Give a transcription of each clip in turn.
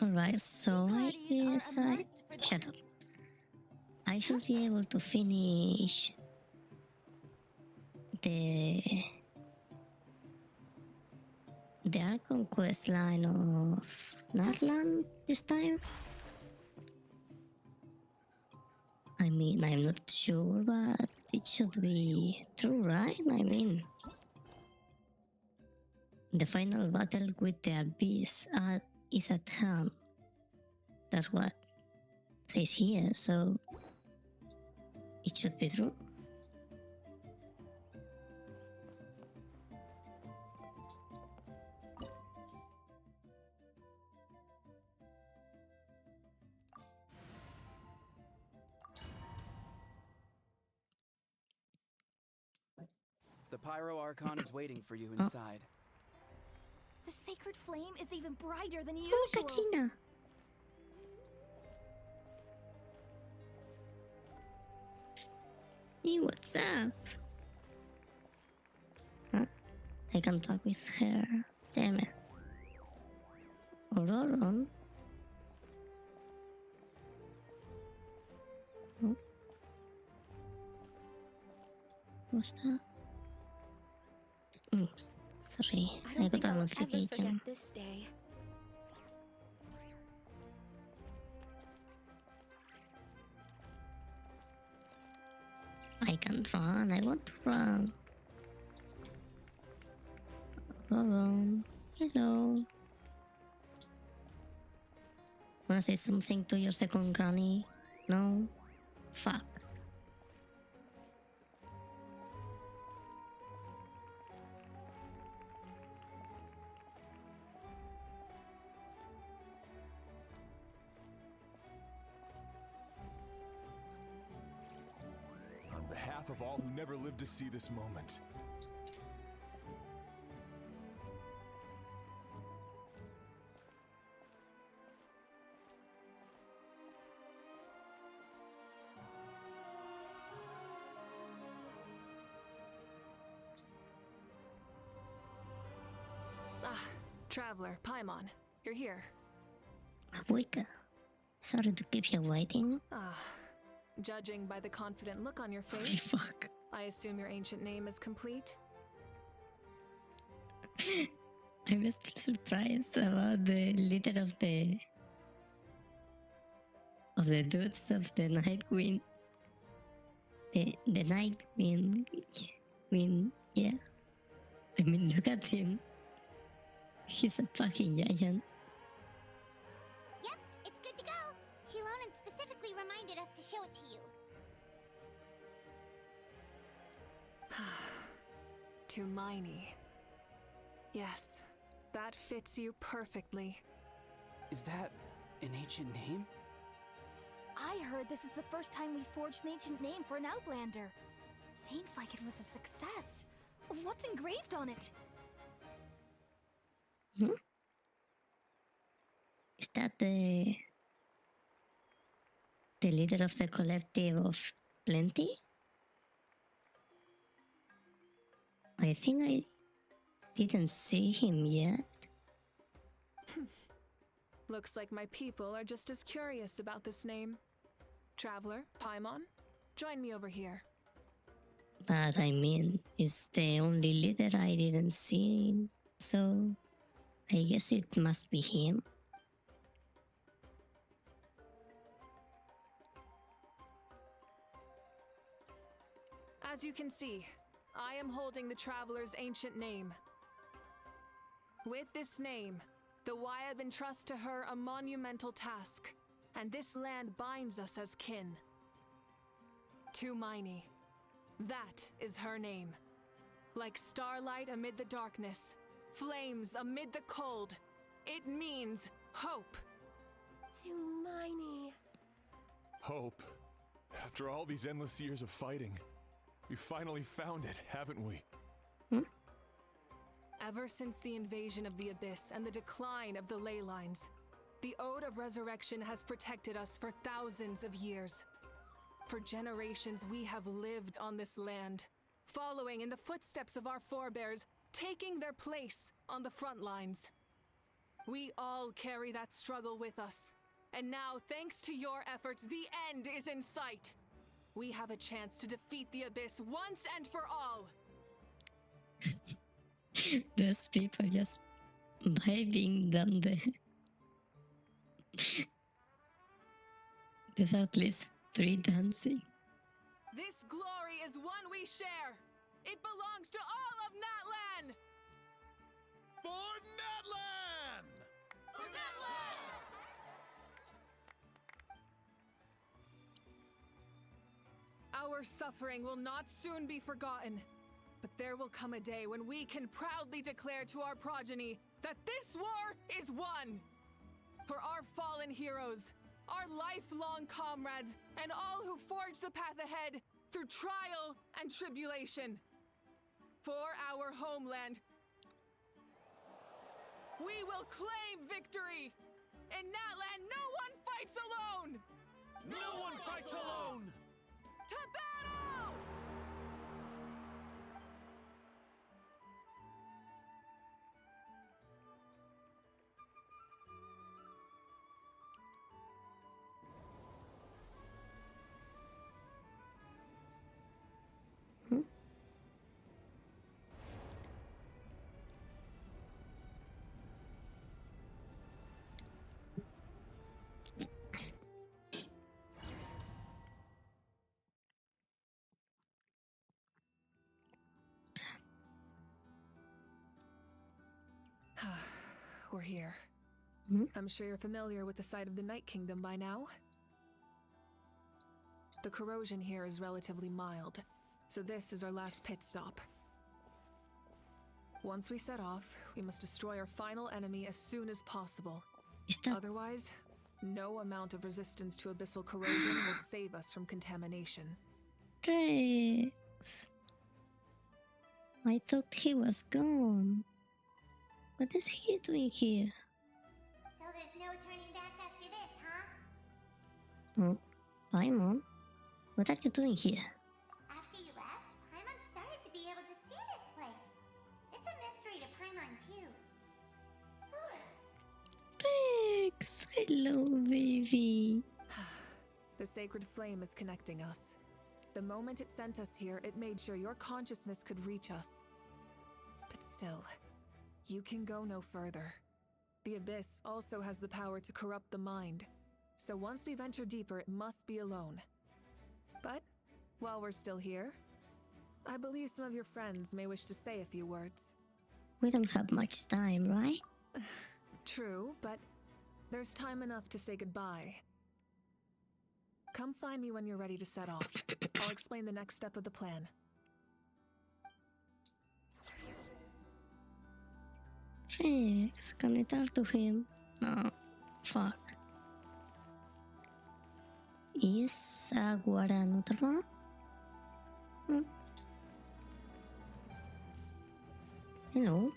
Alright, so I guess shut up. I should be able to finish the Archon quest line of Natlan this time. I mean, I'm not sure, but it should be true, right? I mean, the final battle with the Abyss is at hand. That's what it says here, so it should be true. The Pyro Archon is waiting for you inside. The sacred flame is even brighter than usual. Oh, Katina! Hey, what's up? Huh? I can talk with her. Damn it. Auroron? Oh. What's that? Sorry, I got a notification. This day. I can't run, I want to run. Hello. Wanna say something to your second granny? No? Fuck. On behalf of all who never lived to see this moment. Traveler, Paimon, you're here. Wicca. Sorry to keep you waiting. Judging by the confident look on your Holy face, fuck. I assume your ancient name is complete? I was still surprised about the leader of the dudes of the Night Queen. The Night Queen. Yeah. I mean, look at him. He's a fucking giant. Yep, it's good to go. Shilonen specifically reminded us to show it to you. To Miney. Yes, that fits you perfectly. Is that an ancient name? I heard this is the first time we forged an ancient name for an Outlander. Seems like it was a success. What's engraved on it? Is that the leader of the collective of Plenty? I think I didn't see him yet. Looks like my people are just as curious about this name. Traveler, Paimon, join me over here. But I mean, it's the only leader I didn't see, so I guess it must be him. As you can see, I am holding the Traveler's ancient name. With this name, the Wyab entrusts to her a monumental task, and this land binds us as kin. To Miney. That is her name. Like starlight amid the darkness, flames amid the cold, it means hope. To Miney. Hope. After all these endless years of fighting, we finally found it, haven't we? Ever since the invasion of the Abyss and the decline of the ley lines, the Ode of Resurrection has protected us for thousands of years. For generations we have lived on this land, following in the footsteps of our forebears, taking their place on the front lines. We all carry that struggle with us. And now, thanks to your efforts, the end is in sight. We have a chance to defeat the Abyss once and for all. Those people just vibing down there. There's at least 3 dancing. This glory is one we share. It belongs to all of Natlan! For Natlan! For Natlan! Our suffering will not soon be forgotten. But there will come a day when we can proudly declare to our progeny that this war is won! For our fallen heroes, our lifelong comrades, and all who forge the path ahead through trial and tribulation. For our homeland, we will claim victory! In Natlan, no one fights alone! No one fights alone! To battle! We're here. I'm sure you're familiar with the site of the Night Kingdom by now. The corrosion here is relatively mild, so this is our last pit stop. Once we set off, we must destroy our final enemy as soon as possible. Is that Otherwise, no amount of resistance to abyssal corrosion will save us from contamination. Tricks? I thought he was gone. What is he doing here? So there's no turning back after this, huh? Oh, Paimon? What are you doing here? After you left, Paimon started to be able to see this place. It's a mystery to Paimon, too. Tricks! Hello, baby. The sacred flame is connecting us. The moment it sent us here, it made sure your consciousness could reach us. But still, you can go no further. The Abyss also has the power to corrupt the mind, so once we venture deeper, it must be alone. But, while we're still here, I believe some of your friends may wish to say a few words. We don't have much time, right? True, but there's time enough to say goodbye. Come find me when you're ready to set off. I'll explain the next step of the plan. Tricks, can I talk to him? No, fuck. Is Aguarano wrong? Hello.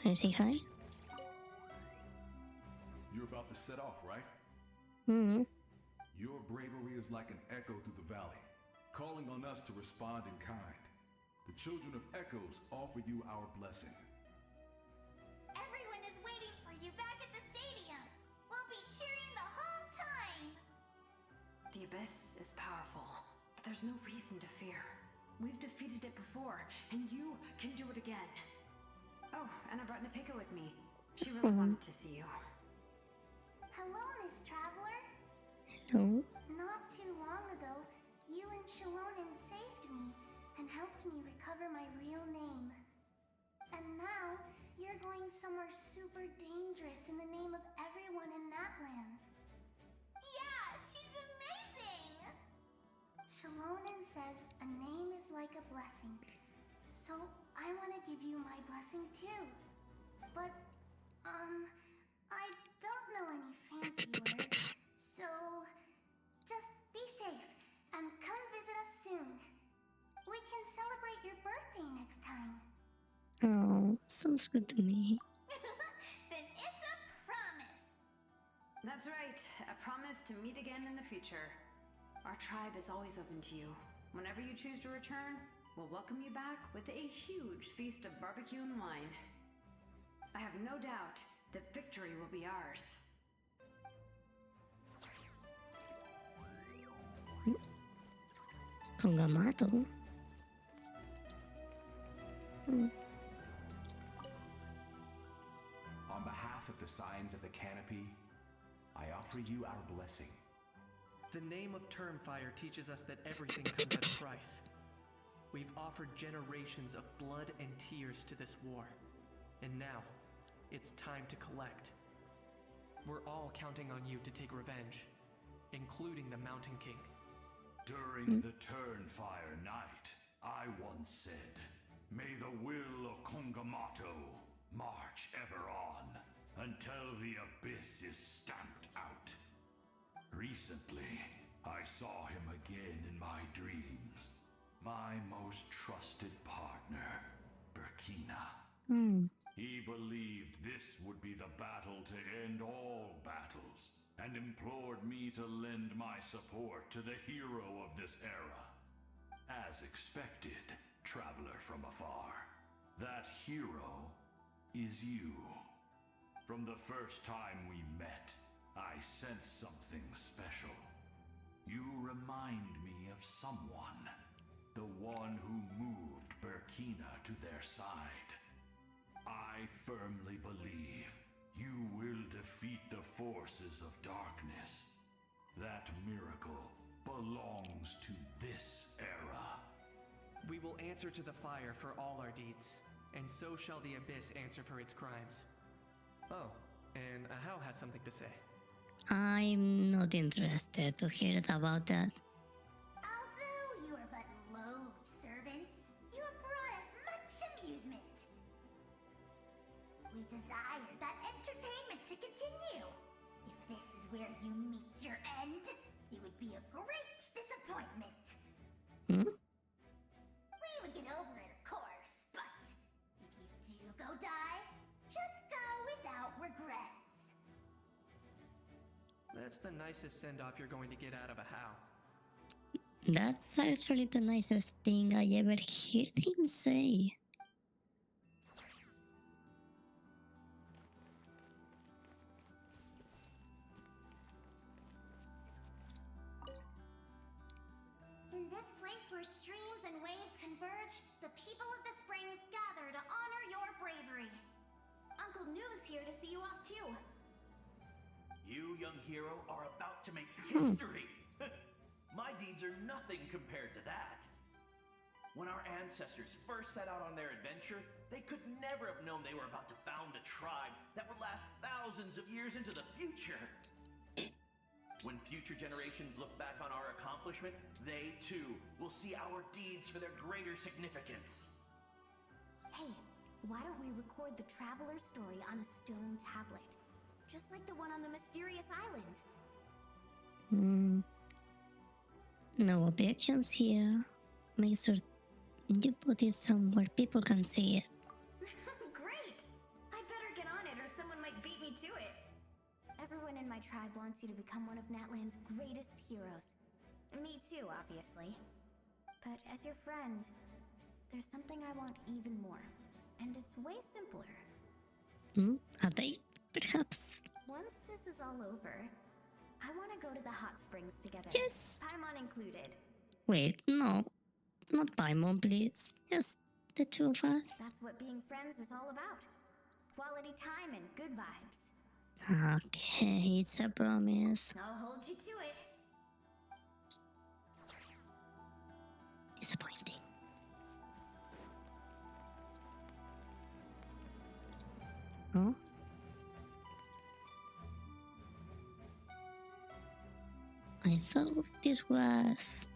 Can I say hi? You're about to set off, right? Your bravery is like an echo through the valley, calling on us to respond in kind. The children of Echoes offer you our blessing. Everyone is waiting for you back at the stadium. We'll be cheering the whole time. The Abyss is powerful, but there's no reason to fear. We've defeated it before, and you can do it again. Oh, and I brought Napika with me. She really wanted to see you. Hello, Miss Traveler. Hello. Not too long ago, you and Shalonen saved me and helped me recover my real name. And now, you're going somewhere super dangerous in the name of everyone in Natlan. Yeah, she's amazing! Shalonen says a name is like a blessing. So, I want to give you my blessing too. But, I don't know any fancy words, so just be safe and come visit us soon. We can celebrate your birthday next time. Oh, sounds good to me. Then it's a promise. That's right, a promise to meet again in the future. Our tribe is always open to you. Whenever you choose to return, we'll welcome you back with a huge feast of barbecue and wine. I have no doubt that victory will be ours. Kongamato. On behalf of the Signs of the Canopy, I offer you our blessing. The name of Termfire teaches us that everything comes at a price. We've offered generations of blood and tears to this war, and now it's time to collect. We're all counting on you to take revenge, including the Mountain King. During the Turnfire Night, I once said, "May the will of Kongamato march ever on until the abyss is stamped out." Recently, I saw him again in my dreams. My most trusted partner, Burkina. He believed this would be the battle to end all battles, and implored me to lend my support to the hero of this era. As expected, traveler from afar, that hero is you. From the first time we met, I sensed something special. You remind me of someone, the one who moved Burkina to their side. I firmly believe you will defeat the forces of darkness. That miracle belongs to this era. We will answer to the fire for all our deeds, and so shall the Abyss answer for its crimes. Oh, and Ahau has something to say. I'm not interested to hear about that. Although you are but lowly servants, you have brought us much amusement. We desire that entertainment to continue. If this is where you meet your end, it would be a great disappointment. We would get over it, of course, but if you do go die, just go without regrets. That's the nicest send-off you're going to get out of Ahau. That's actually the nicest thing I ever heard him say. In this place where streams and waves converge, the people of the springs gather to honor your bravery. Uncle Noo's here to see you off too. You, young hero, are about to make history. My deeds are nothing compared to that. When our ancestors first set out on their adventure, they could never have known they were about to found a tribe that would last thousands of years into the future. When future generations look back on our accomplishment, they too will see our deeds for their greater significance. Hey, why don't we record the traveler's story on a stone tablet? Just like the one on the mysterious island. No objections here. Make sure you put it somewhere people can see it. Great! I better get on it or someone might beat me to it. Everyone in my tribe wants you to become one of Natlan's greatest heroes. Me too, obviously. But as your friend, there's something I want even more. And it's way simpler. A date, perhaps? Once this is all over, I want to go to the hot springs together. Yes! Paimon included. Wait, no. Not Paimon, please. Just the two of us. That's what being friends is all about. Quality time and good vibes. Okay, it's a promise. I'll hold you to it. Disappointing. Oh? I thought this was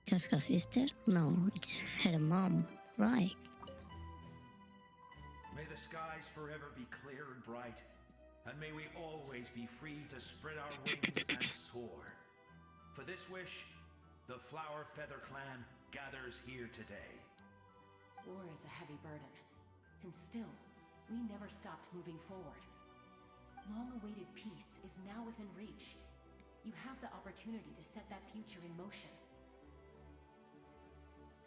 just her sister? No, it's her mom, right? May the skies forever be clear and bright, and may we always be free to spread our wings and soar. For this wish, the Flower Feather Clan gathers here today. War is a heavy burden, and still, we never stopped moving forward. Long-awaited peace is now within reach. You have the opportunity to set that future in motion.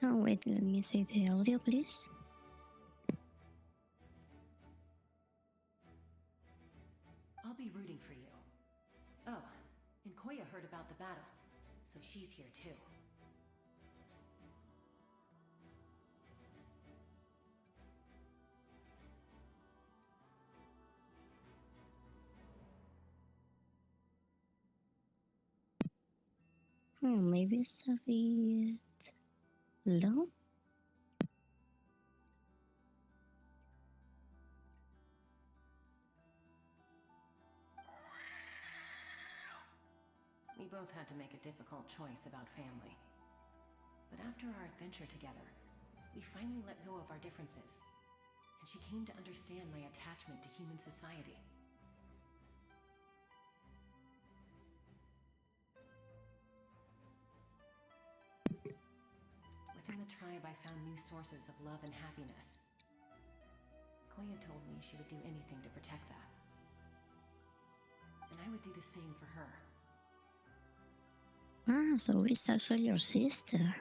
Oh, wait, let me see the audio, please. heard about the battle, so she's here too. Maybe it's a bit low. We both had to make a difficult choice about family. But after our adventure together, we finally let go of our differences. And she came to understand my attachment to human society. Within the tribe, I found new sources of love and happiness. Koya told me she would do anything to protect that. And I would do the same for her. Ah, so it's actually your sister.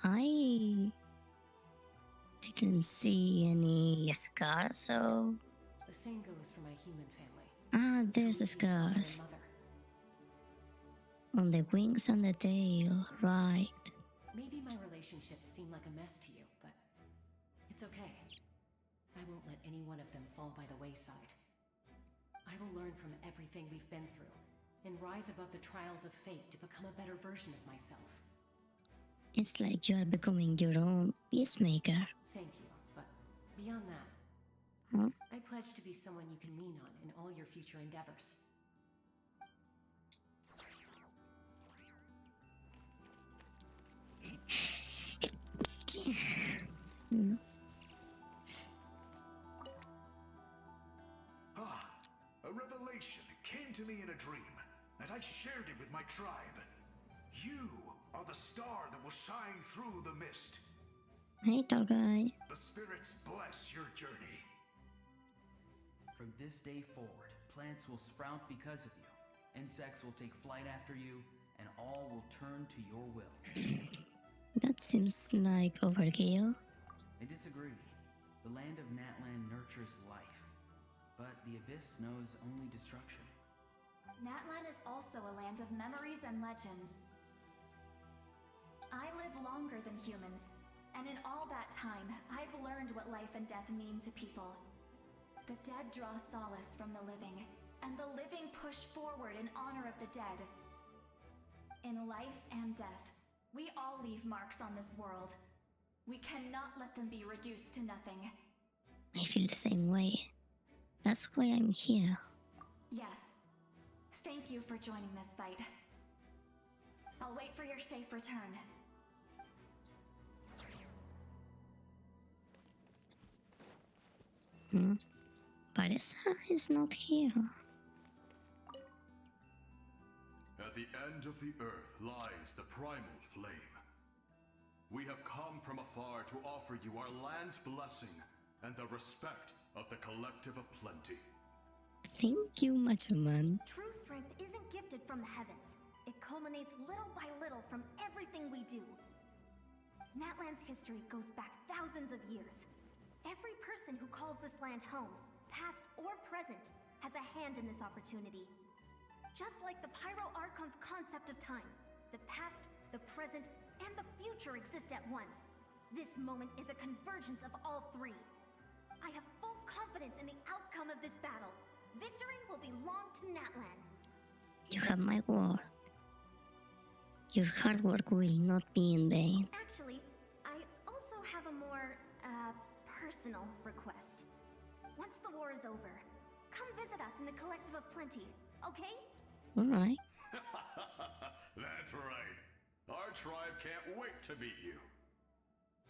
I didn't see any scars, so... The same goes for my human family. Ah, there's the scars. On the wings and the tail, right. Maybe my relationships seem like a mess to you, but it's okay. I won't let any one of them fall by the wayside. I will learn from everything we've been through and rise above the trials of fate to become a better version of myself. It's like you are becoming your own peacemaker. Thank you, but beyond that, I pledge to be someone you can lean on in all your future endeavors. A revelation came to me in a dream, and I shared it with my tribe. You are the star that will shine through the mist. Hey, tall guy. The spirits bless your journey. From this day forward, plants will sprout because of you. Insects will take flight after you, and all will turn to your will. That seems like overkill. I disagree. The land of Natlan nurtures life, but the Abyss knows only destruction. Natlan is also a land of memories and legends. I live longer than humans, and in all that time, I've learned what life and death mean to people. The dead draw solace from the living, and the living push forward in honor of the dead. In life and death, we all leave marks on this world. We cannot let them be reduced to nothing. I feel the same way. That's why I'm here. Yes. Thank you for joining this fight. I'll wait for your safe return. Parisa is not here. At the end of the earth lies the primal flame. We have come from afar to offer you our land's blessing and the respect of the Collective of Plenty. Thank you, Macho Man. True strength isn't gifted from the heavens. It culminates little by little from everything we do. Natlan's history goes back thousands of years. Every person who calls this land home, past or present, has a hand in this opportunity. Just like the Pyro Archon's concept of time, the past, the present, and the future exist at once. This moment is a convergence of all three. I have full confidence in the outcome of this battle. Victory will belong to Natlan. You have my word. Your hard work will not be in vain. Actually, I also have a more, personal request. Once the war is over, come visit us in the Collective of Plenty, okay? Alright. That's right. Our tribe can't wait to meet you.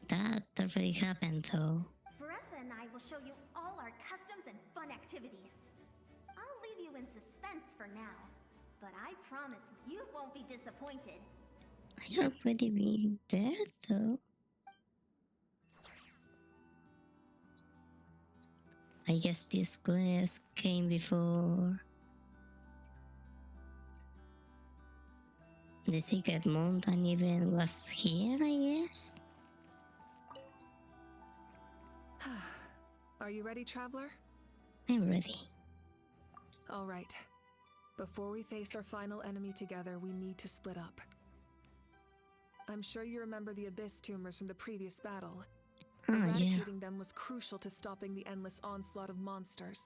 That already happened though. Veressa and I will show you all our customs and fun activities. I'll leave you in suspense for now, but I promise you won't be disappointed. I already been there though. I guess this quest came before the secret mountain even was here, I guess. Are you ready, traveler? I'm ready. All right. Before we face our final enemy together, we need to split up. I'm sure you remember the Abyss tumors from the previous battle. Yeah. Eradicating them was crucial to stopping the endless onslaught of monsters.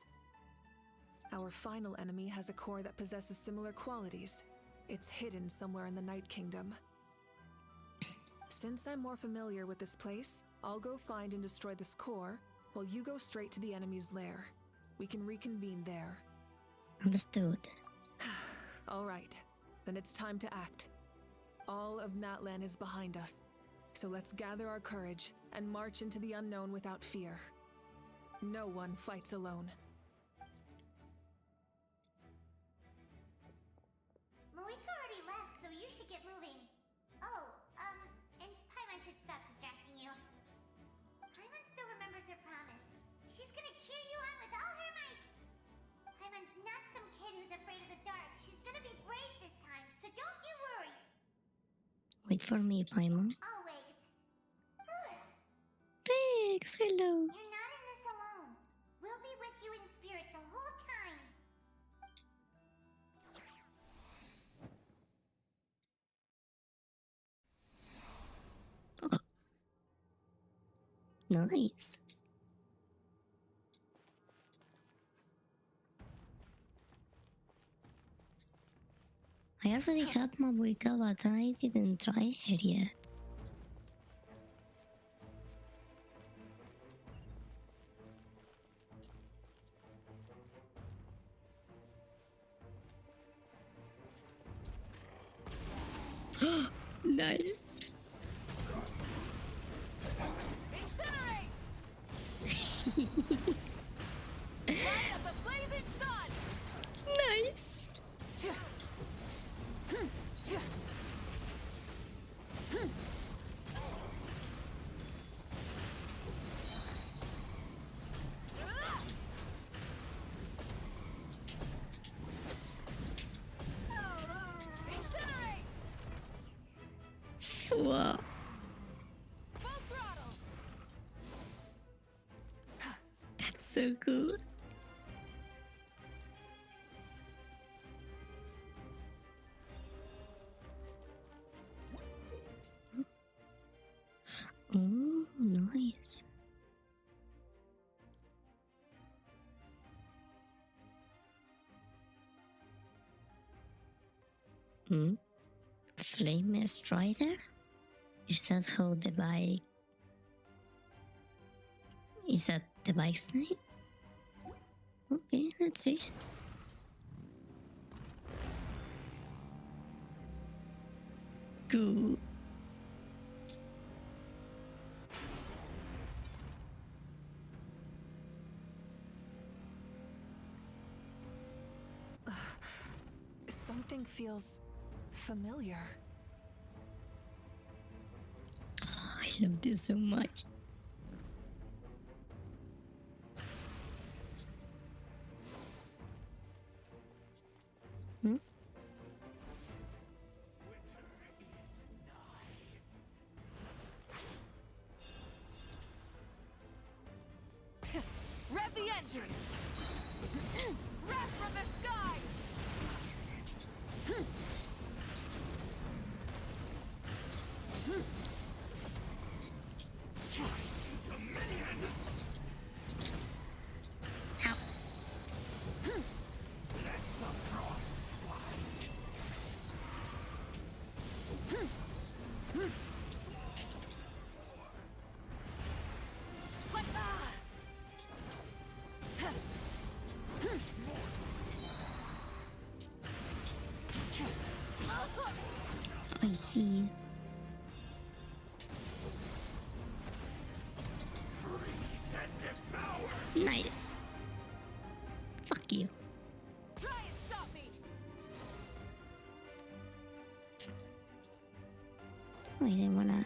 Our final enemy has a core that possesses similar qualities. It's hidden somewhere in the Night Kingdom. Since I'm more familiar with this place, I'll go find and destroy this core, while you go straight to the enemy's lair. We can reconvene there. Understood. All right, then it's time to act. All of Natlan is behind us, so let's gather our courage and march into the unknown without fear. No one fights alone. Moika already left, so you should get moving. Oh, and Paimon should stop distracting you. Paimon still remembers her promise. She's gonna cheer you on with all her might. Paimon's not some kid who's afraid of the dark. She's gonna be brave this time, so don't you worry. Wait for me, Paimon. Always. Rex, hello. You're not in this alone. We'll be with you in spirit the whole time. Nice. I already have my Wicca, but I didn't try her yet. Nice. Light up the blazing sun! Nice. Wow. Full throttle! That's so cool. Oh, nice. Hmm? Flame Strider? Is that how the bike... Is that the bike's name? Okay, let's see. Cool. Something feels familiar. I love this so much. Hmm? Rev the engine! Rev from the sky! Ow. I see. Nice. Fuck you. Try and stop me! I didn't wanna.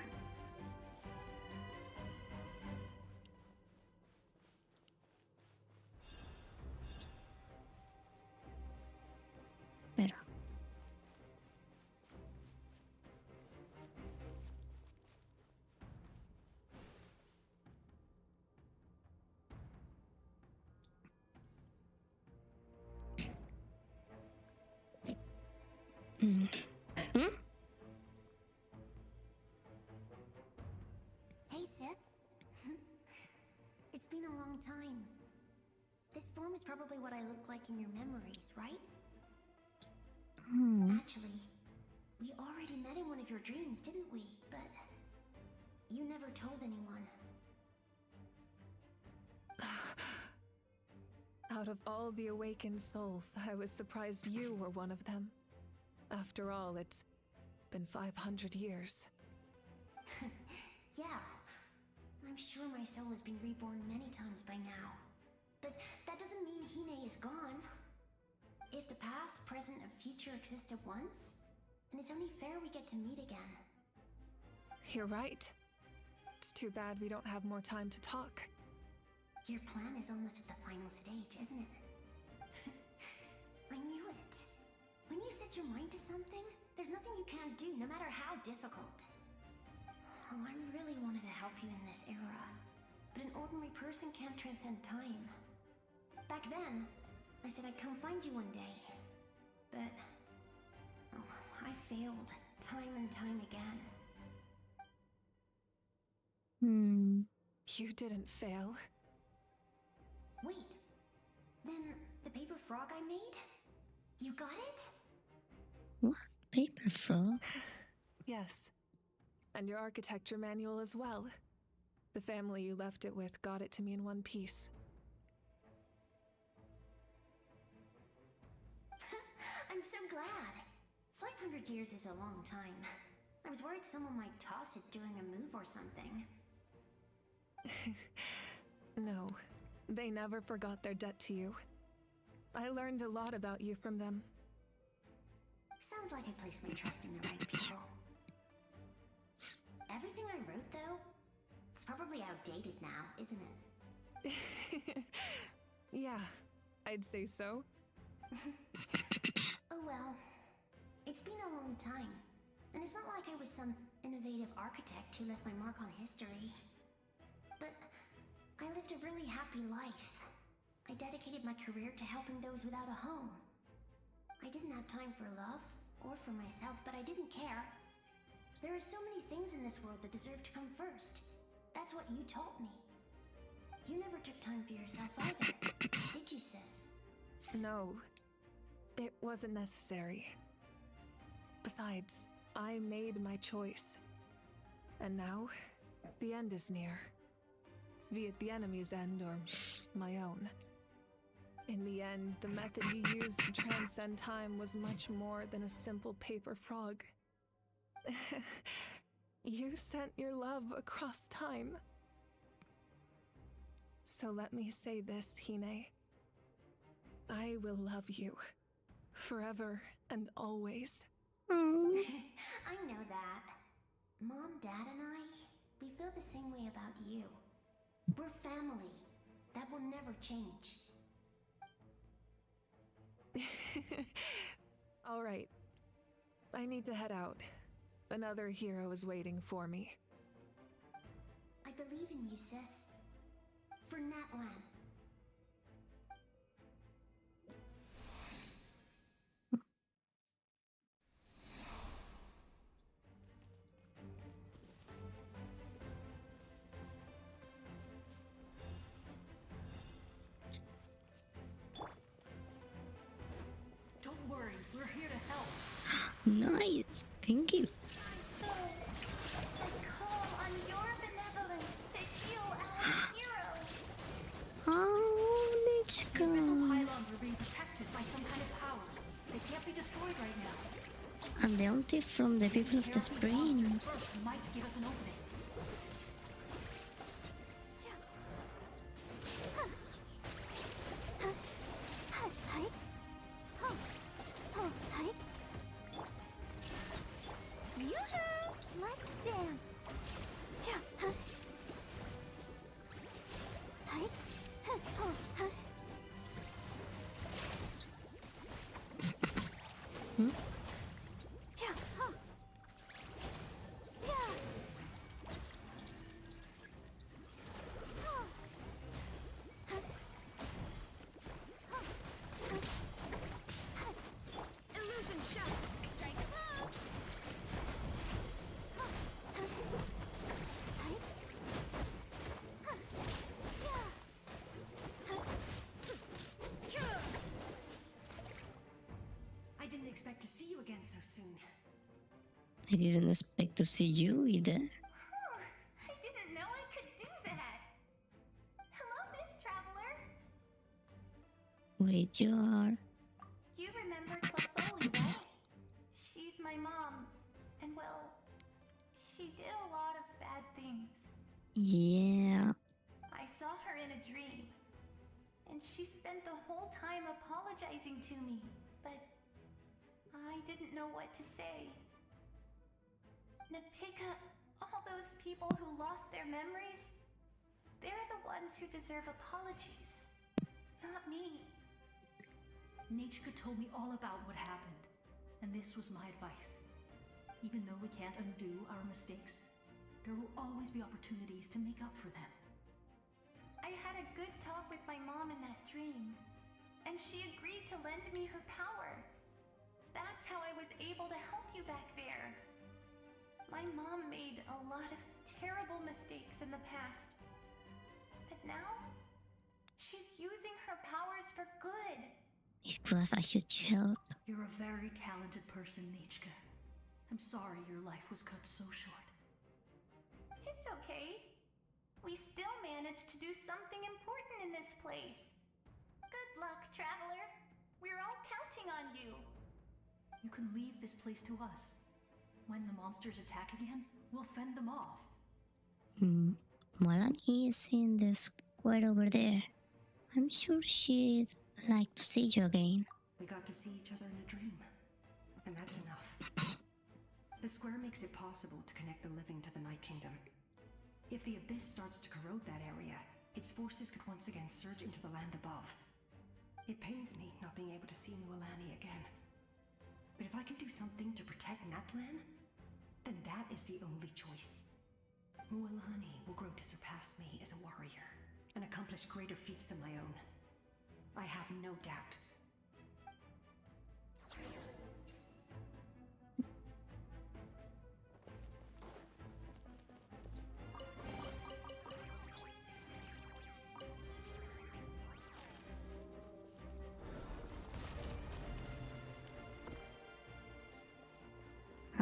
Pero. Hmm? Hey, sis. It's been a long time. This form is probably what I look like in your memories, right? Actually, we already met in one of your dreams, didn't we? But you never told anyone. Out of all the awakened souls, I was surprised you were one of them. After all, it's been 500 years. Yeah. I'm sure my soul has been reborn many times by now. But that doesn't mean Hine is gone. If the past, present, and future exist at once, then it's only fair we get to meet again. You're right. It's too bad we don't have more time to talk. Your plan is almost at the final stage, isn't it? I knew it. When you set your mind to something, there's nothing you can't do, no matter how difficult. Oh, I really wanted to help you in this era. But an ordinary person can't transcend time. Back then, I said I'd come find you one day. But... oh, I failed, time and time again. You didn't fail. Wait, then the paper frog I made? You got it? What? Paper frog? Yes. And your architecture manual as well. The family you left it with got it to me in one piece. I'm so glad. 500 years is a long time. I was worried someone might toss it during a move or something. No, they never forgot their debt to you. I learned a lot about you from them. Sounds like I placed my trust in the right people. Everything I wrote, though, it's probably outdated now, isn't it? Yeah, I'd say so. Oh well. It's been a long time. And it's not like I was some innovative architect who left my mark on history. But I lived a really happy life. I dedicated my career to helping those without a home. I didn't have time for love, or for myself, but I didn't care. There are so many things in this world that deserve to come first. That's what you taught me. You never took time for yourself either, did you, sis? No, it wasn't necessary. Besides, I made my choice. And now, the end is near. Be it the enemy's end or my own. In the end, the method you used to transcend time was much more than a simple paper frog. You sent your love across time. So let me say this, Hine. I will love you. Forever and always. I know that. Mom, Dad, and I, we feel the same way about you. We're family. That will never change. All right. I need to head out. Another hero is waiting for me. I believe in you, sis. For Natlan. Don't worry, we're here to help. Nice. Thank you. So, I call on your benevolence to heal our heroes. Oh, The missile Nichika. pylons are being protected by some kind of power. They can't be destroyed right now. And the auntie from the people of the Care these monsters springs. first might give us an opening. Let's dance. Hmm? Illusion shot! Strike expect to see you again so soon. I didn't expect to see you either. I didn't know I could do that. Hello, Miss Traveler. Wait, you are. You remember Tlasoli, right? She's my mom. And well, she did a lot of bad things. Yeah. I saw her in a dream. And she spent the whole time apologizing to me. But I didn't know what to say. Napika, all those people who lost their memories, they're the ones who deserve apologies, not me. Nichka told me all about what happened, and this was my advice. Even though we can't undo our mistakes, there will always be opportunities to make up for them. I had a good talk with my mom in that dream, and she agreed to lend me her power. That's how I was able to help you back there. My mom made a lot of terrible mistakes in the past. But now, she's using her powers for good. It was a huge help. You're a very talented person, Nichka. I'm sorry your life was cut so short. It's okay. We still managed to do something important in this place. Good luck, Traveler. We're all counting on you. You can leave this place to us. When the monsters attack again, we'll fend them off. Melanie is in the square over there. I'm sure she'd like to see you again. We got to see each other in a dream, and that's enough. The square makes it possible to connect the living to the Night Kingdom. If the Abyss starts to corrode that area, its forces could once again surge into the land above. It pains me not being able to see Mualani again. But if I can do something to protect Natlan, then that is the only choice. Mualani will grow to surpass me as a warrior and accomplish greater feats than my own. I have no doubt.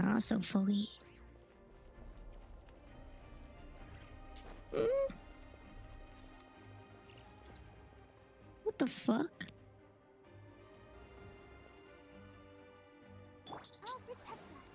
Oh, so foggy. What the fuck? I'll protect us.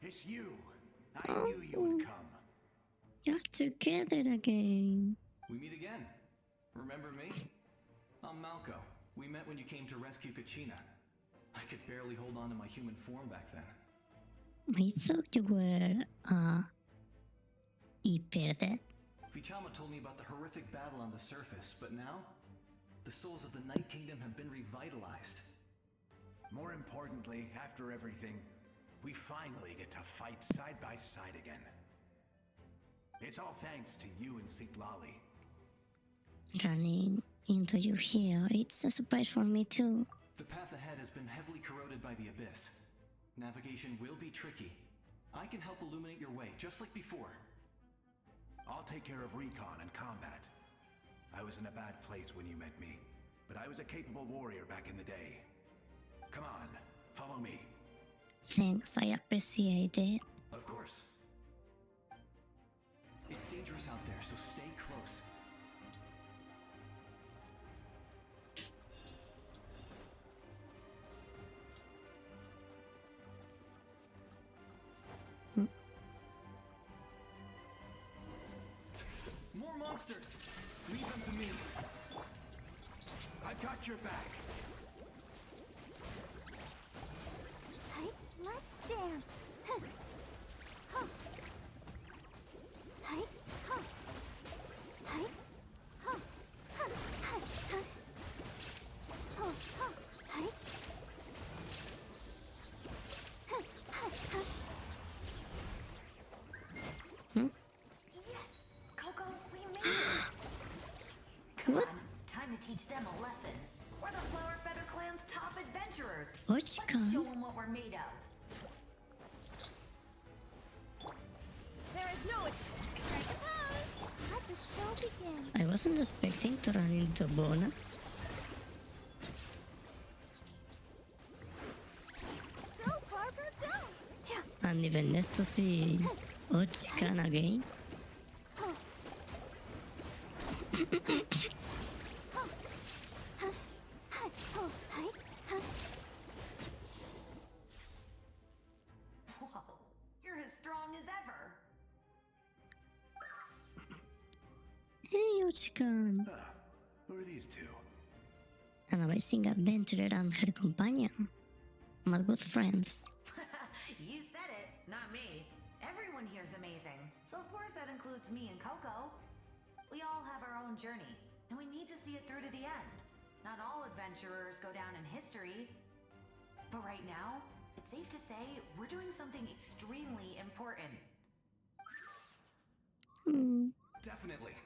It's you. I knew you would come. You're together again. We meet again. Remember me? I'm Malco. We met when you came to rescue Kachina. I could barely hold on to my human form back then. I thought you were, perder. Vichama told me about the horrific battle on the surface, but now, the souls of the Night Kingdom have been revitalized. More importantly, after everything, we finally get to fight side by side again. It's all thanks to you and Siglali. Running into you here, it's a surprise for me too. The path ahead has been heavily corroded by the Abyss. Navigation will be tricky. I can help illuminate your way, just like before. I'll take care of recon and combat. I was in a bad place when you met me, but I was a capable warrior back in the day. Come on, follow me. Thanks, I appreciate it. Of course. It's dangerous out there, so stay close. More monsters! Leave them to me. I've got your back. Hey, let's dance. Huh. Huh. Hey, huh. Hey, huh. Huh. Hey, huh. Oh, huh. Hey. Huh. Huh. Huh. Yes! Coco, we made it! Come What? on, time to teach them a lesson. We're the Flower Feather Clan's top adventurers. Ochika? Let's show them what we're made of. There is no strike a pose. Let the show begin. I wasn't expecting to run into Bona. Go, Barbara, go! Yeah. And even nice to see Ochikan again. Whoa, you're as strong as ever. Hey Ochikan! Ah, who are these two? An amazing adventurer and her companion. My good friends. You said it, not me. Everyone here's amazing. So of course that includes me and Coco. We all have our own journey, and we need to see it through to the end. Not all adventurers go down in history. But right now, it's safe to say we're doing something extremely important. Definitely.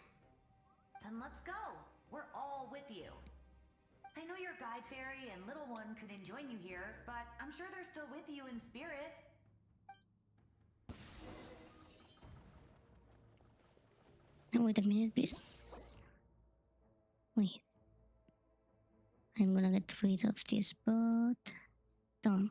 Then let's go. We're all with you. I know your guide fairy and little one couldn't join you here, but I'm sure they're still with you in spirit. Wait a minute, please. Wait. I'm gonna get rid of this bot. Done.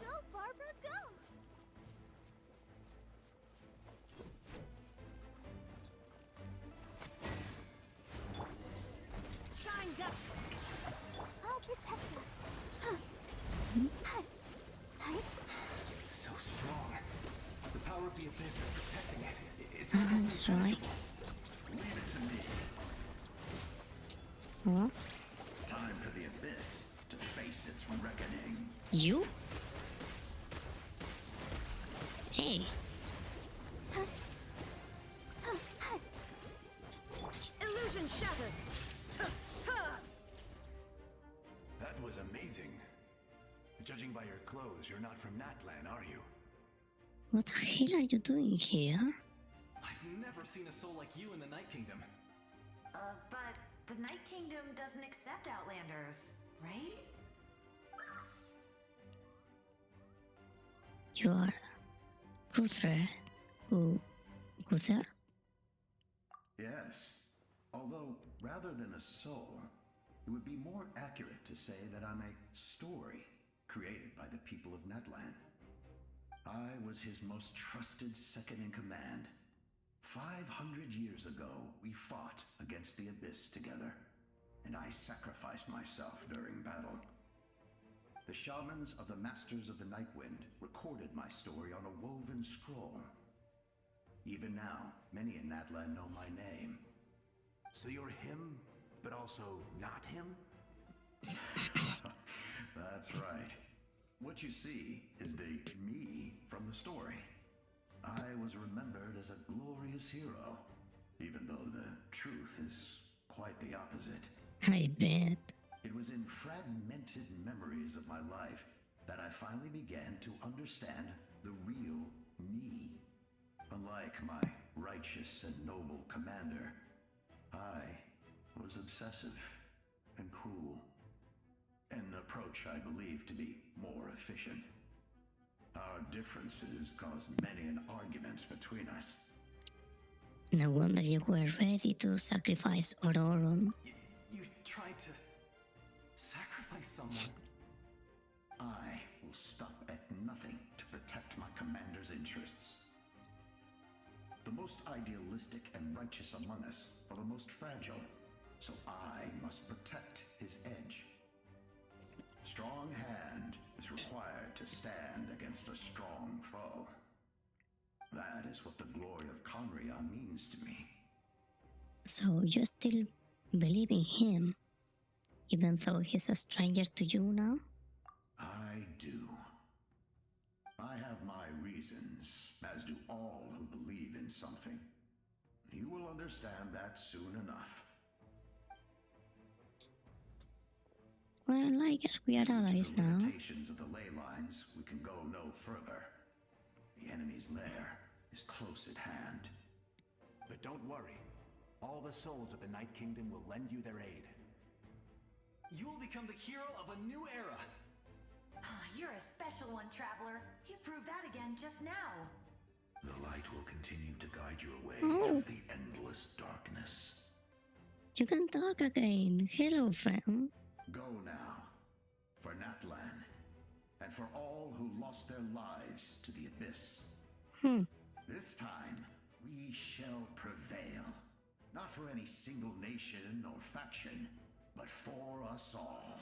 Go, Barbara, go! Shined up. I'll protect us. So strong. The power of the abyss is protecting it. It's That's right. Leave it to me. What? Time for the abyss to face its reckoning. You? Hey. Illusion shattered. That was amazing. Judging by your clothes, you're not from Natlan, are you? What the hell are you doing here? I've never seen a soul like you in the Night Kingdom. But the Night Kingdom doesn't accept Outlanders, right? You are Guthrie. Guthrie? Yes. Although, rather than a soul, it would be more accurate to say that I'm a story created by the people of Natlan. I was his most trusted second in command. 500 years ago, we fought against the Abyss together, and I sacrificed myself during battle. The shamans of the Masters of the Night Wind recorded my story on a woven scroll. Even now, many in Natlan know my name. So you're him, but also not him? That's right. What you see is the me from the story. I was remembered as a glorious hero, even though the truth is quite the opposite. I bet. It was in fragmented memories of my life that I finally began to understand the real me. Unlike my righteous and noble commander, I was obsessive and cruel. An approach I believe to be more efficient. Our differences caused many an arguments between us. No wonder you were ready to sacrifice Auroron. You tried to sacrifice someone. I will stop at nothing to protect my commander's interests. The most idealistic and righteous among us are the most fragile, so I must protect his edge. Strong hand is required to stand against a strong foe. That is what the glory of Conria means to me. So you still believe in him, even though he's a stranger to you now? I do. I have my reasons, as do all who believe in something. You will understand that soon enough. Well, I guess we are allies Due to the now. limitations of the ley lines, we can go no further. The enemy's lair is close at hand. But don't worry. All the souls of the Night Kingdom will lend you their aid. You will become the hero of a new era. You're a special one, Traveler. You proved that again just now. The light will continue to guide your way Oh. through the endless darkness. You can talk again. Hello, friend. Go now, for Natlan, and for all who lost their lives to the Abyss. This time, we shall prevail. Not for any single nation or faction, but for us all.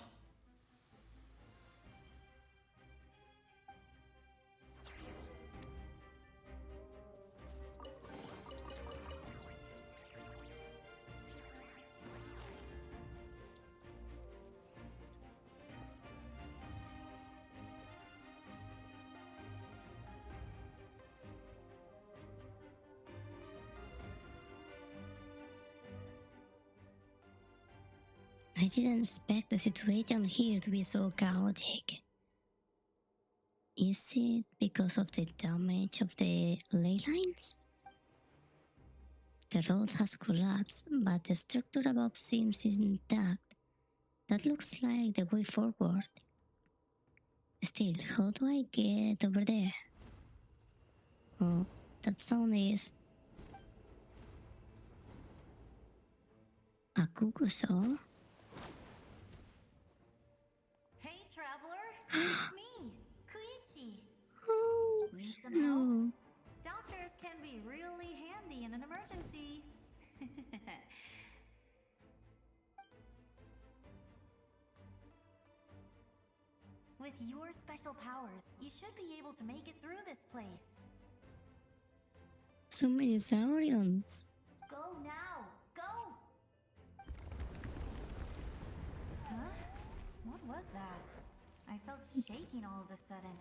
I didn't expect the situation here to be so chaotic. Is it because of the damage of the ley lines? The road has collapsed, but the structure above seems intact. That looks like the way forward. Still, how do I get over there? Oh, that sound is... a cuckoo soul? Hey, Traveler! It's me, Koichi. Oh, Need some hello. help? Doctors can be really handy in an emergency. With your special powers, you should be able to make it through this place. So many Saurians. Go now! Go! Huh? What was that? I felt shaking all of a sudden.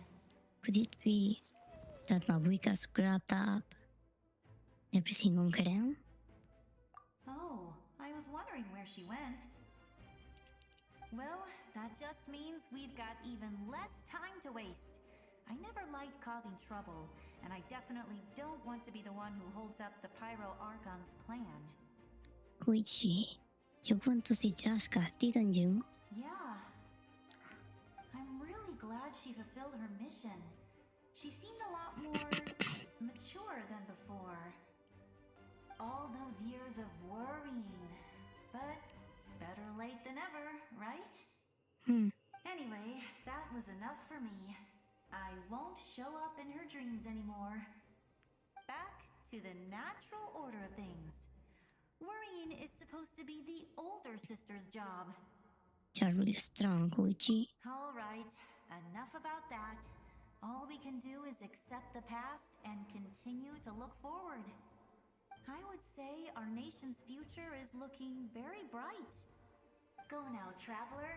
Could it be that Mabuika's grabbed up everything on her own? Oh, I was wondering where she went. Well, that just means we've got even less time to waste. I never liked causing trouble, and I definitely don't want to be the one who holds up the Pyro Archon's plan. Koichi, you want to see Jashka, didn't you? Yeah. I'm really glad she fulfilled her mission. She seemed a lot more mature than before. All those years of worrying, but better late than ever, right? Anyway, that was enough for me. I won't show up in her dreams anymore. Back to the natural order of things. Worrying is supposed to be the older sister's job. You're really strong, Koichi. All right, enough about that. All we can do is accept the past and continue to look forward. I would say our nation's future is looking very bright. Go now, Traveler.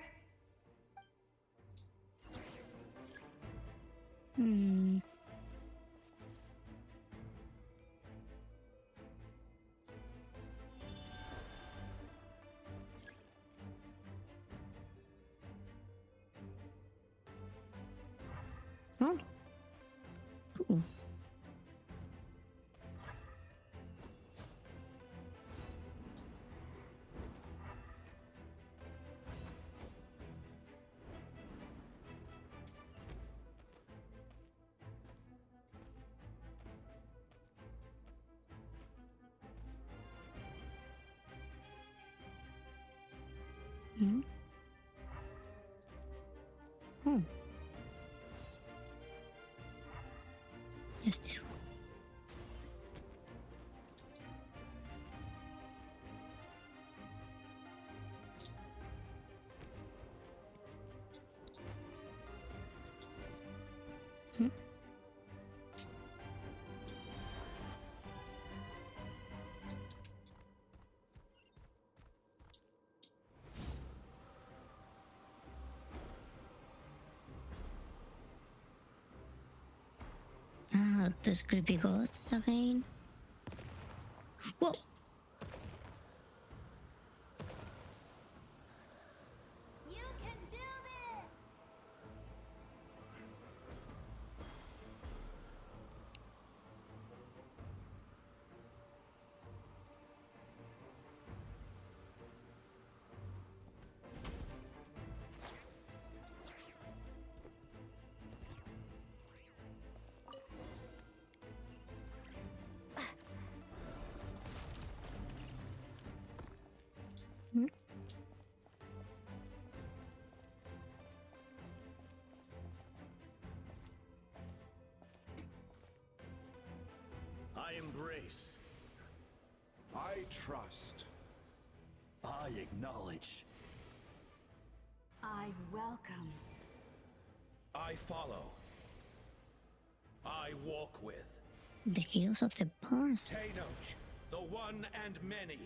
Oh, cool. Oh. Just this one. Ah, those creepy ghosts again. Whoa! You can do grace. I trust. I acknowledge. I welcome. I follow. I walk with. The heroes of the past. Tenoch, the one and many.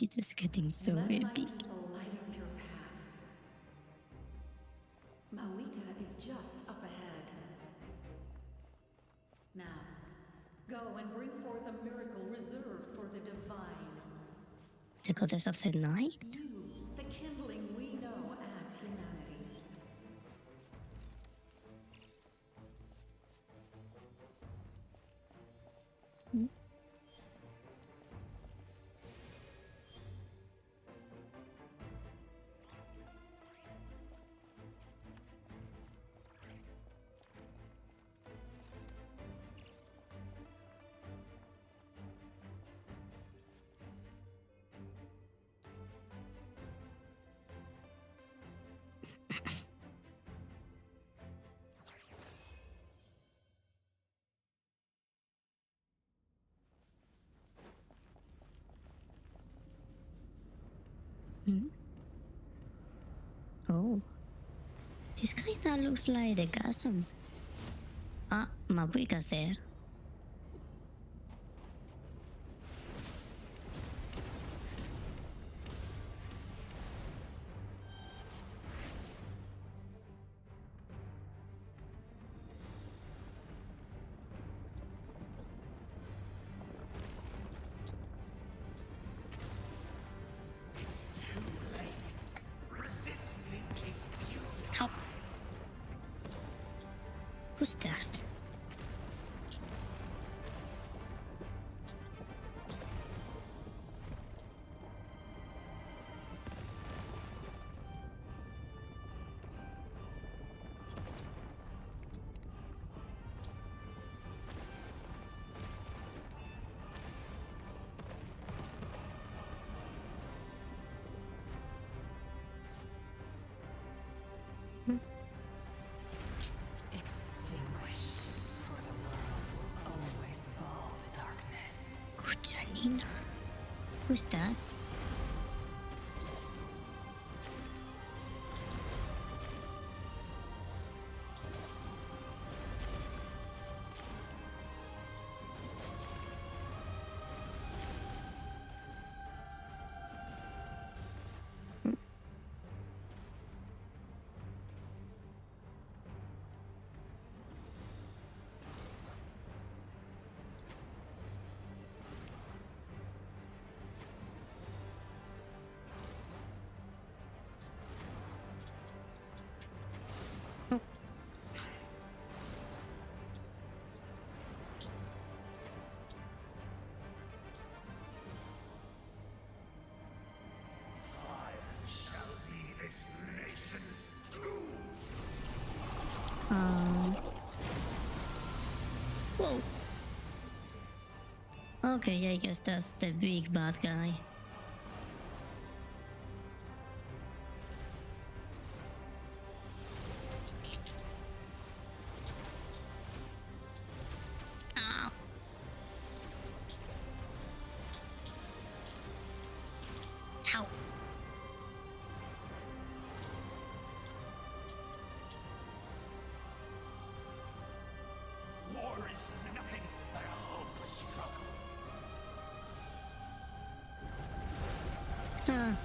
It's just getting so Let my epic. people light up your path. Mawika is just up ahead. Now, go and bring forth a miracle reserved for the divine. The goddess of the night? You, the kindling we know as humanity. Oh. This kinda looks like the chasm. Ah, Mawika's there. It's too late. Resistance is futile. Ow. Who's that? Extinguish, for the world will always fall to darkness. Kujanina. Who's that? Fire shall be this nation's tomb. Whoa. Okay, I guess that's the big bad guy. Ow. Ow. War is nothing but a hopeless struggle. Ah.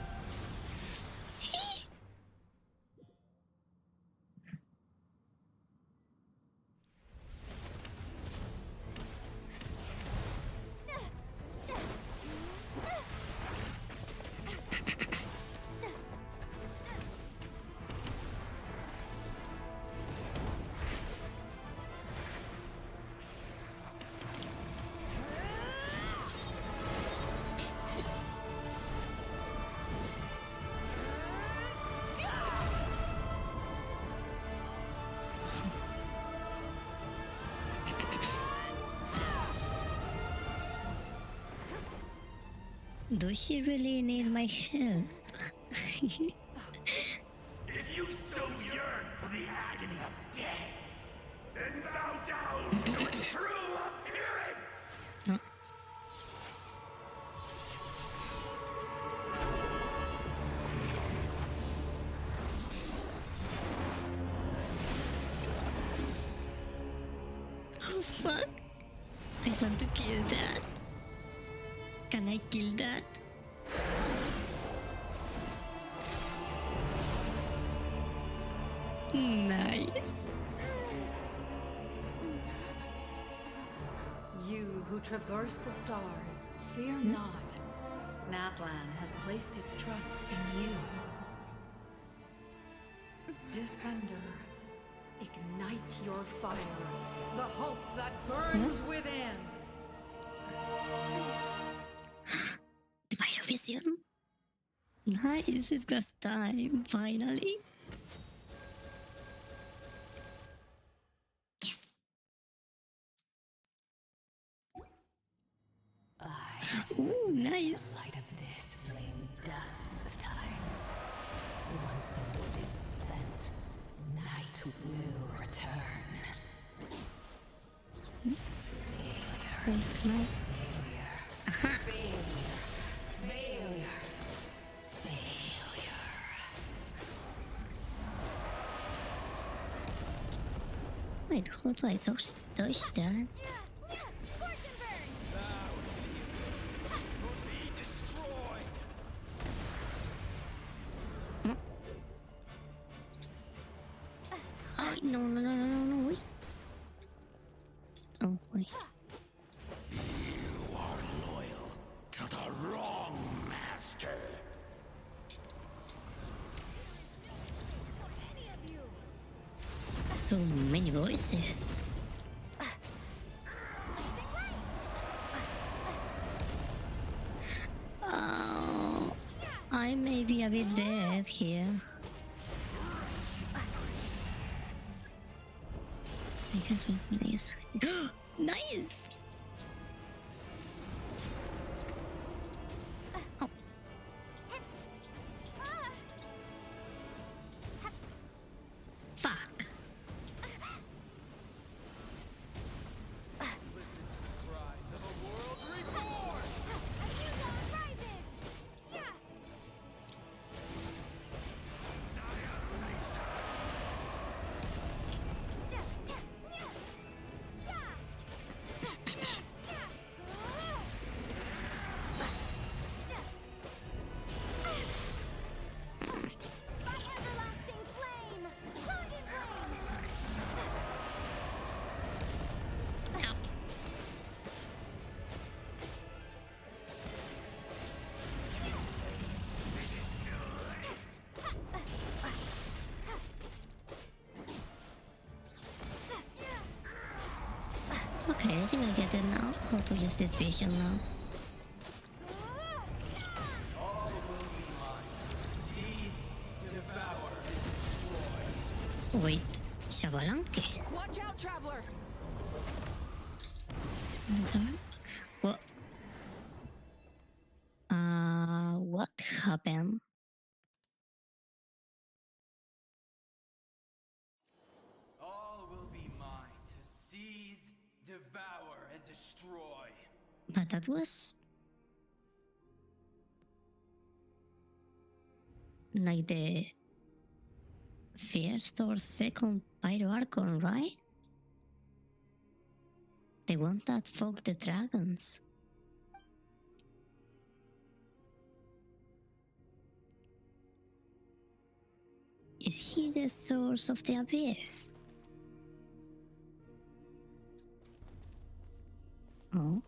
Does she really need my help? If you so yearn for the agony of death, then bow down to its true appearance! Oh fuck! I want to kill that. Can I kill that? Nice. You who traverse the stars, fear not. Natlan has placed its trust in you. Descender, ignite your fire, the hope that burns within. Vision. Nice, it's just time, finally. Yes. Ooh, nice. Light of this flame dozens of times. Once the wood is spent, night will return. Failure. Wait, who do I touch there? Oh, no, wait. Oh, wait. You are loyal to the wrong master. So many voices. Oh, I may be a bit dead here. Second place. Nice! Oh. Fuck. Okay, I think I get it now. How to use this vision now. Wait, Shabalanke. Watch out, traveler! What? What happened? All will be mine to seize, devour, and destroy. But that was like the first or second Pyro Archon, right? The one that fought the dragons. Is he the source of the abyss? Oh,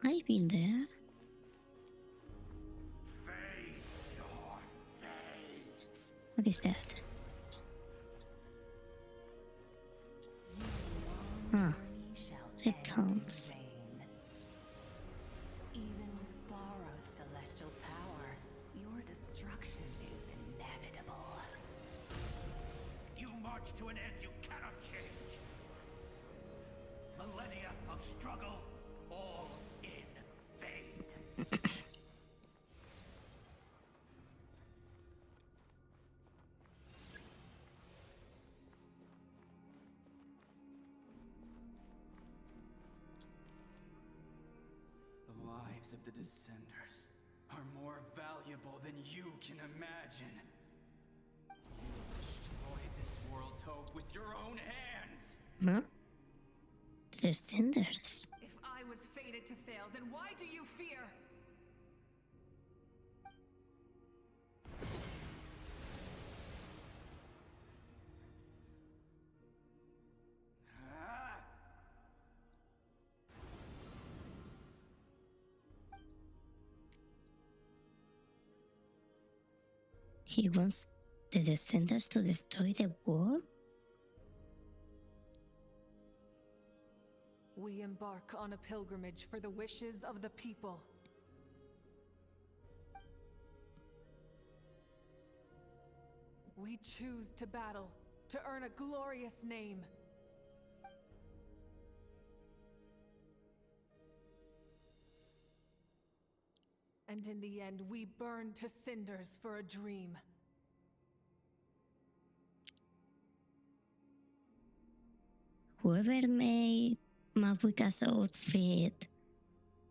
I've been there. Face your fate. What is that? Huh. Returns. Even with borrowed celestial power, your destruction is inevitable. You march to an end you cannot change. Millennia of struggle, all in vain. lives of the Descenders are more valuable than you can imagine. You will destroy this world's hope with your own hands! Huh? The Descenders. If I was fated to fail, then why do you fear? Ah! He wants the Descenders to destroy the world? We embark on a pilgrimage for the wishes of the people. We choose to battle, to earn a glorious name. And in the end, we burn to cinders for a dream. Whoever made Mabuka's outfit.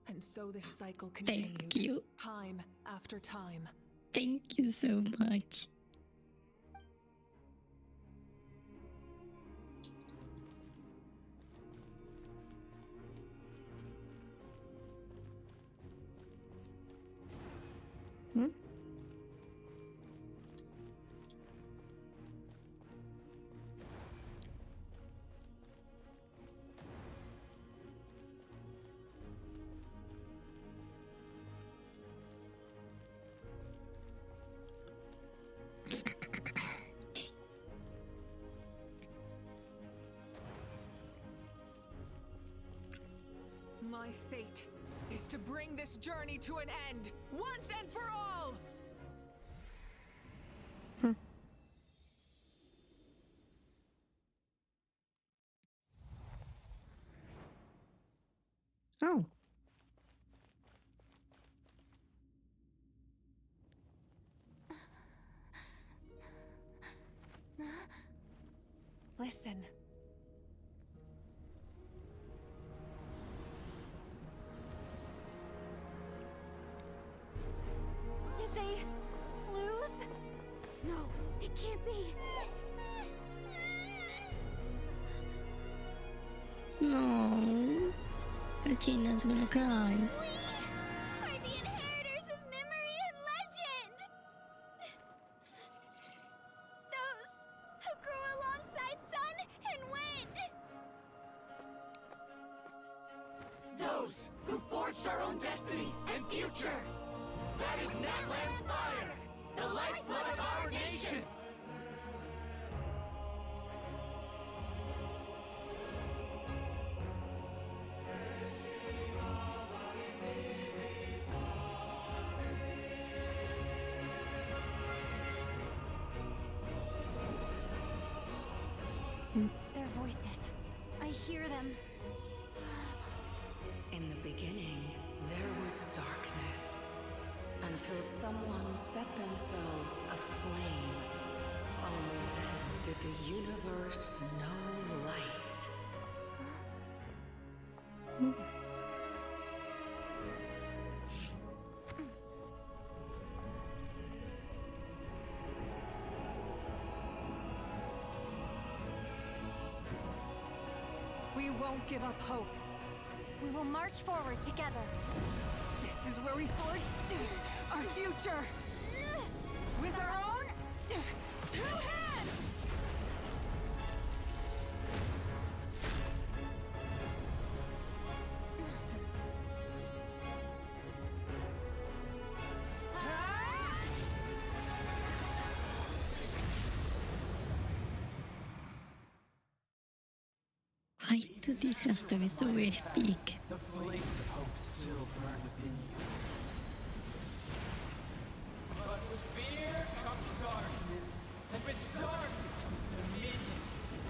And so this cycle continued. Thank you. Time after time. Thank you so much. Hmm? My fate is to bring this journey to an end, once and for all! Oh. Listen. Did they lose? No, it can't be. No. Regina's gonna cry. We are the inheritors of memory and legend. Those who grew alongside sun and wind. Those who forged our own destiny and future. That is Natlan's fire, the lifeblood of our nation. Their voices. I hear them. In the beginning, there was darkness. Until someone set themselves aflame. Only then did the universe know light. We won't give up hope. We will march forward together. This is where we forge our future. With our own 2 hands! Why do this has to be so epic? The flames of hope still burn within you. But with fear comes darkness, and with darkness comes dominion.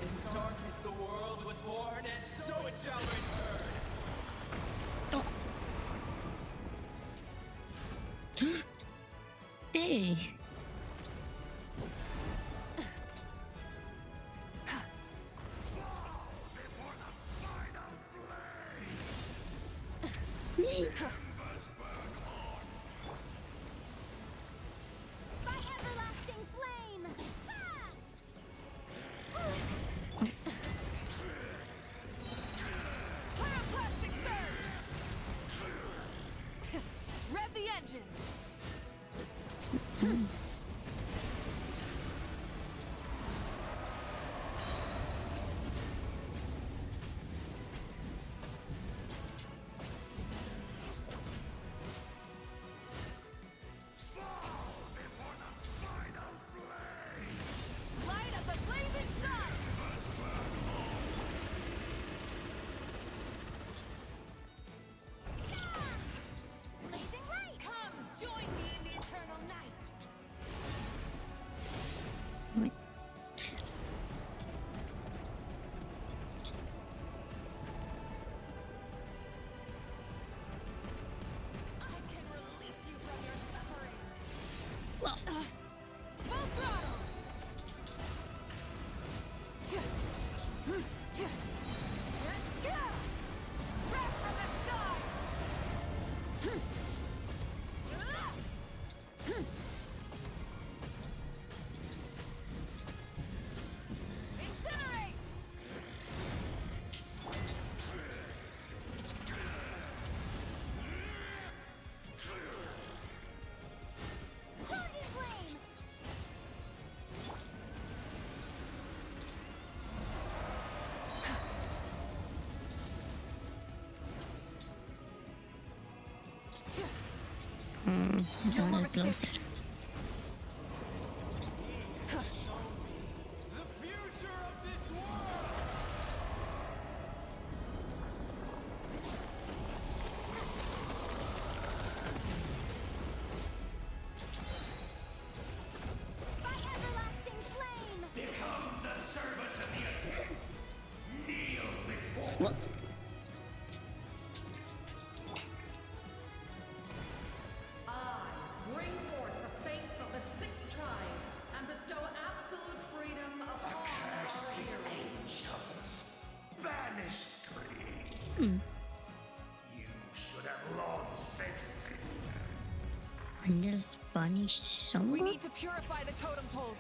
In darkness the world was born, and so it shall return. Hey. Don't get closer. What? Bring forth the faith of the six tribes and bestow absolute freedom upon our heroes. Angels, vanished greed. You should have long since been And just punish someone? We need to purify the totem poles.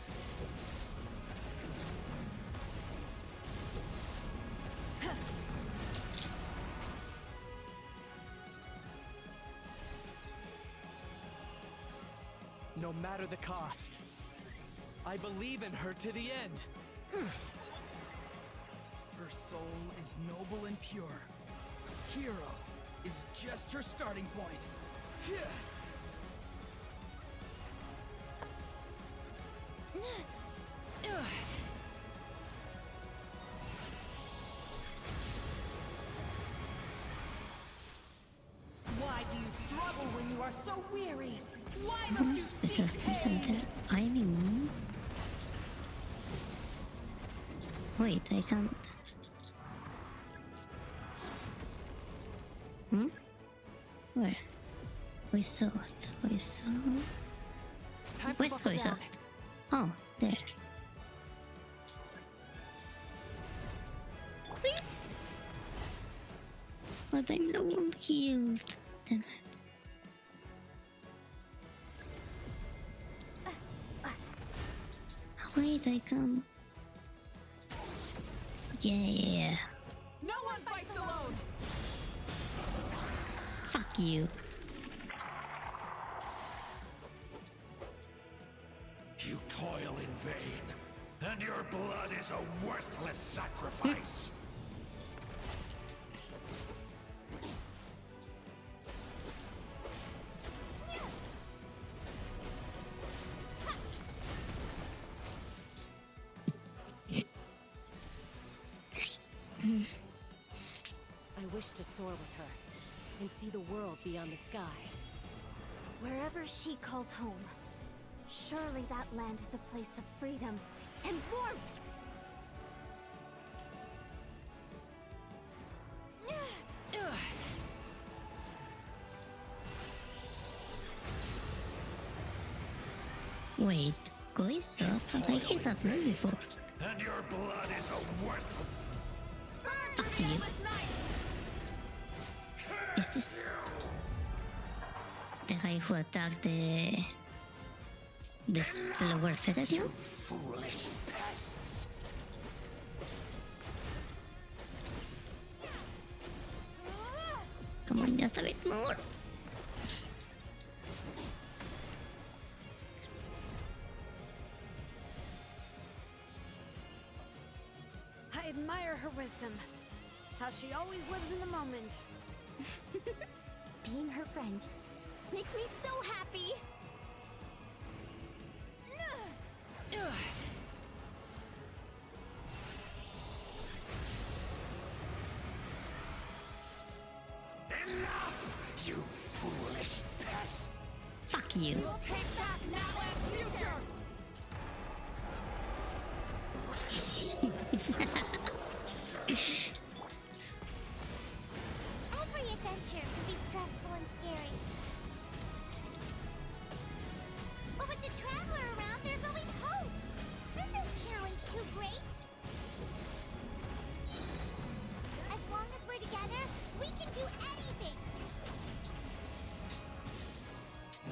No matter the cost, I believe in her to the end. Her soul is noble and pure. Hero is just her starting point. Why do you struggle when you are so weary? Why must you Special seek skill pain? center. I mean... Wait, I can't... Hmm? Where? We saw it. We saw... Where's we saw it? Oh, there. Whee! But I'm no one healed. Damn it. Wait, I come. Yeah. No one fights alone. Fuck you. You toil in vain, and your blood is a worthless sacrifice. I wish to soar with her and see the world beyond the sky. Wherever she calls home, surely that land is a place of freedom and warmth. Wait, Glissa? I heard that name before. And your blood is a worthless... Fuck you. Is this the guy who attacked the flower feather now? Foolish pests. Come on, just a bit more. I admire her wisdom. How she always lives in the moment. Being her friend makes me so happy. Enough, you foolish pest. Fuck you. We'll take back Natlan's future. Every adventure can be stressful and scary. But with the Traveler around, there's always hope. There's no challenge too great. As long as we're together, we can do anything.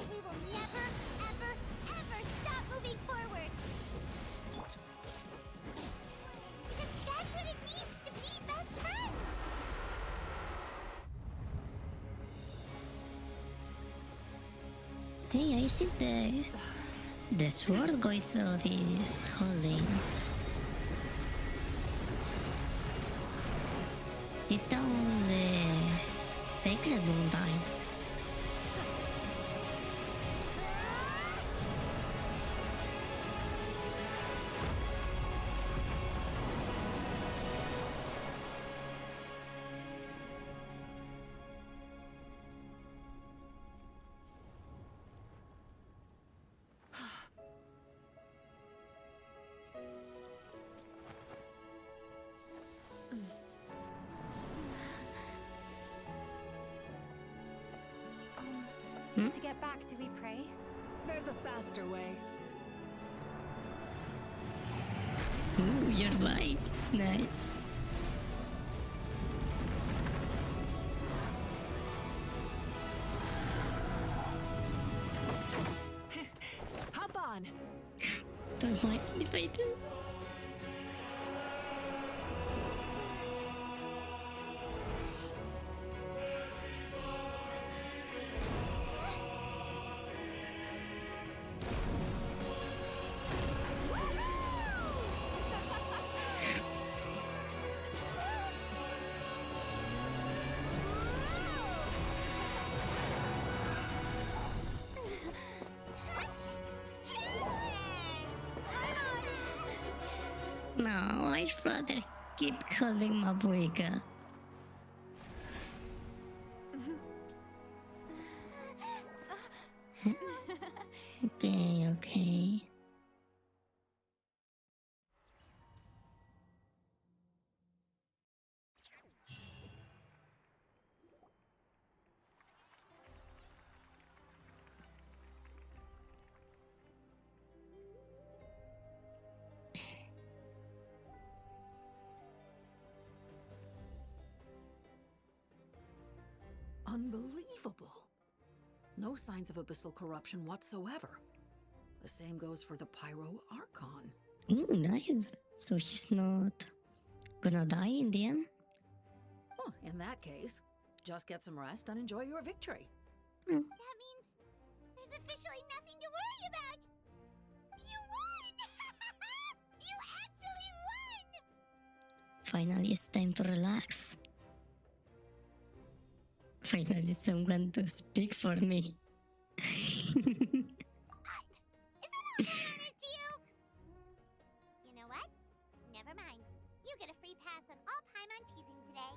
We will never, ever, ever stop moving forward. Because that's what it means to be best friends. Hey, I see the sword Goizo is holding. Deep down the sacred mountain. To get back, do we pray? There's a faster way. Ooh, you're right. Nice. Hop on. Don't mind if I do. No, I'd rather keep calling Mabuiga. Okay, okay. Unbelievable. No signs of abyssal corruption whatsoever. The same goes for the Pyro Archon. Ooh, nice. So she's not gonna die in the end? Oh, in that case, just get some rest and enjoy your victory. That means there's officially nothing to worry about. You won! You actually won! Finally, it's time to relax. Finally, someone to speak for me. You know what? Never mind. You get a free pass on all Paimon teasing today.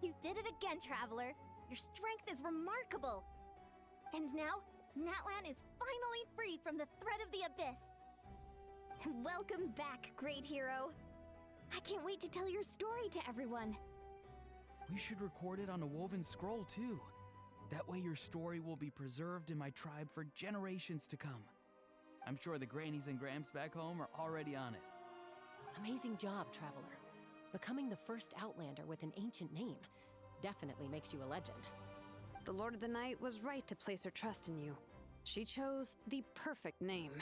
You did it again, Traveler. Your strength is remarkable. And now, Natlan is finally free from the threat of the abyss. Welcome back, great hero. I can't wait to tell your story to everyone. We should record it on a woven scroll, too. That way your story will be preserved in my tribe for generations to come. I'm sure the grannies and gramps back home are already on it. Amazing job, Traveler. Becoming the first Outlander with an ancient name definitely makes you a legend. The Lord of the Night was right to place her trust in you. She chose the perfect name.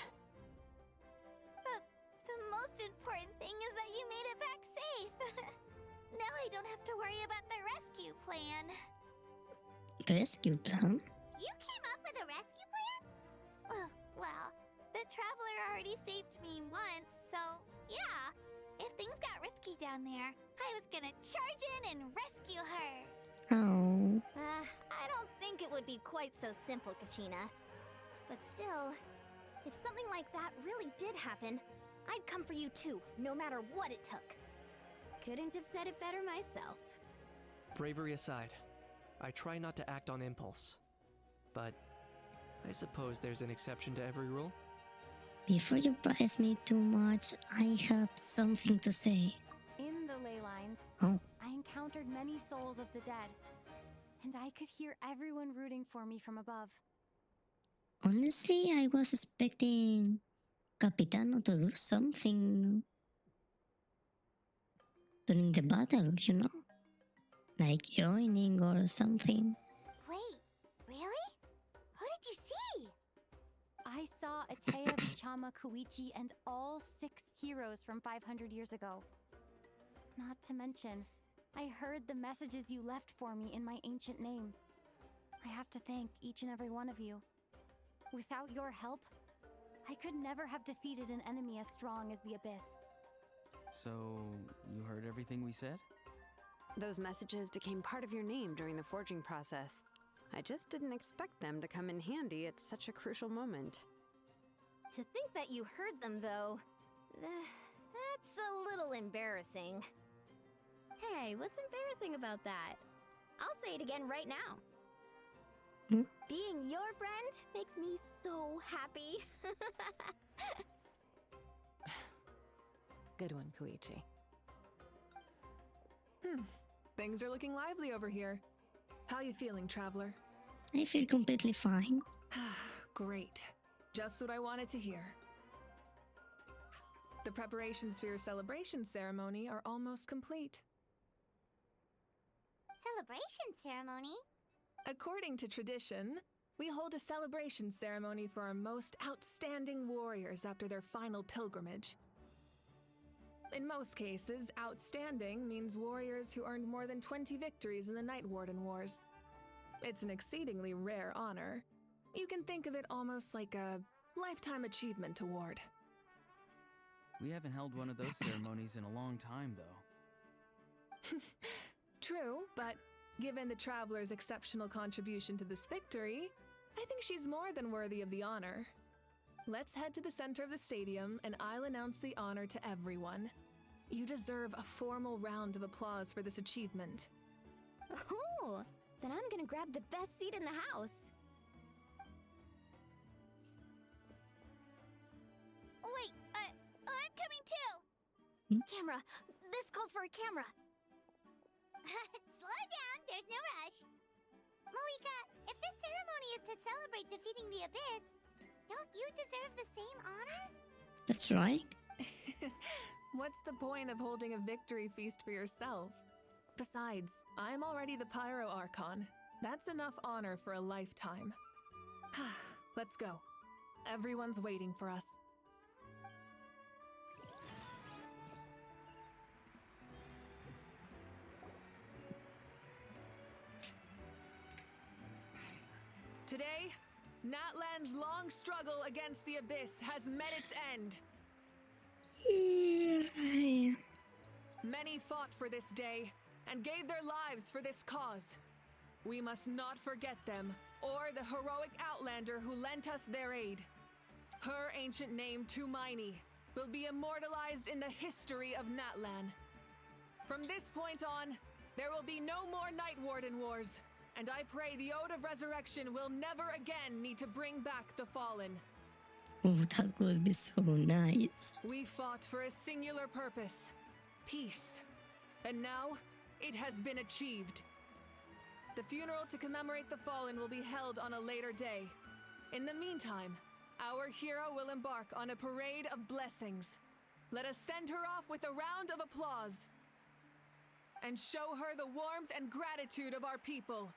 The most important thing is that you made it back safe. Now I don't have to worry about the rescue plan. Rescue plan? You came up with a rescue plan? Well, the Traveler already saved me once, so yeah. If things got risky down there, I was gonna charge in and rescue her. Oh. I don't think it would be quite so simple, Kachina. But still, if something like that really did happen, I'd come for you too, no matter what it took. Couldn't have said it better myself. Bravery aside, I try not to act on impulse. But I suppose there's an exception to every rule. Before you praise me too much, I have something to say. In the ley lines, I encountered many souls of the dead, and I could hear everyone rooting for me from above. Honestly, I was expecting Capitano to do something during the battle, you know? Like joining or something. Wait, really? Who did you see? I saw Atea, Vichama, Koichi, and all 6 heroes from 500 years ago. Not to mention, I heard the messages you left for me in my ancient name. I have to thank each and every one of you. Without your help, I could never have defeated an enemy as strong as the Abyss. So, you heard everything we said? Those messages became part of your name during the forging process. I just didn't expect them to come in handy at such a crucial moment. To think that you heard them, though, that's a little embarrassing. Hey, what's embarrassing about that? I'll say it again right now. Being your friend makes me so happy. Good one, Koichi. Things are looking lively over here. How you feeling, Traveler? I feel completely fine. Great. Just what I wanted to hear. The preparations for your celebration ceremony are almost complete. Celebration ceremony? According to tradition, we hold a celebration ceremony for our most outstanding warriors after their final pilgrimage. In most cases, outstanding means warriors who earned more than 20 victories in the Night Warden Wars. It's an exceedingly rare honor. You can think of it almost like a lifetime achievement award. We haven't held one of those ceremonies in a long time, though. True, but given the Traveler's exceptional contribution to this victory, I think she's more than worthy of the honor. Let's head to the center of the stadium, and I'll announce the honor to everyone. You deserve a formal round of applause for this achievement. Ooh, then I'm gonna grab the best seat in the house. Wait, I'm coming too! Camera! This calls for a camera! Slow down, there's no rush. Moika, if this ceremony is to celebrate defeating the Abyss, don't you deserve the same honor? That's right. What's the point of holding a victory feast for yourself? Besides, I'm already the Pyro Archon. That's enough honor for a lifetime. Let's go. Everyone's waiting for us. Today, Natlan's long struggle against the Abyss has met its end. Many fought for this day and gave their lives for this cause. We must not forget them or the heroic Outlander who lent us their aid. Her ancient name, Tumaini, will be immortalized in the history of Natlan. From this point on, there will be no more Night Warden Wars, and I pray the Ode of Resurrection will never again need to bring back the fallen. Oh, that would be so nice. We fought for a singular purpose, peace. And now, it has been achieved. The funeral to commemorate the fallen will be held on a later day. In the meantime, our hero will embark on a parade of blessings. Let us send her off with a round of applause and show her the warmth and gratitude of our people.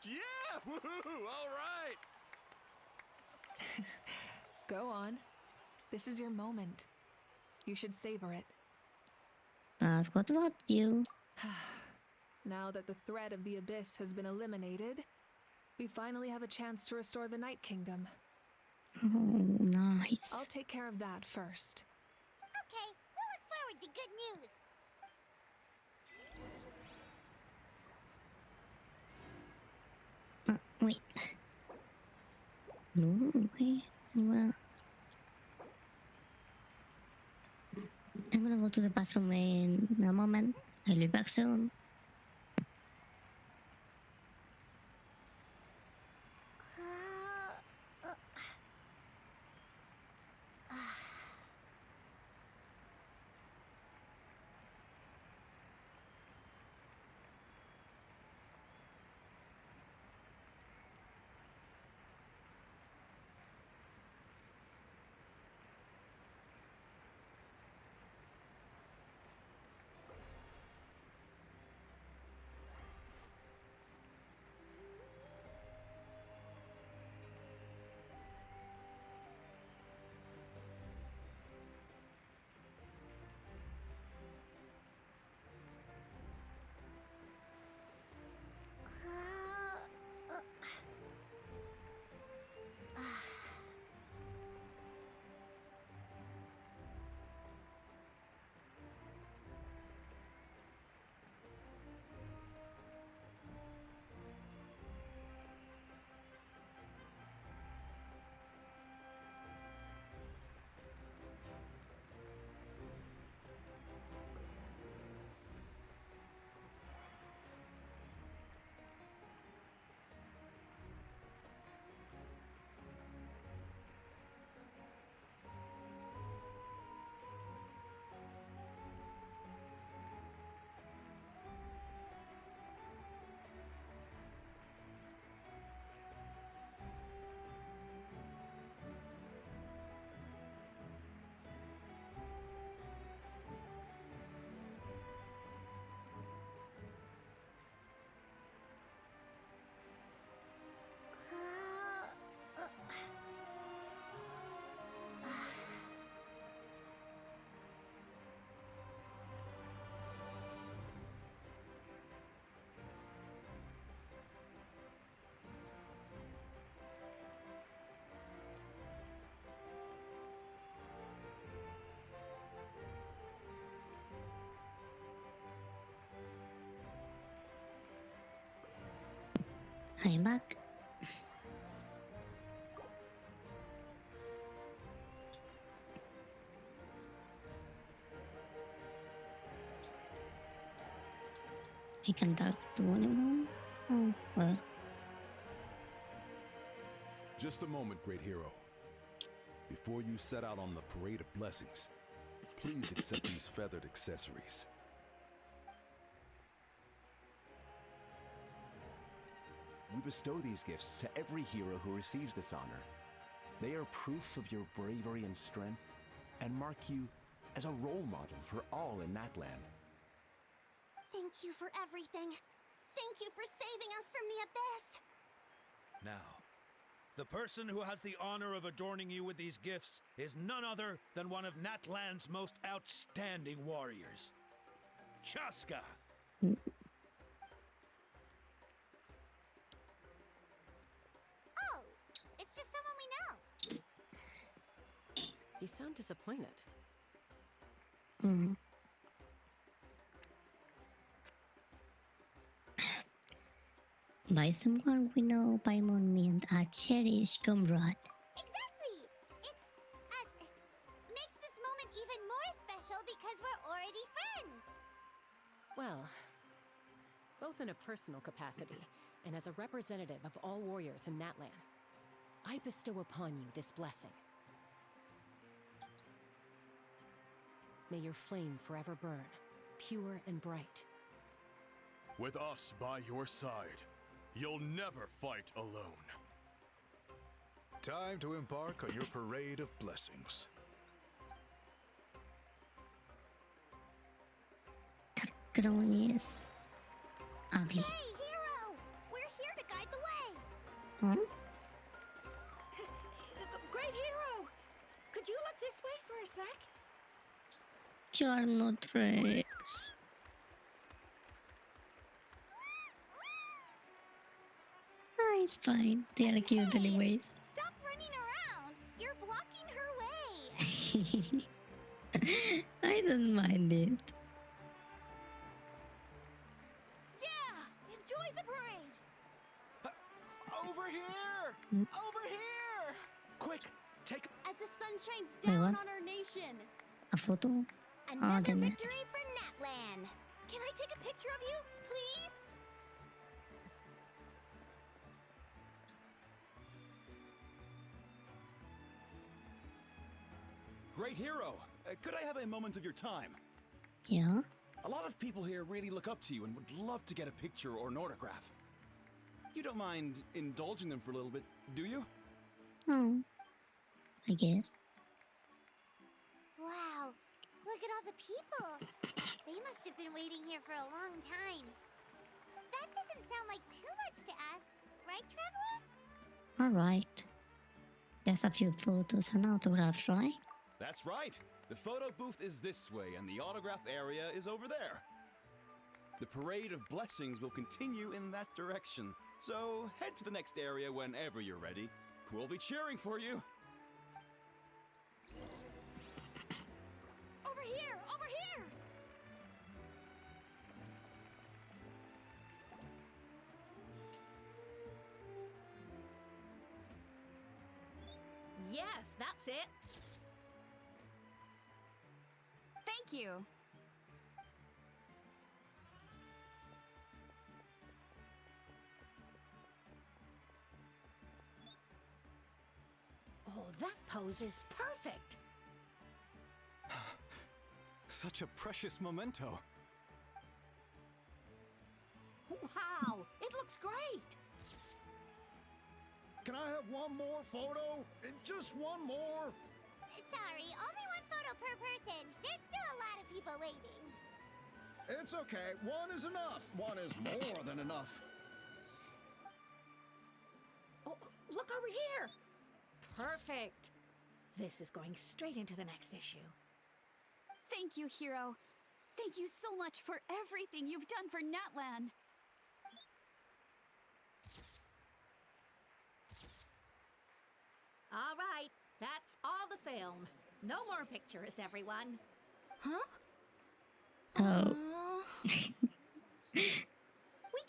Yeah! Woohoo! All right! Go on. This is your moment. You should savor it. But what about you? Now that the threat of the Abyss has been eliminated, we finally have a chance to restore the Night Kingdom. Oh, nice. I'll take care of that first. Okay, we'll look forward to good news. Wait. No, wait. Well, I'm gonna go to the bathroom in a moment. I'll be back soon. I'm back. I can talk to anyone? Oh, well. Just a moment, great hero. Before you set out on the Parade of Blessings, please accept these feathered accessories. We bestow these gifts to every hero who receives this honor. They are proof of your bravery and strength, and mark you as a role model for all in Natlan. Thank you for everything. Thank you for saving us from the abyss. Now, the person who has the honor of adorning you with these gifts is none other than one of Natlan's most outstanding warriors, Chaska. Oh, it's just someone we know. You sound disappointed. Mm. By someone we know, Paimon meant a cherished comrade. Exactly! It makes this moment even more special because we're already friends. Well, both in a personal capacity and as a representative of all warriors in Natlan, I bestow upon you this blessing. May your flame forever burn, pure and bright. With us by your side, you'll never fight alone. Time to embark on your Parade of Blessings. Crony is ugly. Hey, hero! We're here to guide the way. Hmm? Great hero! Could you look this way for a sec? You are not Rex. Ah, it's fine. They are cute anyways. Stop running around. You're blocking her way. I don't mind it. Yeah! Enjoy the parade! Over here! Mm. Over here! Quick, take... As the sun shines Wait, down what? on our nation. A photo? Another damn it. victory for Natlan. Can I take a picture of you, please? Great hero! Could I have a moment of your time? Yeah? A lot of people here really look up to you and would love to get a picture or an autograph. You don't mind indulging them for a little bit, do you? Oh. I guess. Wow, look at all the people. They must have been waiting here for a long time. That doesn't sound like too much to ask, right, Traveler? Alright. Just a few photos and autographs, right? That's right. The photo booth is this way and the autograph area is over there. The Parade of Blessings will continue in that direction. So head to the next area whenever you're ready. We'll be cheering for you. Over here! Over here! Yes, that's it. Thank you. Oh, that pose is perfect. Such a precious memento. Wow, it looks great. Can I have one more photo? Just one more? Sorry, only one photo per person. There's still a lot of people waiting. It's okay. One is enough. One is more than enough. Oh, look over here. Perfect. This is going straight into the next issue. Thank you, hero. Thank you so much for everything you've done for Natlan. All right, that's all the film. No more pictures, everyone. Huh? Oh. We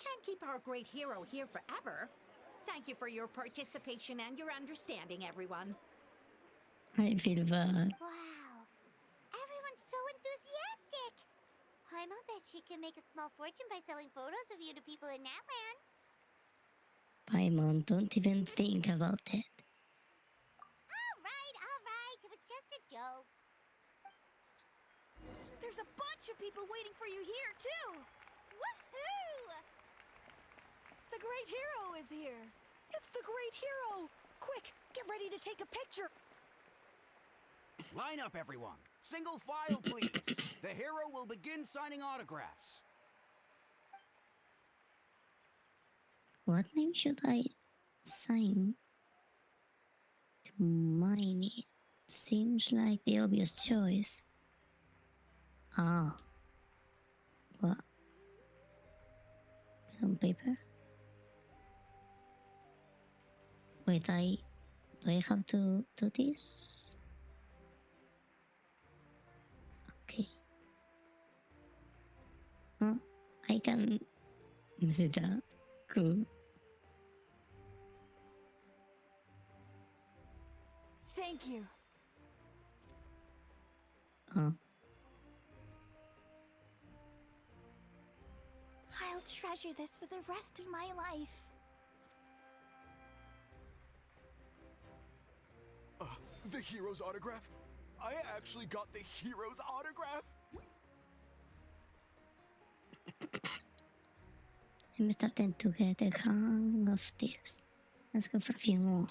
can't keep our great hero here forever. Thank you for your participation and your understanding, everyone. I feel bad. Wow. Everyone's so enthusiastic. Paimon bet she can make a small fortune by selling photos of you to people in Natland. Paimon, don't even think about it. All right. It was just a joke. There's a bunch of people waiting for you here, too! Woohoo! The Great Hero is here! It's the Great Hero! Quick, get ready to take a picture! Line up, everyone. Single file, please. The hero will begin signing autographs. What name should I sign to Miney? Seems like the obvious choice. Ah. What? Pen on paper? Wait, do I have to do this? Okay. Oh, I can mess it up. Cool. Thank you. Oh. I'll treasure this for the rest of my life. The hero's autograph? I actually got the hero's autograph? I'm starting to get the hang of this. Let's go for a few more.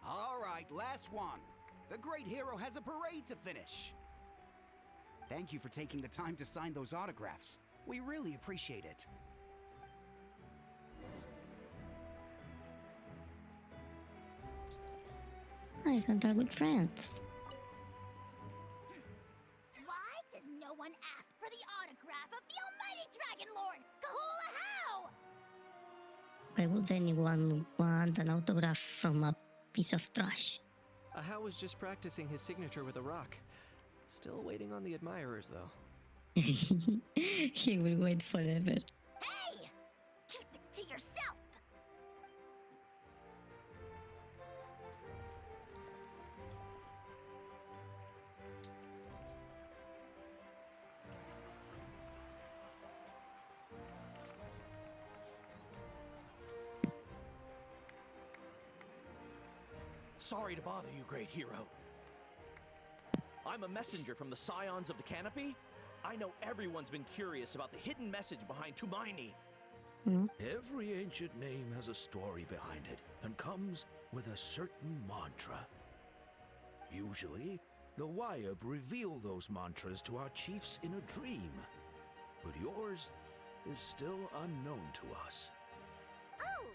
All right, last one. The great hero has a parade to finish. Thank you for taking the time to sign those autographs. We really appreciate it. I can talk with friends. Why does no one ask for the autograph of the almighty Dragon Lord, Kahula How? Why would anyone want an autograph from a piece of trash? Ahau was just practicing his signature with a rock. Still waiting on the admirers, though. He will wait forever. Hey! Keep it to yourself! Sorry to bother you, great hero. I'm a messenger from the Scions of the Canopy. I know everyone's been curious about the hidden message behind Tumaini. Every ancient name has a story behind it and comes with a certain mantra. Usually, the Wayab reveal those mantras to our chiefs in a dream. But yours is still unknown to us. Oh,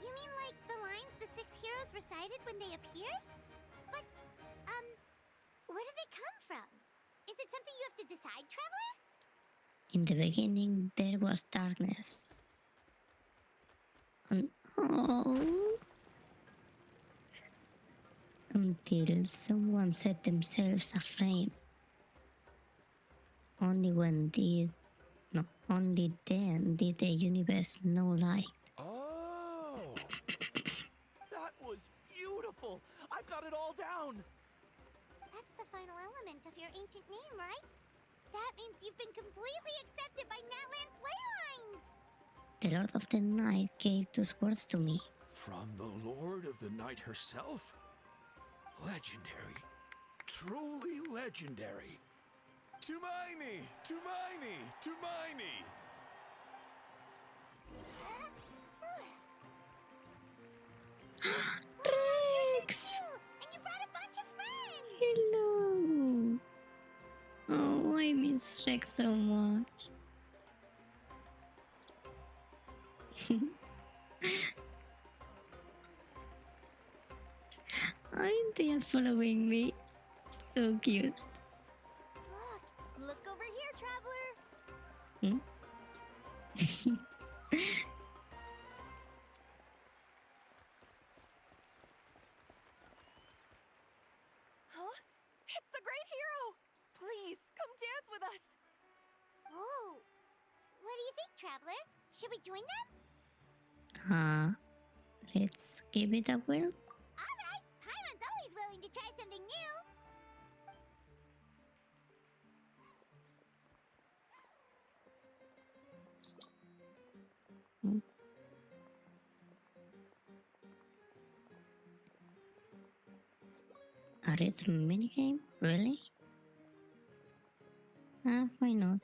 you mean like the lines the 6 heroes recited when they appeared? But, where do they come from? Is it something you have to decide, Traveler? In the beginning, there was darkness. Until someone set themselves aflame. Only then did the universe know light. Oh! That was beautiful! I've got it all down! That's the final element of your ancient name, right? That means you've been completely accepted by Natland's ley lines! The Lord of the Night gave those words to me. From the Lord of the Night herself? Legendary. Truly legendary. Tumaini! Tumaini! Tumaini! Rex! And you brought a bunch of friends! Hello! Oh, I miss Rex so much. Aren't they following me? So cute. Look over here, Traveler! Huh? It's the Great Hero! Please, come dance with us! Whoa! What do you think, Traveler? Should we join them? Let's give it a whirl. Alright! Paimon's always willing to try something new! A rhythm minigame? Really? Why not?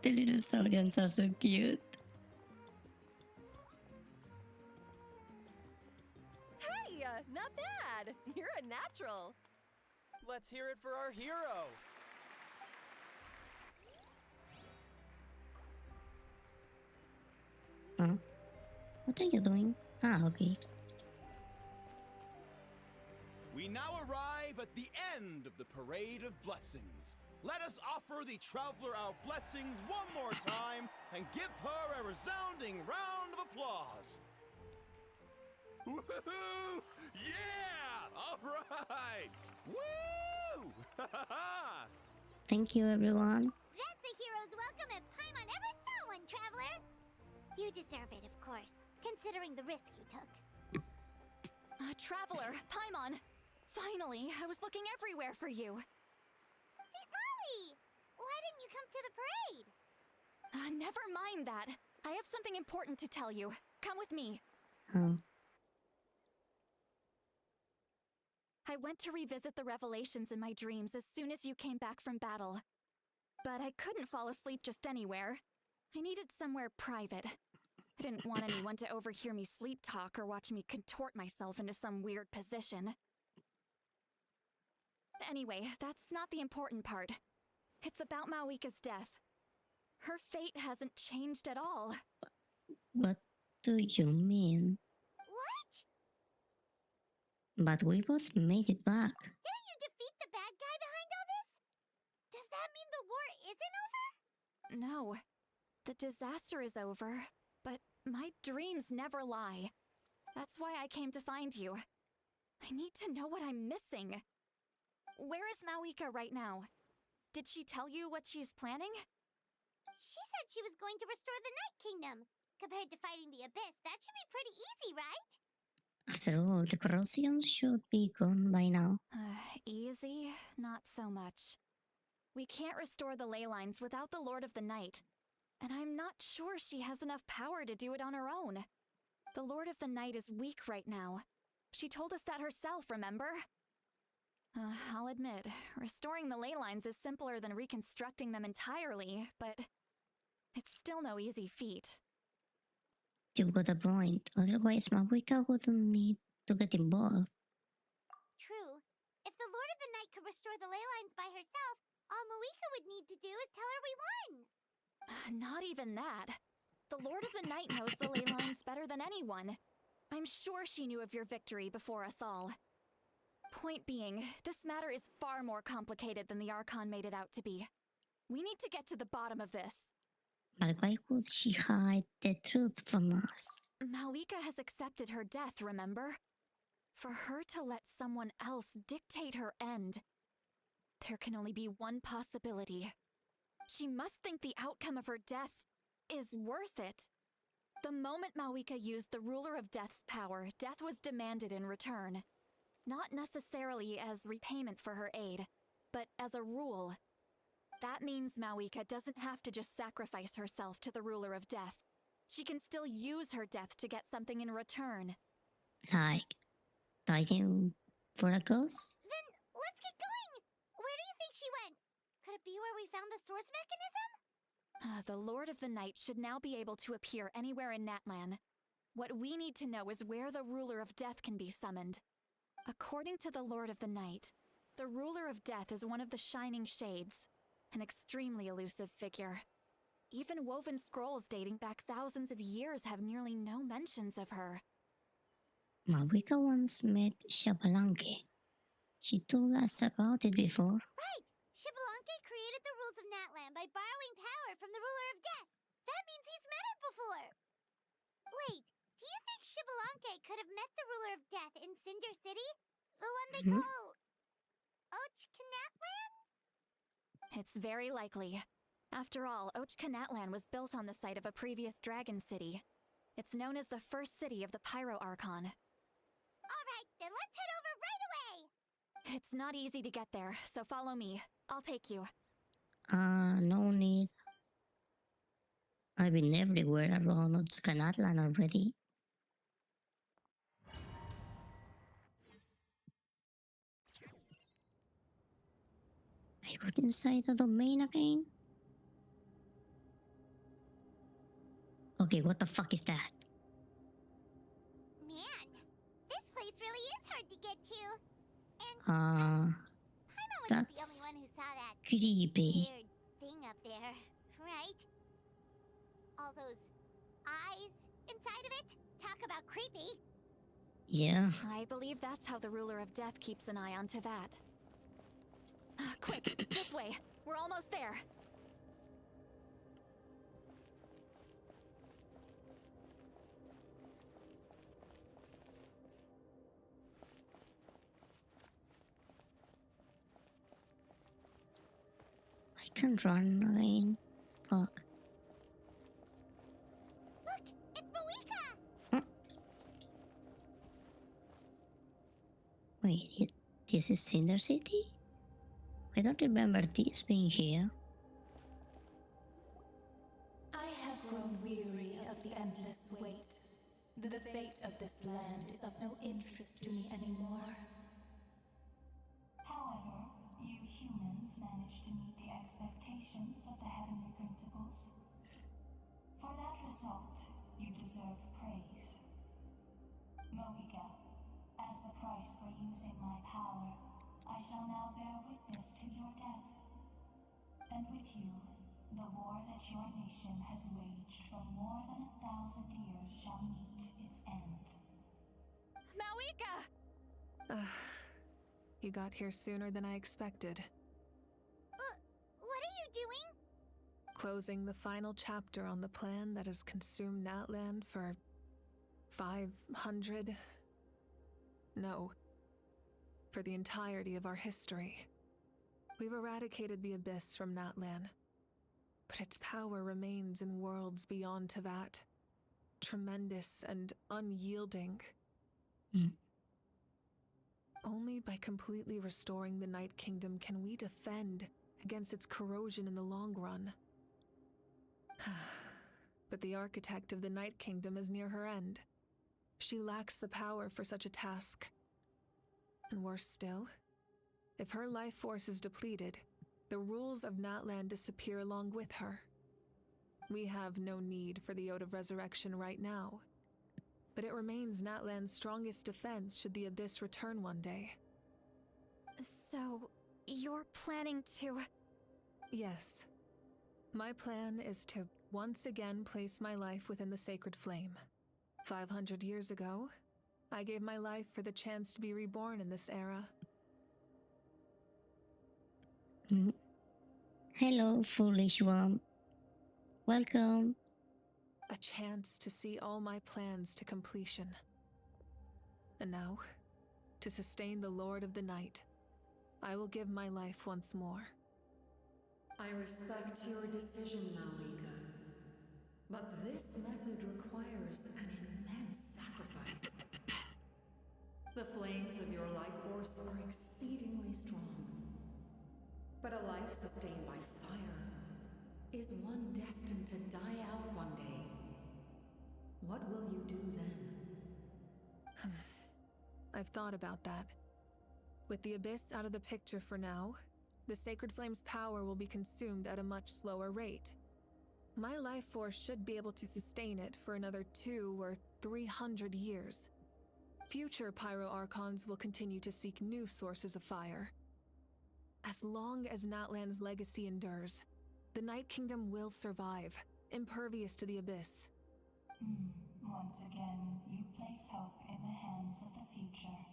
The little Saurians are so cute. Hey, not bad. You're a natural. Let's hear it for our hero. Huh? What are you doing? Okay. We now arrive at the end of the Parade of Blessings. Let us offer the traveler our blessings one more time and give her a resounding round of applause. Woohoo! Yeah! All right! Woo! Thank you, everyone. That's a hero's welcome if Paimon ever saw one, Traveler! You deserve it, of course, considering the risk you took. Traveler, Paimon! Finally, I was looking everywhere for you. St. Molly! Why didn't you come to the parade? Never mind that. I have something important to tell you. Come with me. I went to revisit the revelations in my dreams as soon as you came back from battle. But I couldn't fall asleep just anywhere. I needed somewhere private. I didn't want anyone to overhear me sleep talk or watch me contort myself into some weird position. Anyway, that's not the important part. It's about Mawika's death. Her fate hasn't changed at all. What do you mean? What? But we both made it back. Didn't you defeat the bad guy behind all this? Does that mean the war isn't over? No. The disaster is over, but my dreams never lie. That's why I came to find you. I need to know what I'm missing. Where is Mawika right now? Did she tell you what she's planning? She said she was going to restore the Night Kingdom. Compared to fighting the Abyss, that should be pretty easy, right? After all, the corrosion should be gone by now. Easy? Not so much. We can't restore the ley lines without the Lord of the Night. And I'm not sure she has enough power to do it on her own. The Lord of the Night is weak right now. She told us that herself, remember? I'll admit, restoring the ley lines is simpler than reconstructing them entirely, but it's still no easy feat. You've got a point. Otherwise, Mawika wouldn't need to get involved. True. If the Lord of the Night could restore the ley lines by herself, all Mawika would need to do is tell her we won. Not even that. The Lord of the Night knows the ley lines better than anyone. I'm sure she knew of your victory before us all. Point being, this matter is far more complicated than the Archon made it out to be. We need to get to the bottom of this. But why would she hide the truth from us? Mawika has accepted her death, remember? For her to let someone else dictate her end, there can only be one possibility. She must think the outcome of her death is worth it. The moment Mawika used the Ruler of Death's power, death was demanded in return. Not necessarily as repayment for her aid, but as a rule. That means Mawika doesn't have to just sacrifice herself to the Ruler of Death. She can still use her death to get something in return. Like, dying for a cause? Then let's get going! Where do you think she went? Could it be where we found the source mechanism? The Lord of the Night should now be able to appear anywhere in Natlan. What we need to know is where the Ruler of Death can be summoned. According to the Lord of the Night, the Ruler of Death is one of the Shining Shades, an extremely elusive figure. Even woven scrolls dating back thousands of years have nearly no mentions of her. Mawika once met Xbalanque. She told us about it before. Right! Xbalanque created the rules rules of Natlan by borrowing power from the ruler of death. That means he's met her before. Wait, do you think Shibalanke could have met the ruler of death in Cinder City? The one they call Ochkanatlan? It's very likely. After all, Ochkanatlan was built on the site of a previous dragon city. It's known as the first city of the Pyro Archon. Alright, then let's head over right away! It's not easy to get there, so follow me. I'll take you. No need. I've been everywhere around Scanatlan already. I got inside the domain again? Okay, what the fuck is that? Man, this place really is hard to get to. And Paimon wasn't the only one who saw that creepy. weird thing up there, right? All those eyes inside of it? Talk about creepy. Yeah. I believe that's how the ruler of death keeps an eye on Tevat. Quick, this way. We're almost there. I can't run again. Fuck. Look, it's Moeka! Wait, this is Cinder City? I don't remember this being here. I have grown weary of the endless wait. The fate of this land is of no interest to me anymore. However, you humans managed to meet the expectations of the heavenly principles. For that result, you deserve praise. Moeka, as the price for using my power, I shall now bear witness to your death. And with you, the war that your nation has waged for more than 1,000 years shall meet its end. Moeka! You got here sooner than I expected. What are you doing? Closing the final chapter on the plan that has consumed Natland for 500... No. For the entirety of our history. We've eradicated the Abyss from Natlan, but its power remains in worlds beyond Tevat. Tremendous and unyielding. Only by completely restoring the Night Kingdom can we defend against its corrosion in the long run. But the architect of the Night Kingdom is near her end. She lacks the power for such a task. And worse still, if her life force is depleted, the rules of Natlan disappear along with her. We have no need for the Ode of Resurrection right now, but it remains Natlan's strongest defense should the Abyss return one day. So, you're planning to... Yes. My plan is to once again place my life within the sacred flame. 500 years ago, I gave my life for the chance to be reborn in this era. Hello, foolish one. Welcome. A chance to see all my plans to completion. And now, to sustain the Lord of the Night, I will give my life once more. I respect your decision, Malika. But this method requires an immense sacrifice. The flames of your life force are exceedingly strong. But a life sustained by fire is one destined to die out one day. What will you do then? I've thought about that. With the Abyss out of the picture for now, the Sacred Flame's power will be consumed at a much slower rate. My life force should be able to sustain it for another 200 or 300 years. Future Pyro Archons will continue to seek new sources of fire. As long as Natlan's legacy endures, the Night Kingdom will survive, impervious to the Abyss. Once again, you place hope in the hands of the future.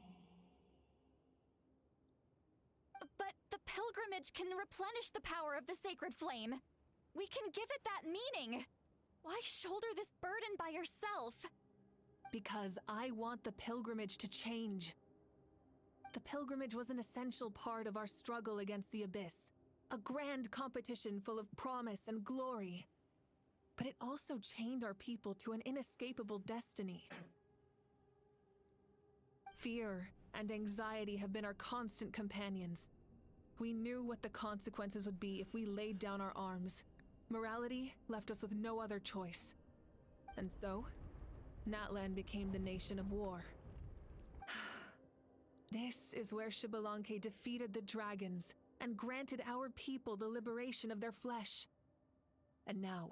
But the pilgrimage pilgrimage can replenish the power of the sacred flame. We can give it that meaning. Why shoulder this burden by yourself? Because I want the pilgrimage to change. The pilgrimage was an essential part of our struggle against the abyss, a grand competition full of promise and glory. But it also chained our people to an inescapable destiny. Fear and anxiety have been our constant companions. We knew what the consequences would be if we laid down our arms. Morality left us with no other choice. And so, Natlan became the nation of war. This is where Xbalanque defeated the dragons and granted our people the liberation of their flesh. And now,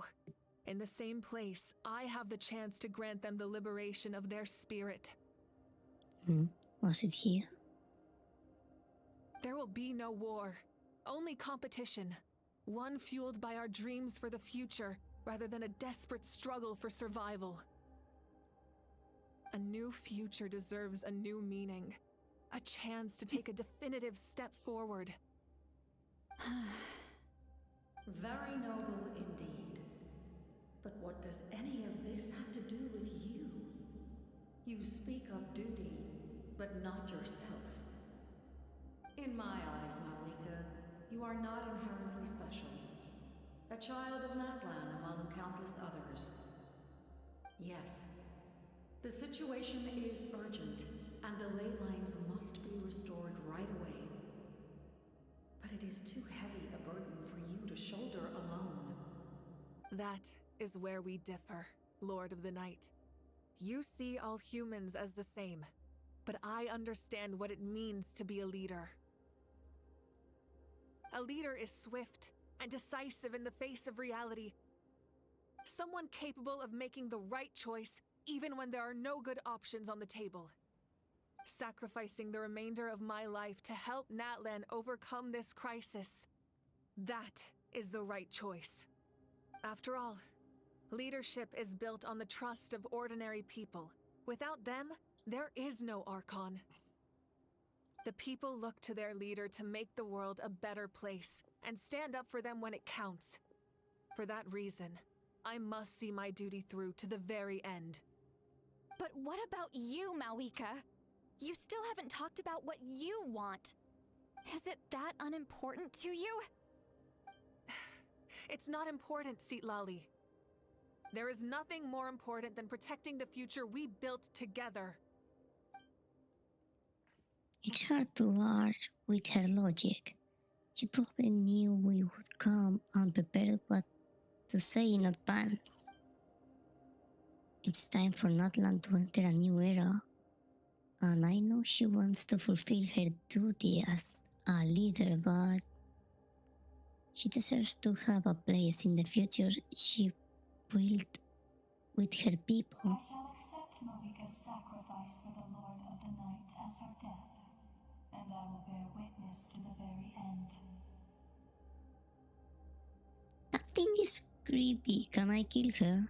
in the same place, I have the chance to grant them the liberation of their spirit. Was it here? There will be no war, only competition. One fueled by our dreams for the future, rather than a desperate struggle for survival. A new future deserves a new meaning. A chance to take a definitive step forward. Very noble indeed. But what does any of this have to do with you? You speak of duty, but not yourself. In my eyes, Malika, you are not inherently special. A child of Natlan among countless others. Yes, the situation is urgent, and the ley lines must be restored right away. But it is too heavy a burden for you to shoulder alone. That is where we differ, Lord of the Night. You see all humans as the same, but I understand what it means to be a leader. A leader is swift and decisive in the face of reality. Someone capable of making the right choice even when there are no good options on the table. Sacrificing the remainder of my life to help Natlan overcome this crisis. That is the right choice. After all, leadership is built on the trust of ordinary people. Without them, there is no Archon. The people look to their leader to make the world a better place and stand up for them when it counts. For that reason, I must see my duty through to the very end. But what about you, Malika? You still haven't talked about what you want. Is it that unimportant to you? It's not important, Citlali. There is nothing more important than protecting the future we built together. It's hard to argue with her logic. She probably knew we would come unprepared what to say in advance. It's time for Natlan to enter a new era. And I know she wants to fulfill her duty as a leader, but she deserves to have a place in the future she built with her people. I shall accept Malika's sacrifice for the Lord of the Night as her death, and I will bear witness to the very end. That thing is creepy. Can I kill her?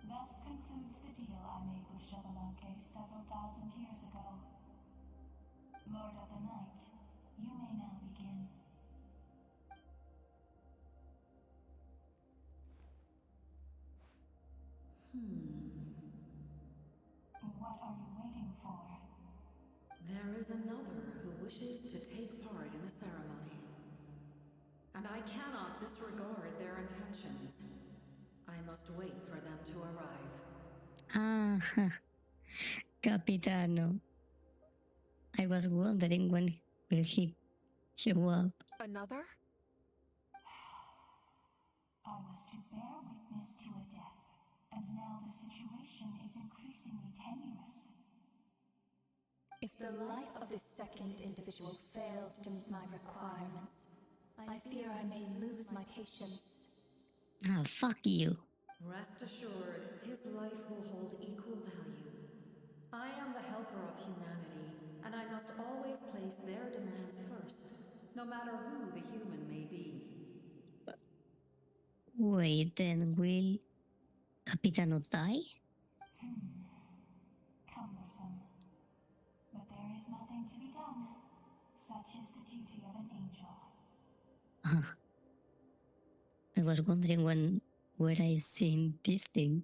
Thus concludes the deal I made with Xbalanque several thousand years ago. Lord of the Night, you may now begin. What are you waiting for? There is another who wishes to take part in the ceremony. And I cannot disregard their intentions. I must wait for them to arrive. Ah, Capitano. I was wondering when will he show up. Another? I was to bear witness to a death, and now the situation is increasingly tenuous. If the life of this second individual fails to meet my requirements, I fear I may lose my patience. Ah, fuck you. Rest assured, his life will hold equal value. I am the helper of humanity, and I must always place their demands first, no matter who the human may be. Wait, then will Capitano die? Cumbersome. But there is nothing to be done. Such is the duty of an angel. was wondering when where I seen this thing.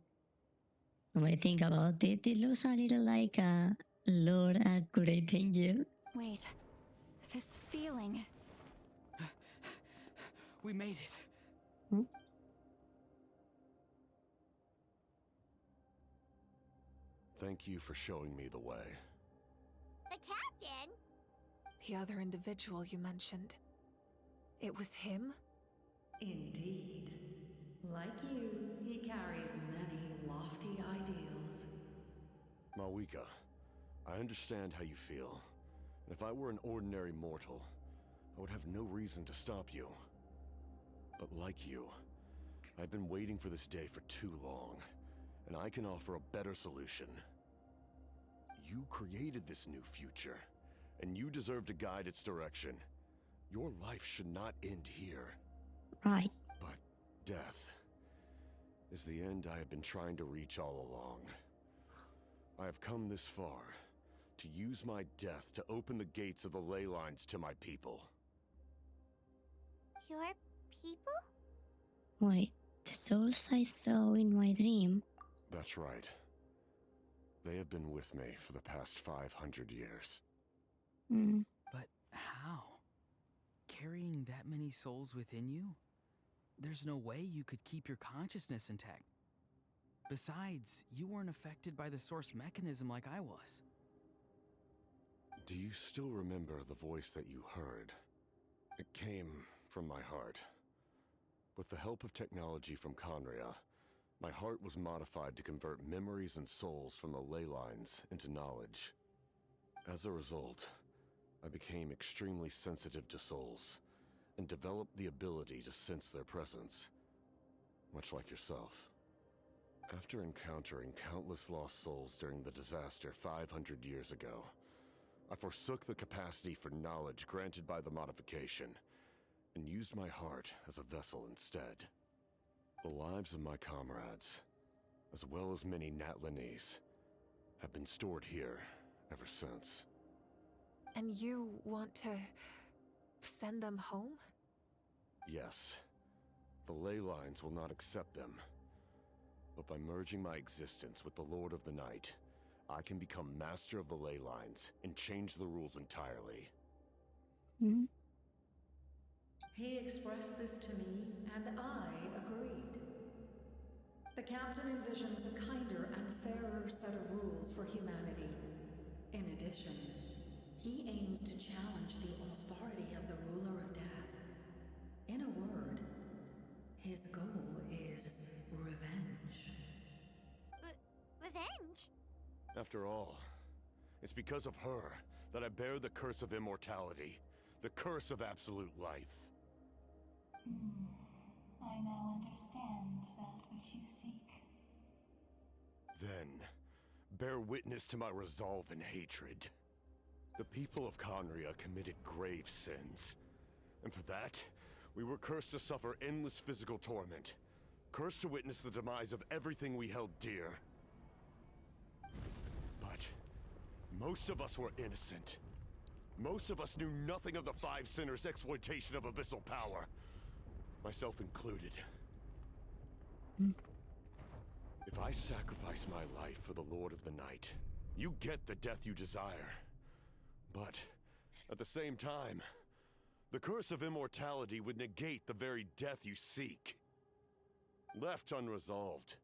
When I think about it, it looks a little like a Lord, a great angel. Wait, this feeling. We made it. Hmm? Thank you for showing me the way. The captain? The other individual you mentioned. It was him? Indeed. Like you, he carries many lofty ideals. Malwika, I understand how you feel. And if I were an ordinary mortal, I would have no reason to stop you. But like you, I've been waiting for this day for too long, and I can offer a better solution. You created this new future, and you deserve to guide its direction. Your life should not end here. Right. But death is the end I have been trying to reach all along. I have come this far to use my death to open the gates of the ley lines to my people. Your people? Wait, the souls I saw in my dream. That's right. They have been with me for the past 500 years. Hmm. But how? Carrying that many souls within you? There's no way you could keep your consciousness intact. Besides, you weren't affected by the source mechanism like I was. Do you still remember the voice that you heard? It came from my heart. With the help of technology from Conria, my heart was modified to convert memories and souls from the ley lines into knowledge. As a result, I became extremely sensitive to souls, and developed the ability to sense their presence, much like yourself. After encountering countless lost souls during the disaster 500 years ago, I forsook the capacity for knowledge granted by the modification, and used my heart as a vessel instead. The lives of my comrades, as well as many Natlanese, have been stored here ever since. And you want to send them home? Yes. The ley lines will not accept them. But by merging my existence with the Lord of the Night, I can become master of the ley lines and change the rules entirely. Hmm? He expressed this to me, and I agreed. The captain envisions a kinder and fairer set of rules for humanity. In addition, he aims to challenge the authority of the ruler of death. In a word, his goal is revenge. Revenge? After all, it's because of her that I bear the curse of immortality, the curse of absolute life. I now understand that which you seek. Then, bear witness to my resolve and hatred. The people of Conria committed grave sins, and for that, we were cursed to suffer endless physical torment, cursed to witness the demise of everything we held dear. But most of us were innocent. Most of us knew nothing of the Five Sinners' exploitation of abyssal power, myself included. If I sacrifice my life for the Lord of the Night, you get the death you desire. But at the same time, the curse of immortality would negate the very death you seek. Left unresolved,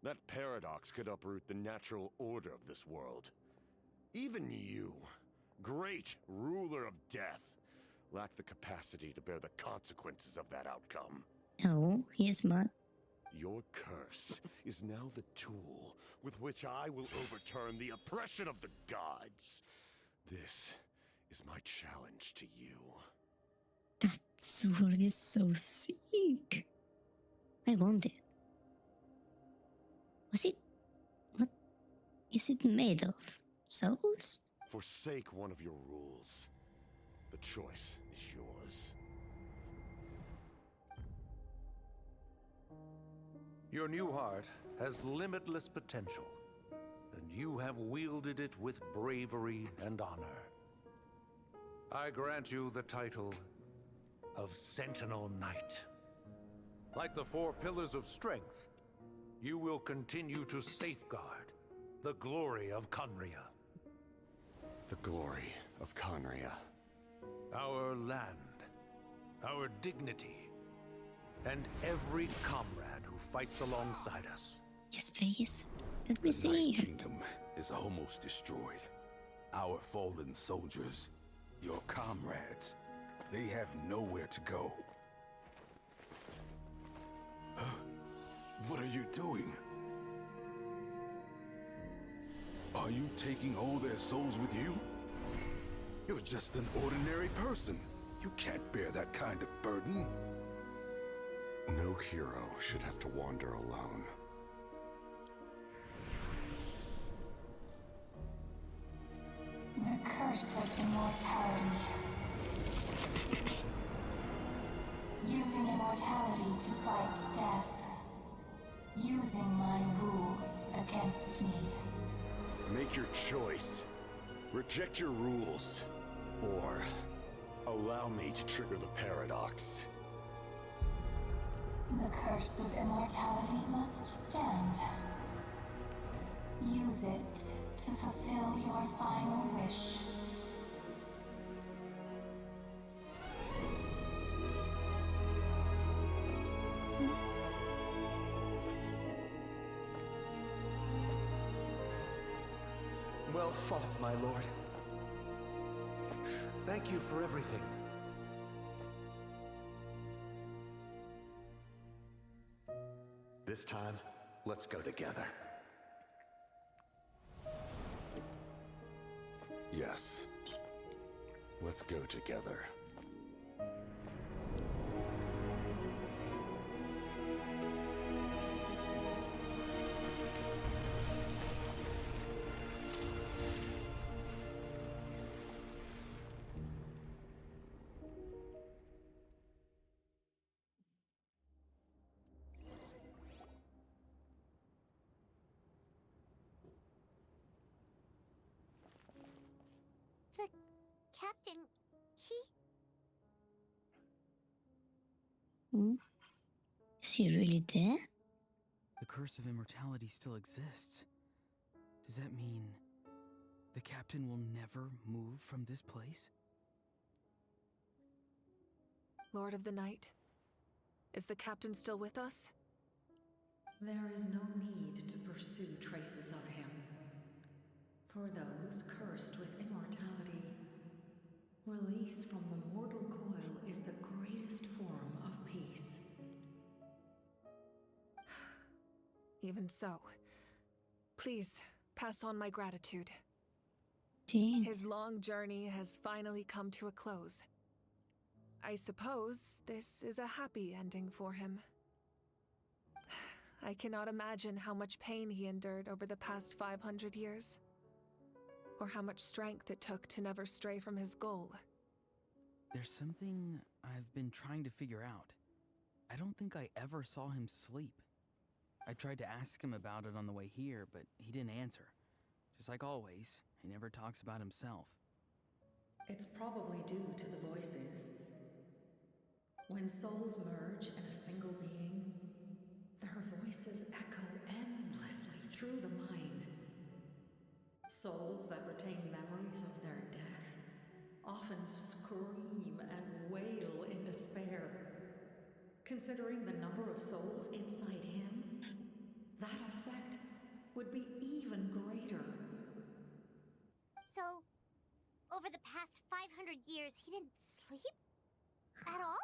that paradox could uproot the natural order of this world. Even you, great ruler of death, lack the capacity to bear the consequences of that outcome. No, he is not. Your curse is now the tool with which I will overturn the oppression of the gods. This is my challenge to you. That sword is so sick. I want it. Was it... What is it made of? Souls? Forsake one of your rules. The choice is yours. Your new heart has limitless potential, and you have wielded it with bravery and honor. I grant you the title of Sentinel Knight. Like the four pillars of strength, you will continue to safeguard the glory of Conria. The glory of Conria. Our land, our dignity, and every comrade who fights alongside us. His face. Let me see. The Kingdom is almost destroyed. Our fallen soldiers, your comrades, they have nowhere to go. Huh? What are you doing? Are you taking all their souls with you? You're just an ordinary person. You can't bear that kind of burden. No hero should have to wander alone. The curse of immortality. Using immortality to fight death. Using my rules against me. Make your choice. Reject your rules. Or allow me to trigger the paradox. The curse of immortality must stand. Use it to fulfill your final wish. Well fought, my lord. Thank you for everything. This time, let's go together. Yes. Let's go together. The captain, he... Is he really dead? The curse of immortality still exists. Does that mean the captain will never move from this place? Lord of the Night, is the captain still with us? There is no need to pursue traces of him. For those cursed with immortality, release from the mortal coil is the greatest form of peace. Even so, please pass on my gratitude. Dang. His long journey has finally come to a close. I suppose this is a happy ending for him. I cannot imagine how much pain he endured over the past 500 years. Or how much strength it took to never stray from his goal. There's something I've been trying to figure out. I don't think I ever saw him sleep. I tried to ask him about it on the way here, but he didn't answer. Just like always, he never talks about himself. It's probably due to the voices. When souls merge in a single being, their voices echo endlessly through the mind. Souls that retain memories of their death often scream and wail in despair. Considering the number of souls inside him, that effect would be even greater. So, over the past 500 years, he didn't sleep? At all?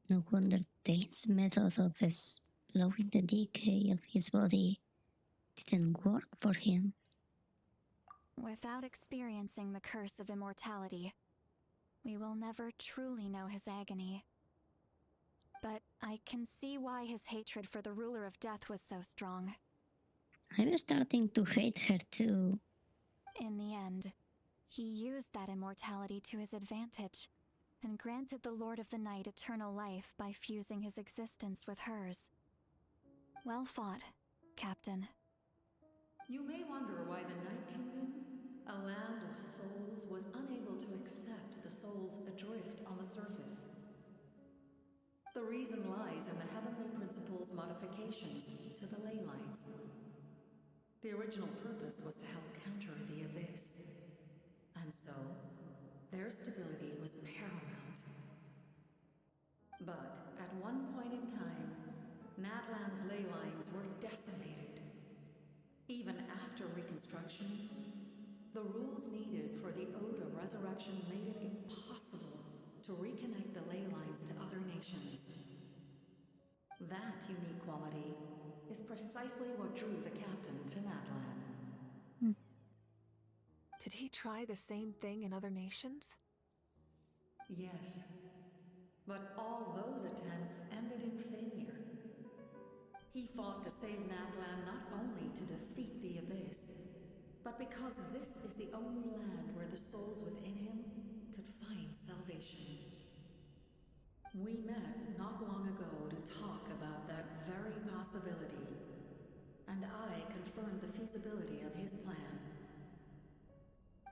No wonder Dane's method of slowing the decay of his body didn't work for him. Without experiencing the curse of immortality, we will never truly know his agony. But I can see why his hatred for the ruler of death was so strong. I'm starting to hate her too. In the end, he used that immortality to his advantage, and granted the Lord of the Night eternal life by fusing his existence with hers. Well fought, Captain. You may wonder why the Night Kingdom, a land of souls, was unable to accept the souls adrift on the surface. The reason lies in the was modifications to the ley lines. The original purpose was to help counter the abyss. And so, their stability was paramount. But at one point in time, Natlan's ley lines were decimated. Even after reconstruction, the rules needed for the Ode of Resurrection made it impossible to reconnect the ley lines to other nations. That unique quality is precisely what drew the captain to Natlan. Did he try the same thing in other nations? Yes, but all those attempts ended in failure. He fought to save Natlan not only to defeat the abyss, but because this is the only land where the souls within him could find salvation. We met not long ago to talk about that very possibility, and I confirmed the feasibility of his plan.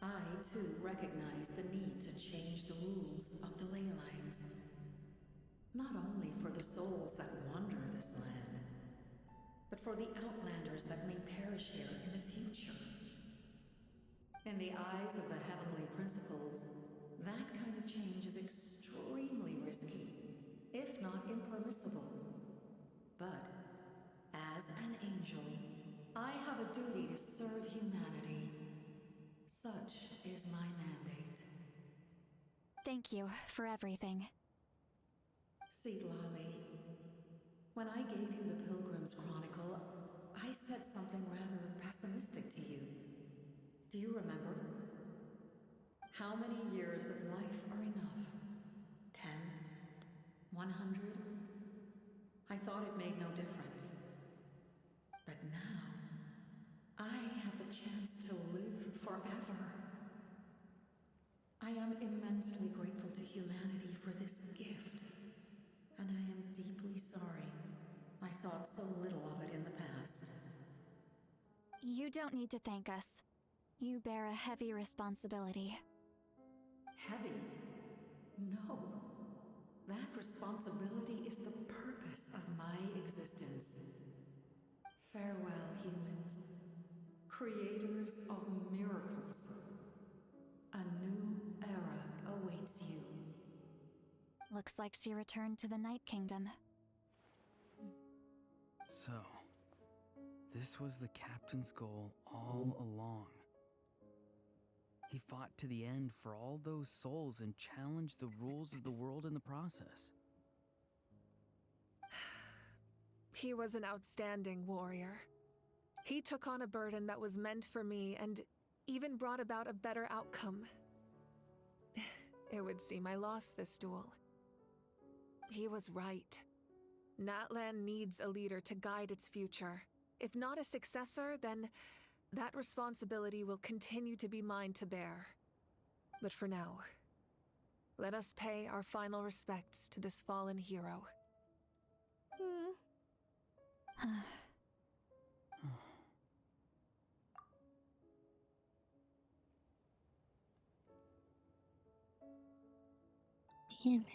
I, too, recognize the need to change the rules of the ley lines. Not only for the souls that wander this land, but for the outlanders that may perish here in the future. In the eyes of the heavenly principles, that kind of change is extremely risky, if not impermissible. But, as an angel, I have a duty to serve humanity. Such is my mandate. Thank you for everything. Seed Lolly, when I gave you the Pilgrim's Chronicle, I said something rather pessimistic to you. Do you remember? How many years of life are enough? 10? 100? I thought it made no difference. But now, I have the chance to live forever. I am immensely grateful to humanity for this gift. And I am deeply sorry I thought so little of it in the past. You don't need to thank us. You bear a heavy responsibility. Heavy? No. That responsibility is the purpose of my existence. Farewell, humans. Creators of miracles. A new era awaits you. Looks like she returned to the Night Kingdom. So, this was the captain's goal all along. He fought to the end for all those souls and challenged the rules of the world in the process. He was an outstanding warrior. He took on a burden that was meant for me and even brought about a better outcome. It would seem I lost this duel. He was right. Natlan needs a leader to guide its future. If not a successor, then that responsibility will continue to be mine to bear. But for now, let us pay our final respects to this fallen hero. Damn it.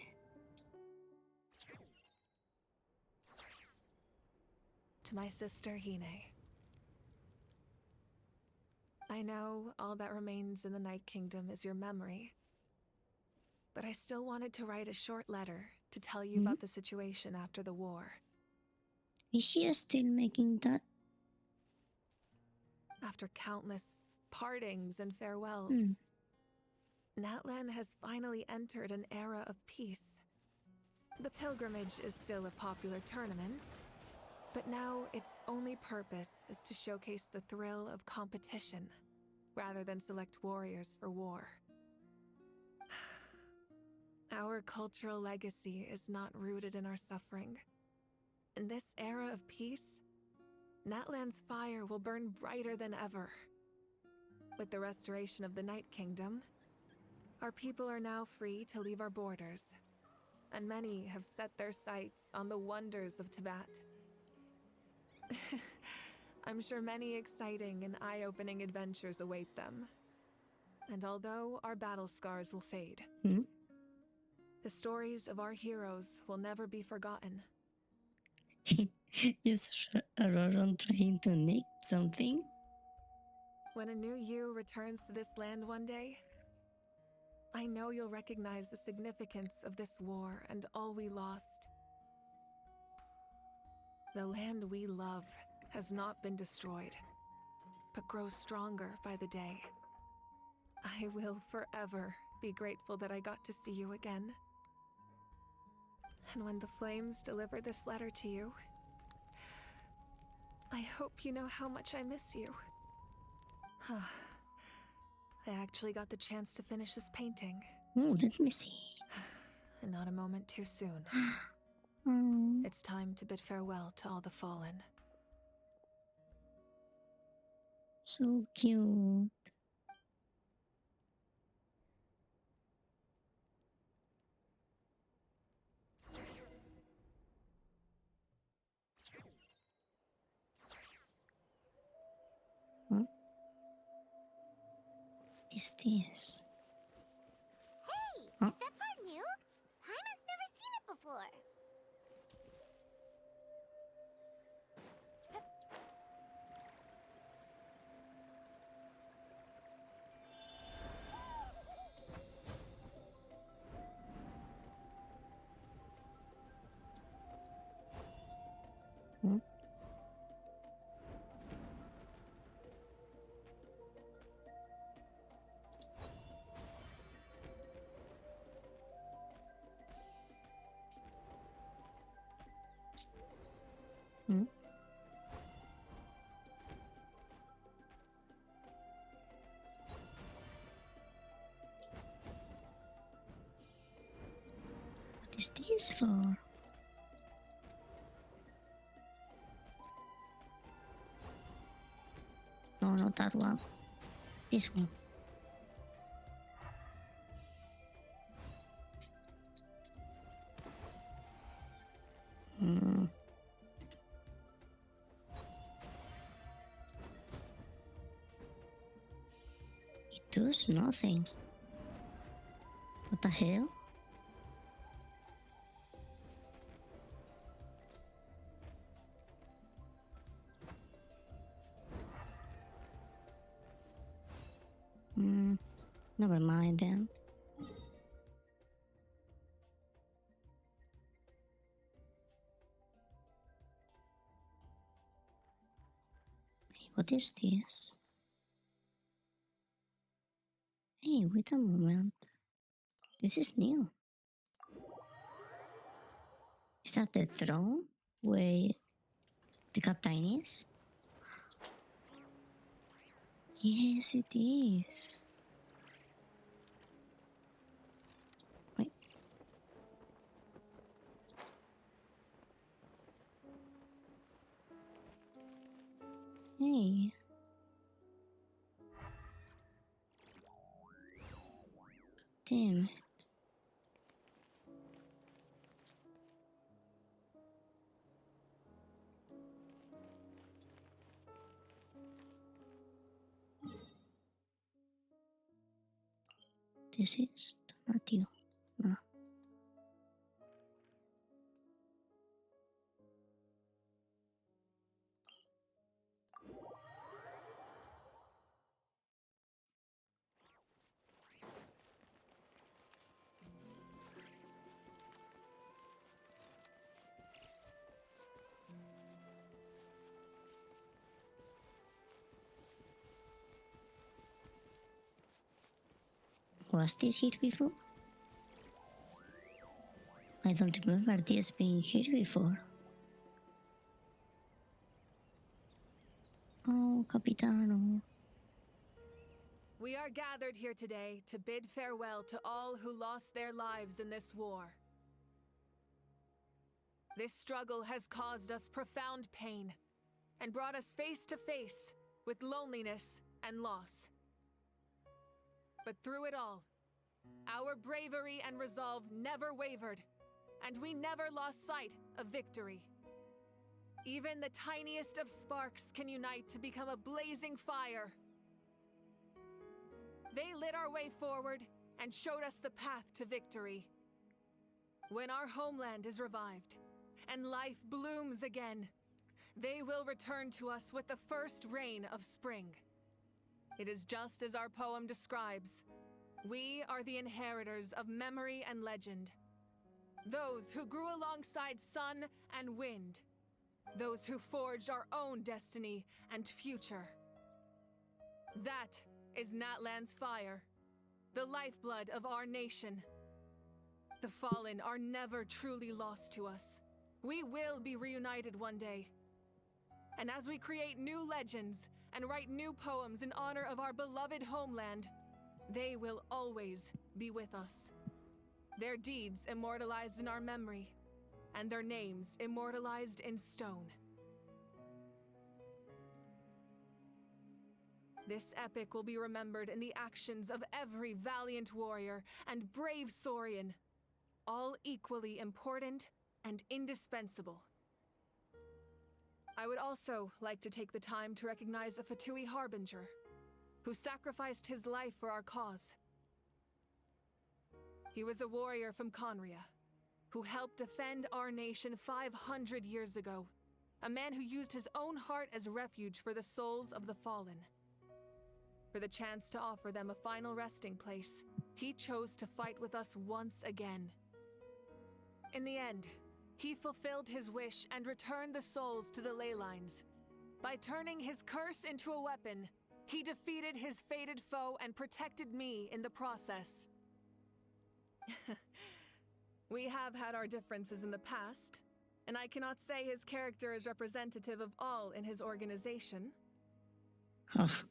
To my sister Hine. I know all that remains in the Night Kingdom is your memory. But I still wanted to write a short letter to tell you about the situation after the war. Is she still making that? After countless partings and farewells, Natlan has finally entered an era of peace. The pilgrimage is still a popular tournament, but now its only purpose is to showcase the thrill of competition, rather than select warriors for war. Our cultural legacy is not rooted in our suffering. In this era of peace, Natlan's fire will burn brighter than ever. With the restoration of the Night Kingdom, our people are now free to leave our borders, and many have set their sights on the wonders of Tibet. I'm sure many exciting and eye-opening adventures await them. And although our battle scars will fade, the stories of our heroes will never be forgotten. Is Roron trying to nick something? When a new you returns to this land one day, I know you'll recognize the significance of this war and all we lost. The land we love has not been destroyed, but grows stronger by the day. I will forever be grateful that I got to see you again. And when the flames deliver this letter to you, I hope you know how much I miss you. I actually got the chance to finish this painting. Oh, let me see. And not a moment too soon. It's time to bid farewell to all the fallen. So cute. Huh? What is this? Hey, Huh? is that part new? Paimon's never seen it before. Hmm? Hmm? What is this for? No, not that one. This one. Hmm. It does nothing. What the hell? Never mind then. Hey, what is this? Hey, wait a moment. This is new. Is that the throne where the captain is? Yes, it is. Wait. Hey. Damn it. This is not you. No. Was this here before? I don't remember this being here before. Oh, Capitano. We are gathered here today to bid farewell to all who lost their lives in this war. This struggle has caused us profound pain and brought us face to face with loneliness and loss. But through it all, our bravery and resolve never wavered, and we never lost sight of victory. Even the tiniest of sparks can unite to become a blazing fire. They lit our way forward and showed us the path to victory. When our homeland is revived and life blooms again, they will return to us with the first rain of spring. It is just as our poem describes. We are the inheritors of memory and legend. Those who grew alongside sun and wind. Those who forged our own destiny and future. That is Natlan's fire, the lifeblood of our nation. The fallen are never truly lost to us. We will be reunited one day. And as we create new legends and write new poems in honor of our beloved homeland, they will always be with us. Their deeds immortalized in our memory, and their names immortalized in stone. This epic will be remembered in the actions of every valiant warrior and brave Saurian, all equally important and indispensable. I would also like to take the time to recognize a Fatui Harbinger, who sacrificed his life for our cause. He was a warrior from Conria, who helped defend our nation 500 years ago, a man who used his own heart as refuge for the souls of the fallen. For the chance to offer them a final resting place, he chose to fight with us once again. In the end, he fulfilled his wish and returned the souls to the ley lines. By turning his curse into a weapon, he defeated his fated foe and protected me in the process. We have had our differences in the past, and I cannot say his character is representative of all in his organization. Oh,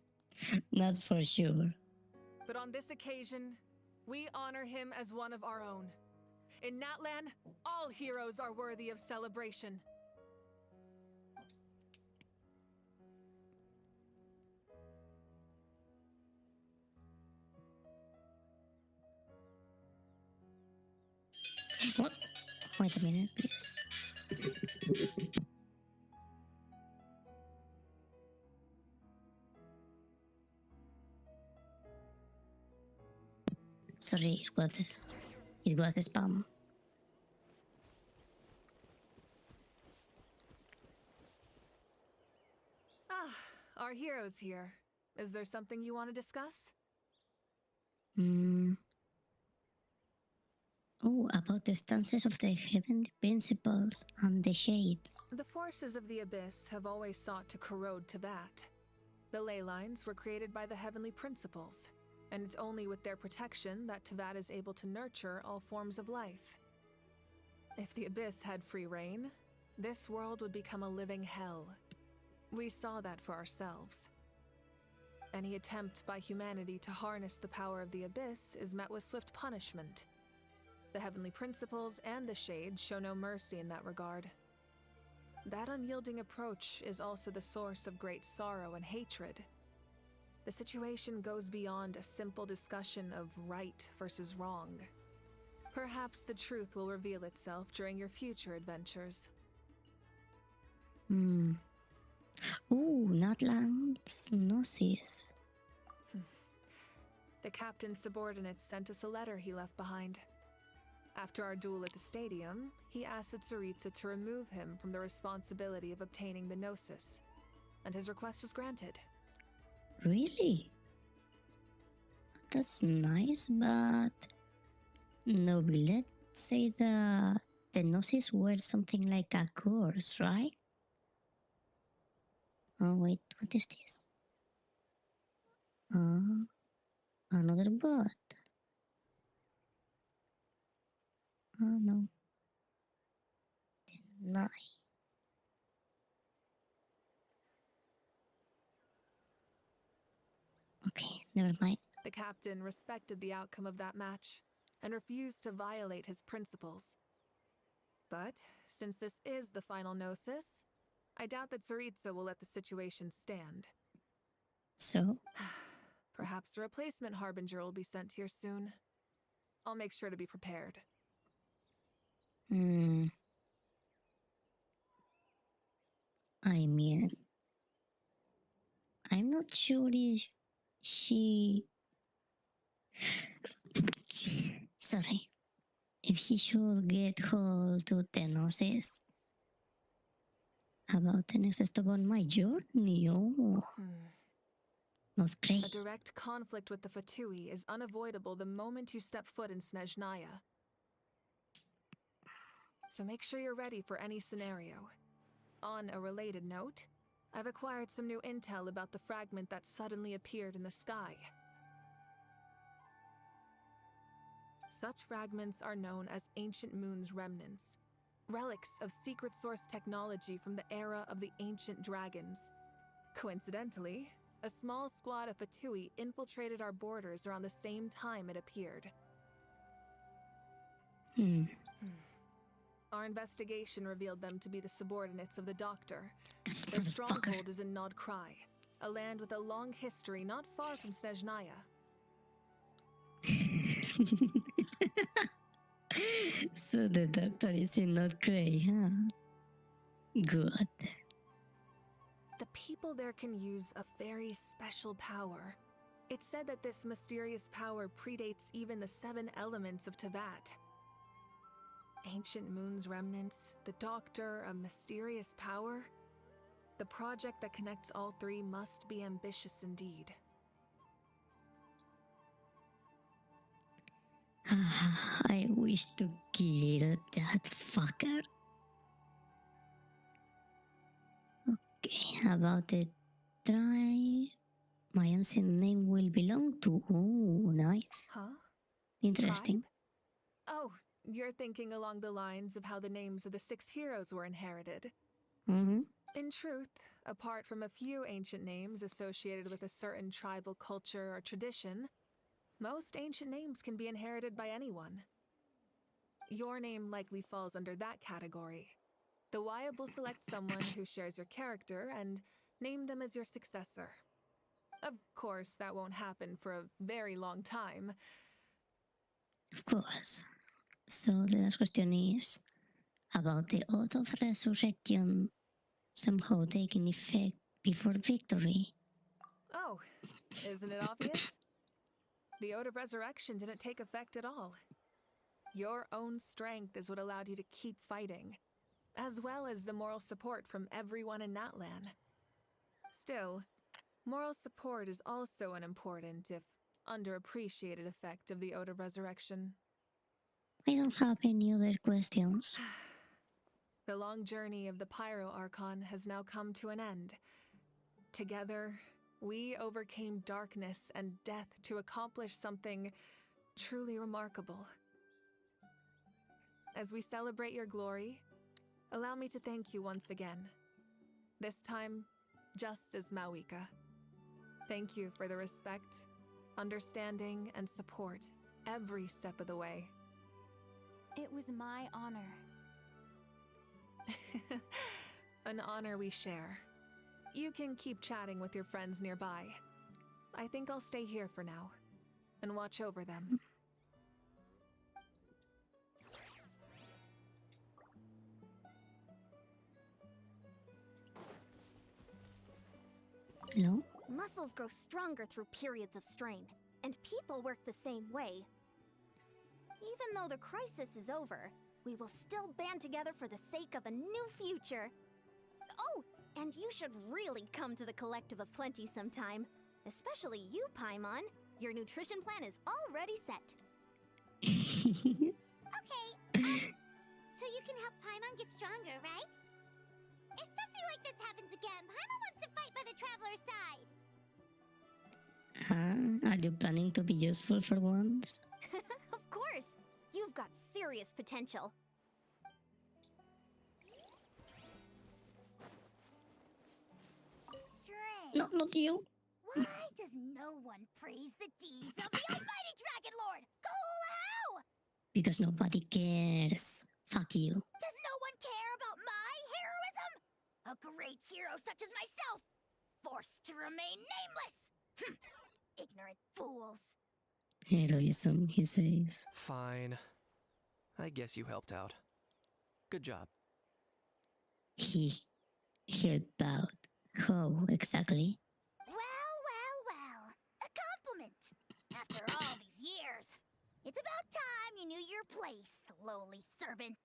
that's for sure. But on this occasion, we honor him as one of our own. In Natlan, all heroes are worthy of celebration. What? Wait a minute, please. Sorry, it was spam. Ah, our heroes here. Is there something you want to discuss? Oh, about the stances of the heavenly principles and the shades. The forces of the Abyss have always sought to corrode Tevat. The ley lines were created by the heavenly principles, and it's only with their protection that Tevat is able to nurture all forms of life. If the Abyss had free reign, this world would become a living hell. We saw that for ourselves. Any attempt by humanity to harness the power of the Abyss is met with swift punishment. The heavenly principles and the shades show no mercy in that regard. That unyielding approach is also the source of great sorrow and hatred. The situation goes beyond a simple discussion of right versus wrong. Perhaps the truth will reveal itself during your future adventures. Ooh, Natlan's Gnosis. The captain's subordinates sent us a letter he left behind. After our duel at the stadium, he asked Tsaritsa to remove him from the responsibility of obtaining the Gnosis, and his request was granted. Really? That's nice, but no, let's say the Gnosis were something like a course, right? Oh wait, what is this? Another bot. Oh no. Deny. Okay, never mind. The captain respected the outcome of that match and refused to violate his principles. But since this is the final Gnosis, I doubt that Tsaritsa will let the situation stand. So? Perhaps a replacement Harbinger will be sent here soon. I'll make sure to be prepared. I mean, I'm not sure if she... Sorry. If she should get hold to the Gnosis. about the next stop on my journey. Oh, not A great. direct conflict with the Fatui is unavoidable the moment you step foot in Snezhnaya. So make sure you're ready for any scenario. On a related note, I've acquired some new intel about the fragment that suddenly appeared in the sky. Such fragments are known as Ancient Moon's remnants, relics of secret source technology from the era of the ancient dragons. Coincidentally, a small squad of Fatui infiltrated our borders around the same time it appeared. Our investigation revealed them to be the subordinates of the Doctor. Their stronghold is in Nod Krai, a land with a long history not far from Snezhnaya. So the doctor is in not great, huh? Good. The people there can use a very special power. It's said that this mysterious power predates even the 7 elements of Tevat. Ancient Moon's remnants, the Doctor, a mysterious power. The project that connects all 3 must be ambitious indeed. I wish to kill that fucker. Okay, how about it? Try. My ancient name will belong to. Oh, nice. Huh? Interesting. Oh, you're thinking along the lines of how the names of the 6 heroes were inherited. In truth, apart from a few ancient names associated with a certain tribal culture or tradition, most ancient names can be inherited by anyone. Your name likely falls under that category. The Wyab will select someone who shares your character and name them as your successor. Of course, that won't happen for a very long time. Of course. So the last question is about the Oath of Resurrection somehow taking effect before victory. Oh, isn't it obvious? The Oath of Resurrection didn't take effect at all. Your own strength is what allowed you to keep fighting, as well as the moral support from everyone in Natlan. Still, moral support is also an important, if underappreciated, effect of the Oath of Resurrection. I don't have any other questions. The long journey of the Pyro Archon has now come to an end. Together, we overcame darkness and death to accomplish something truly remarkable. As we celebrate your glory, allow me to thank you once again. This time, just as Mawika. Thank you for the respect, understanding, and support every step of the way. It was my honor. An honor we share. You can keep chatting with your friends nearby. I think I'll stay here for now and watch over them. Hello? Muscles grow stronger through periods of strain, and people work the same way. Even though the crisis is over, we will still band together for the sake of a new future. Oh, and you should really come to the Collective of Plenty sometime. Especially you, Paimon. Your nutrition plan is already set. Okay, so you can help Paimon get stronger, right? If something like this happens again, Paimon wants to fight by the Traveler's side. Are you planning to be useful for once? Of course! You've got serious potential. Strange. No, not you. Why does no one praise the deeds of the Almighty Dragon Lord? How? Because nobody cares. Fuck you. Does no one care about my heroism? A great hero such as myself, forced to remain nameless. Ignorant fools. Heroism, he says. Fine. I guess you helped out. Good job. He helped out. How exactly? Well. A compliment. After all these years, it's about time you knew your place, lowly servant.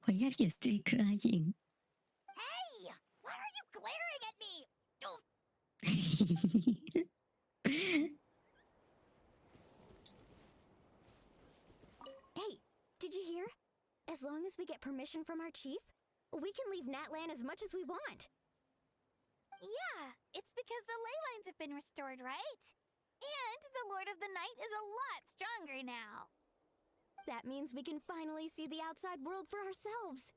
Why are you still crying? Hey! Hey, did you hear? As long as we get permission from our chief, we can leave Natlan as much as we want. Yeah, it's because the ley lines have been restored, right? And the Lord of the Night is a lot stronger now. That means we can finally see the outside world for ourselves.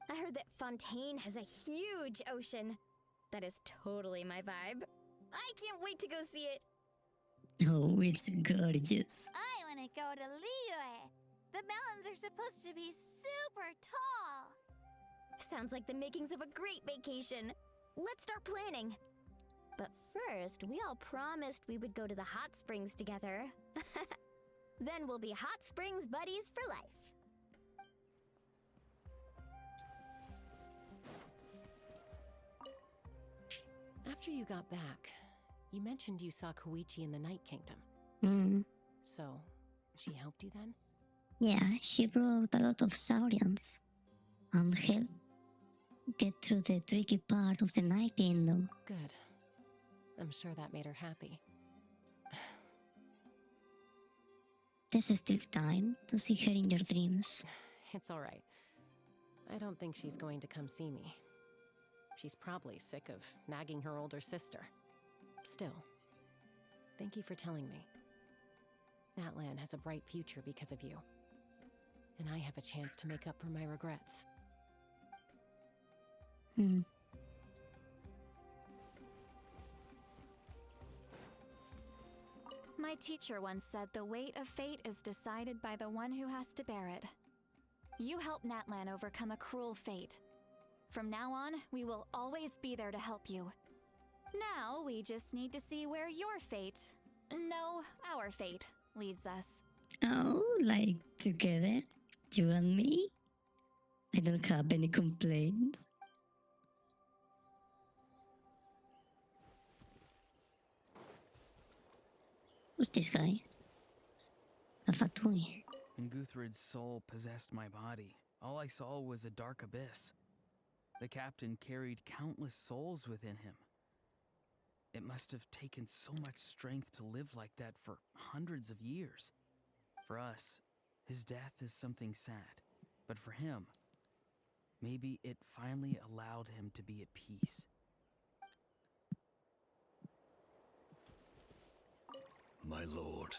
I heard that Fontaine has a huge ocean. That is totally my vibe. I can't wait to go see it. Oh, it's gorgeous. I want to go to Liyue. The mountains are supposed to be super tall. Sounds like the makings of a great vacation. Let's start planning. But first, we all promised we would go to the hot springs together. Then we'll be hot springs buddies for life. After you got back, you mentioned you saw Koichi in the Night Kingdom. Mm. So, she helped you then? Yeah, she brought a lot of Saurians and helped get through the tricky part of the Night Kingdom. Good. I'm sure that made her happy. There's still time to see her in your dreams. It's all right. I don't think she's going to come see me. She's probably sick of nagging her older sister. Still, thank you for telling me. Natlan has a bright future because of you. And I have a chance to make up for my regrets. My teacher once said the weight of fate is decided by the one who has to bear it. You helped Natlan overcome a cruel fate. From now on, we will always be there to help you. Now, we just need to see where your fate, no, our fate, leads us. Oh, like together? You and me? I don't have any complaints. Who's this guy? A Fatui. When Guthred's soul possessed my body, all I saw was a dark abyss. The captain carried countless souls within him. It must have taken so much strength to live like that for hundreds of years. For us, his death is something sad. But for him, maybe it finally allowed him to be at peace. My lord,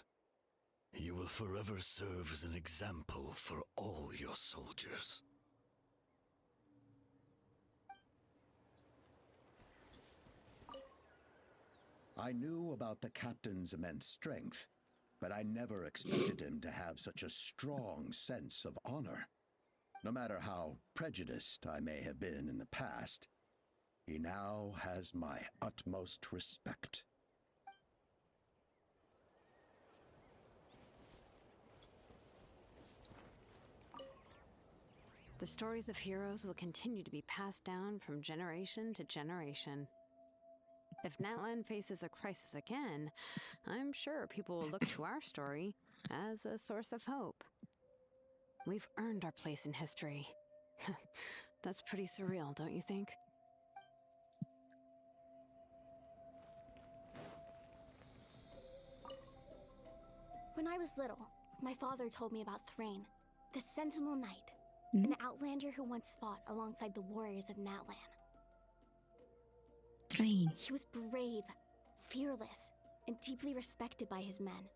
you will forever serve as an example for all your soldiers. I knew about the captain's immense strength, but I never expected him to have such a strong sense of honor. No matter how prejudiced I may have been in the past, he now has my utmost respect. The stories of heroes will continue to be passed down from generation to generation. If Natlan faces a crisis again, I'm sure people will look to our story as a source of hope. We've earned our place in history. That's pretty surreal, don't you think? When I was little, my father told me about Thrain, the Sentinel Knight, an outlander who once fought alongside the warriors of Natlan. Thrain. He was brave, fearless, and deeply respected by his men.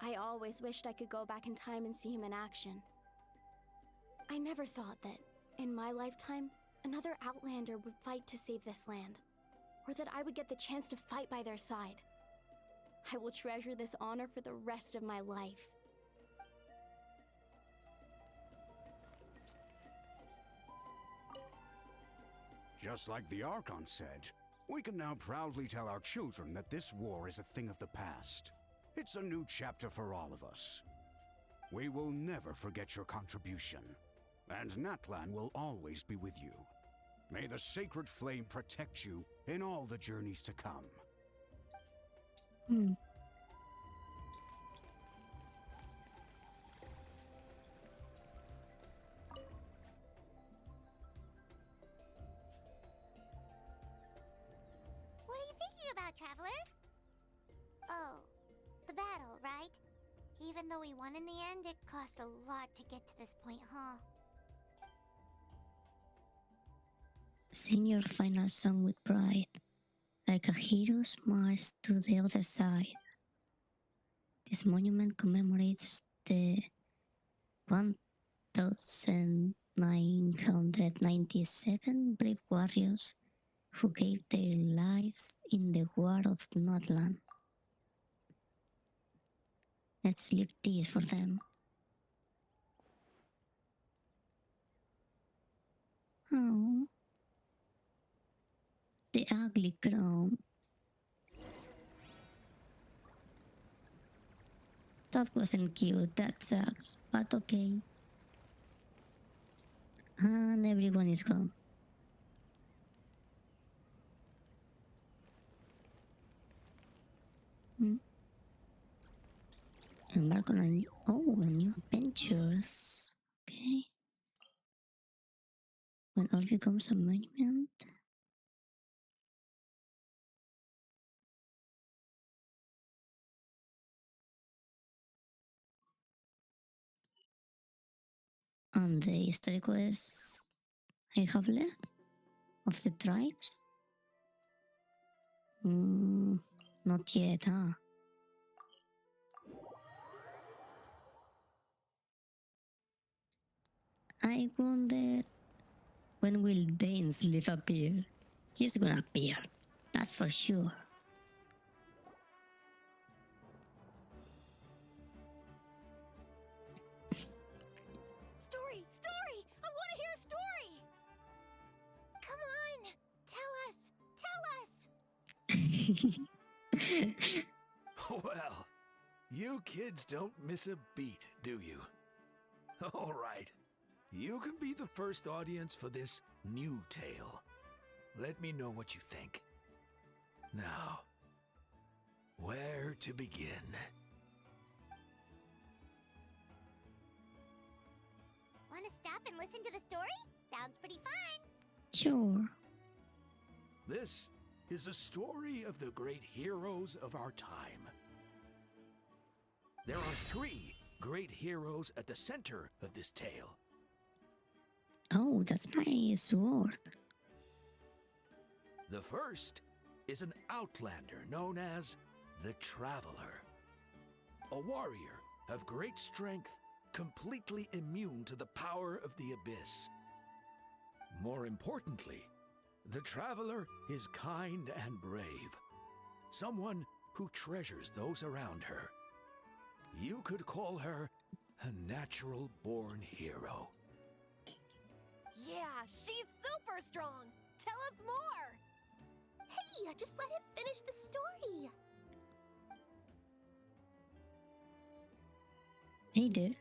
I always wished I could go back in time and see him in action. I never thought that, in my lifetime, another outlander would fight to save this land, or that I would get the chance to fight by their side. I will treasure this honor for the rest of my life. Just like the Archon said, we can now proudly tell our children that this war is a thing of the past. It's a new chapter for all of us. We will never forget your contribution, and Natlan will always be with you. May the sacred flame protect you in all the journeys to come. What are you thinking about, Even though we won in the end, it cost a lot to get to this point, huh? Sing your final song with pride, like a hero's march to the other side. This monument commemorates the 1,997 brave warriors who gave their lives in the War of Nordland. Let's leave this for them. Oh, the ugly crown. That wasn't cute, that sucks, but okay. And everyone is gone. Embark on a new adventures. Okay. When all becomes a monument. And the history quests I have left of the tribes? Not yet, huh? I wonder when will Dane's leaf appear? He's gonna appear, that's for sure. Story! Story! I want to hear a story! Come on! Tell us! Well, you kids don't miss a beat, do you? All right. You can be the first audience for this new tale. Let me know what you think. Now, where to begin? Want to stop and listen to the story? Sounds pretty fun! Sure. This is a story of the great heroes of our time. There are 3 great heroes at the center of this tale. Oh, that's my sword. The first is an outlander known as the Traveler. A warrior of great strength, completely immune to the power of the abyss. More importantly, the Traveler is kind and brave. Someone who treasures those around her. You could call her a natural-born hero. Yeah, she's super strong! Tell us more! Hey, just let him finish the story! Hey there.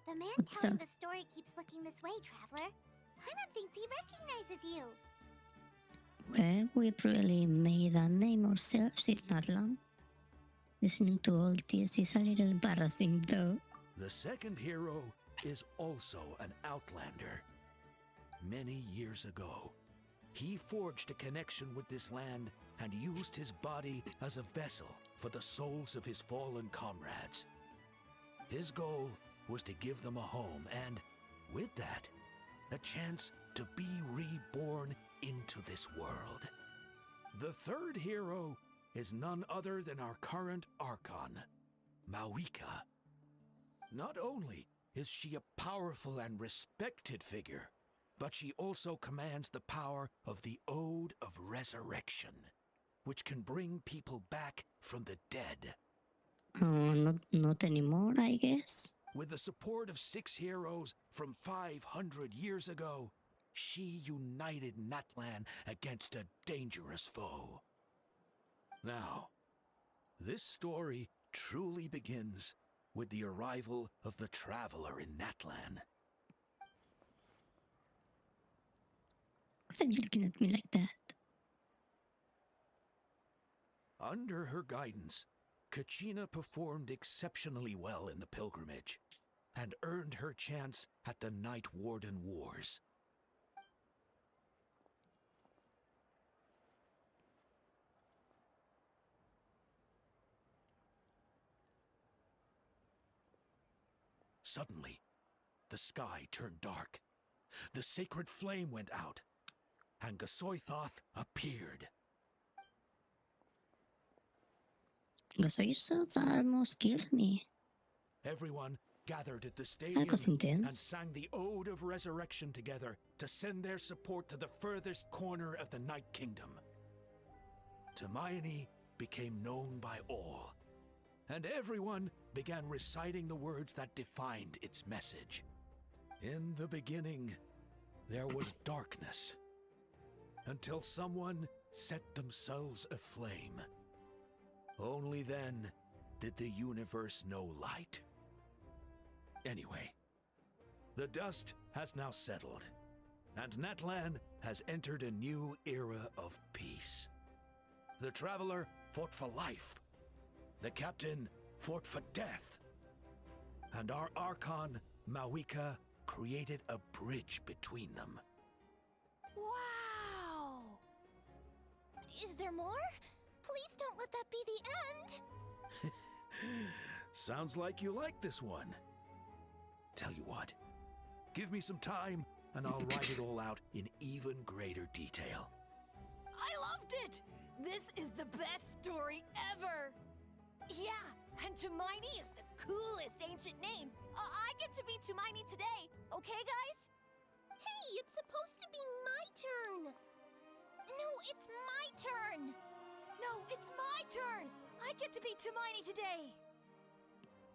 The man What's telling up? the story keeps looking this way, Traveler. Hana thinks he recognizes you. Well, we really made a name ourselves in not long. Listening to all this is a little embarrassing though. The second hero is also an outlander. Many years ago, he forged a connection with this land and used his body as a vessel for the souls of his fallen comrades. His goal was to give them a home and, with that, a chance to be reborn into this world. The third hero is none other than our current Archon, Mawika. Not only is she a powerful and respected figure, but she also commands the power of the Ode of Resurrection, which can bring people back from the dead. Oh, not anymore, I guess. With the support of 6 heroes from 500 years ago, she united Natlan against a dangerous foe. Now, this story truly begins with the arrival of the Traveler in Natlan. Why are you looking at me like that? Under her guidance, Kachina performed exceptionally well in the pilgrimage and earned her chance at the Night Warden Wars. Suddenly, the sky turned dark. The sacred flame went out, and Gasoithoth appeared. Gasoithoth almost killed me. Everyone gathered at the That stadium was and intense. sang the Ode of Resurrection together to send their support to the furthest corner of the Night Kingdom. Hermione became known by all, and everyone began reciting the words that defined its message. In the beginning, there was darkness, until someone set themselves aflame. Only then did the universe know light. Anyway, the dust has now settled, and Natlan has entered a new era of peace. The Traveler fought for life. The Captain fought for death. And our Archon, Mawika, created a bridge between them. Wow! Is there more? Please don't let that be the end! Sounds like you like this one. Tell you what, give me some time and I'll write it all out in even greater detail. I loved it! This is the best story ever! Yeah, and Hermione is the coolest ancient name. I get to be Hermione today, okay guys? Hey, it's supposed to be my turn! No, it's my turn! No, it's my turn! I get to be Hermione today!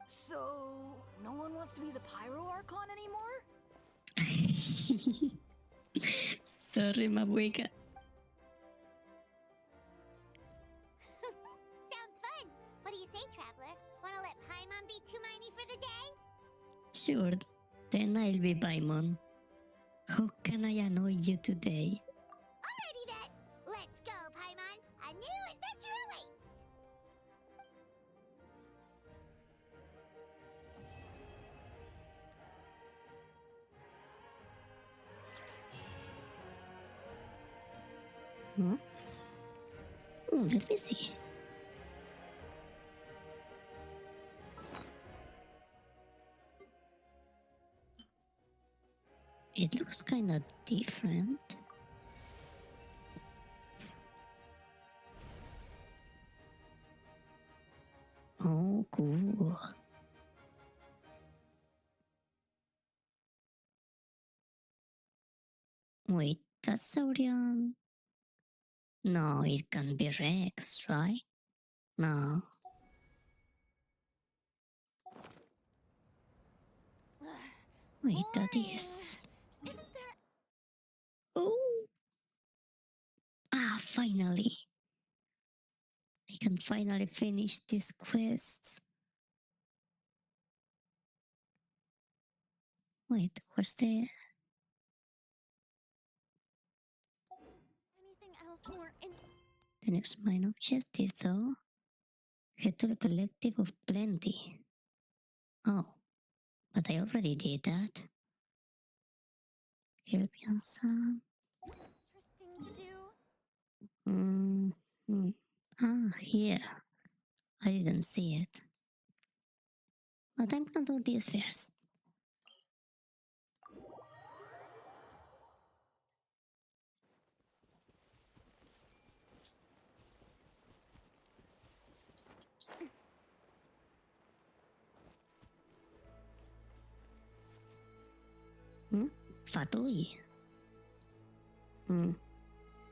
So, no one wants to be the Pyro Archon anymore? Sorry, Mawika. Sounds fun! What do you say, Traveler? Wanna let Paimon be Hermione for the day? Sure, then I'll be Paimon. How can I annoy you today? Alrighty then! Let's go, Paimon! A new adventure awaits! Huh? Oh, let me see. It looks kind of different. Oh, cool. Wait, that's Saurian. No, it can't be Rex, right? No. Wait, that is. Isn't there... Oh! Ah, finally! I can finally finish these quests. Wait, where's the. anything else more in... The next main objective, though? Head to the Collective of Plenty. Oh, but I already did that. Helpian Sun. Interesting to do. Ah, here. I didn't see it. But I'm gonna do this first. Fatui.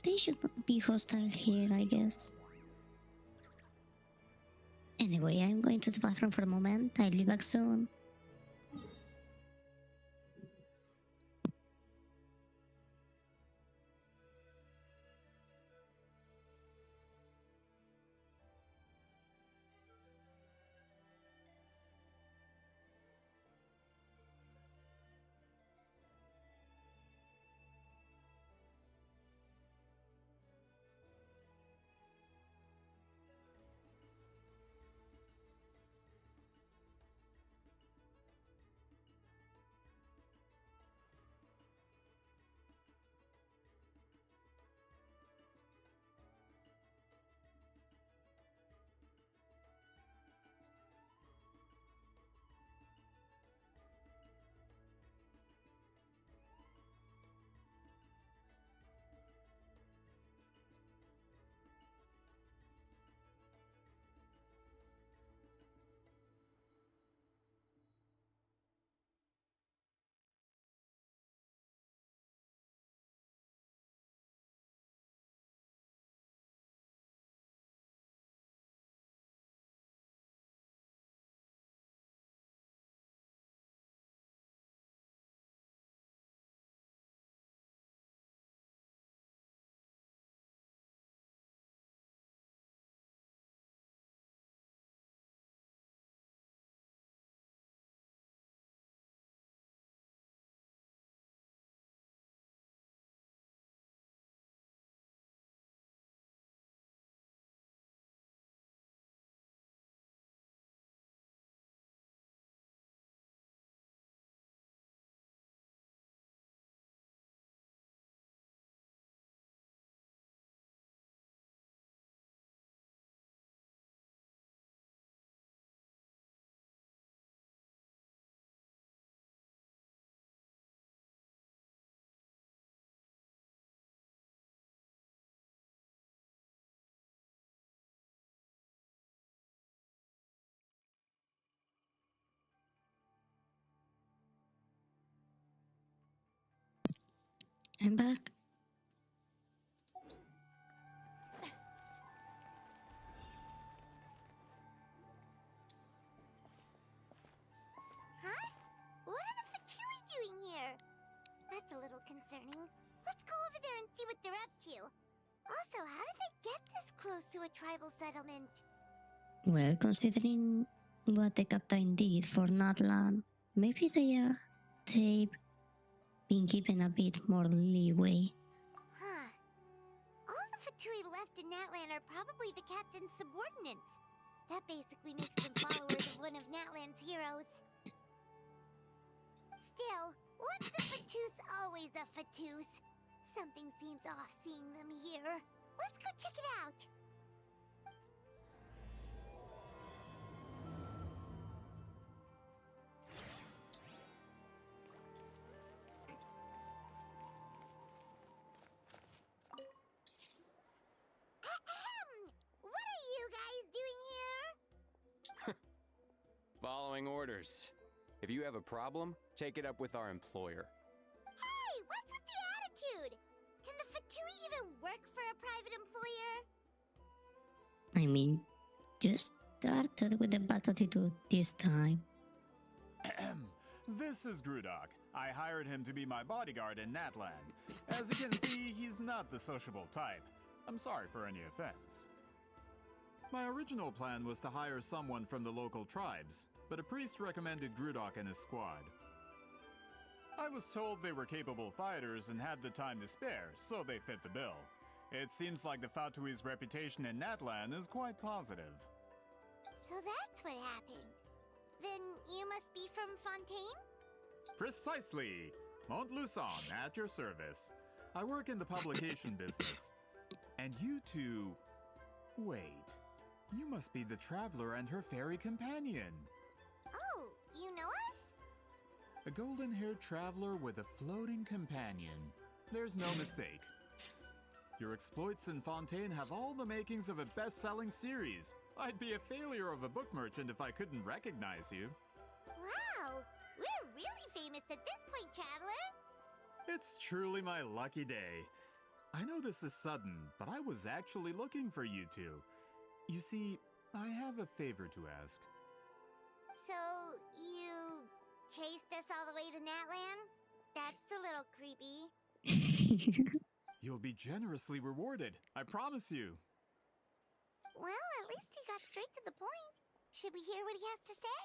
They should not be hostile here, I guess. Anyway, I'm going to the bathroom for a moment. I'll be back soon. I'm back. Huh? What are the Fatui doing here? That's a little concerning. Let's go over there and see what they're up to. Also, how did they get this close to a tribal settlement? Well, considering what the captain did for Natlan, maybe they've been given a bit more leeway. Huh. All the Fatui left in Natlan are probably the captain's subordinates. That basically makes them followers of one of Natlan's heroes. Still, once a Fatus, always a Fatus. Something seems off seeing them here. Let's go check it out. Ahem! What are you guys doing here? Following orders. If you have a problem, take it up with our employer. Hey, what's with the attitude? Can the Fatui even work for a private employer? I mean, just started with a bad attitude this time. This is Grudok. I hired him to be my bodyguard in Natlan. As you can see, he's not the sociable type. I'm sorry for any offense. My original plan was to hire someone from the local tribes, but a priest recommended Grudok and his squad. I was told they were capable fighters and had the time to spare, so they fit the bill. It seems like the Fatui's reputation in Natlan is quite positive. So that's what happened. Then you must be from Fontaine? Precisely! Montluçon, at your service. I work in the publication business. And you two... Wait. You must be the traveler and her fairy companion. Oh, you know us? A golden-haired traveler with a floating companion. There's no mistake. Your exploits in Fontaine have all the makings of a best-selling series. I'd be a failure of a book merchant if I couldn't recognize you. Wow! We're really famous at this point, traveler! It's truly my lucky day. I know this is sudden, but I was actually looking for you two. You see, I have a favor to ask. So, you chased us all the way to Natlan? That's a little creepy. You'll be generously rewarded, I promise you. Well, at least he got straight to the point. Should we hear what he has to say?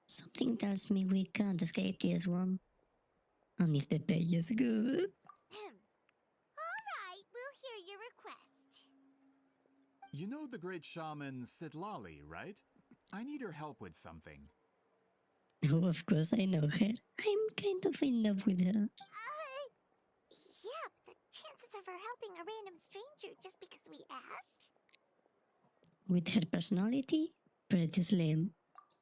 Something tells me we can't escape this one. And if the pay is good. Alright, we'll hear your request. You know the great shaman Sitlali, right? I need her help with something. Oh, of course I know her. I'm kind of in love with her. Yeah, but the chances of her helping a random stranger just because we asked? With her personality, pretty slim.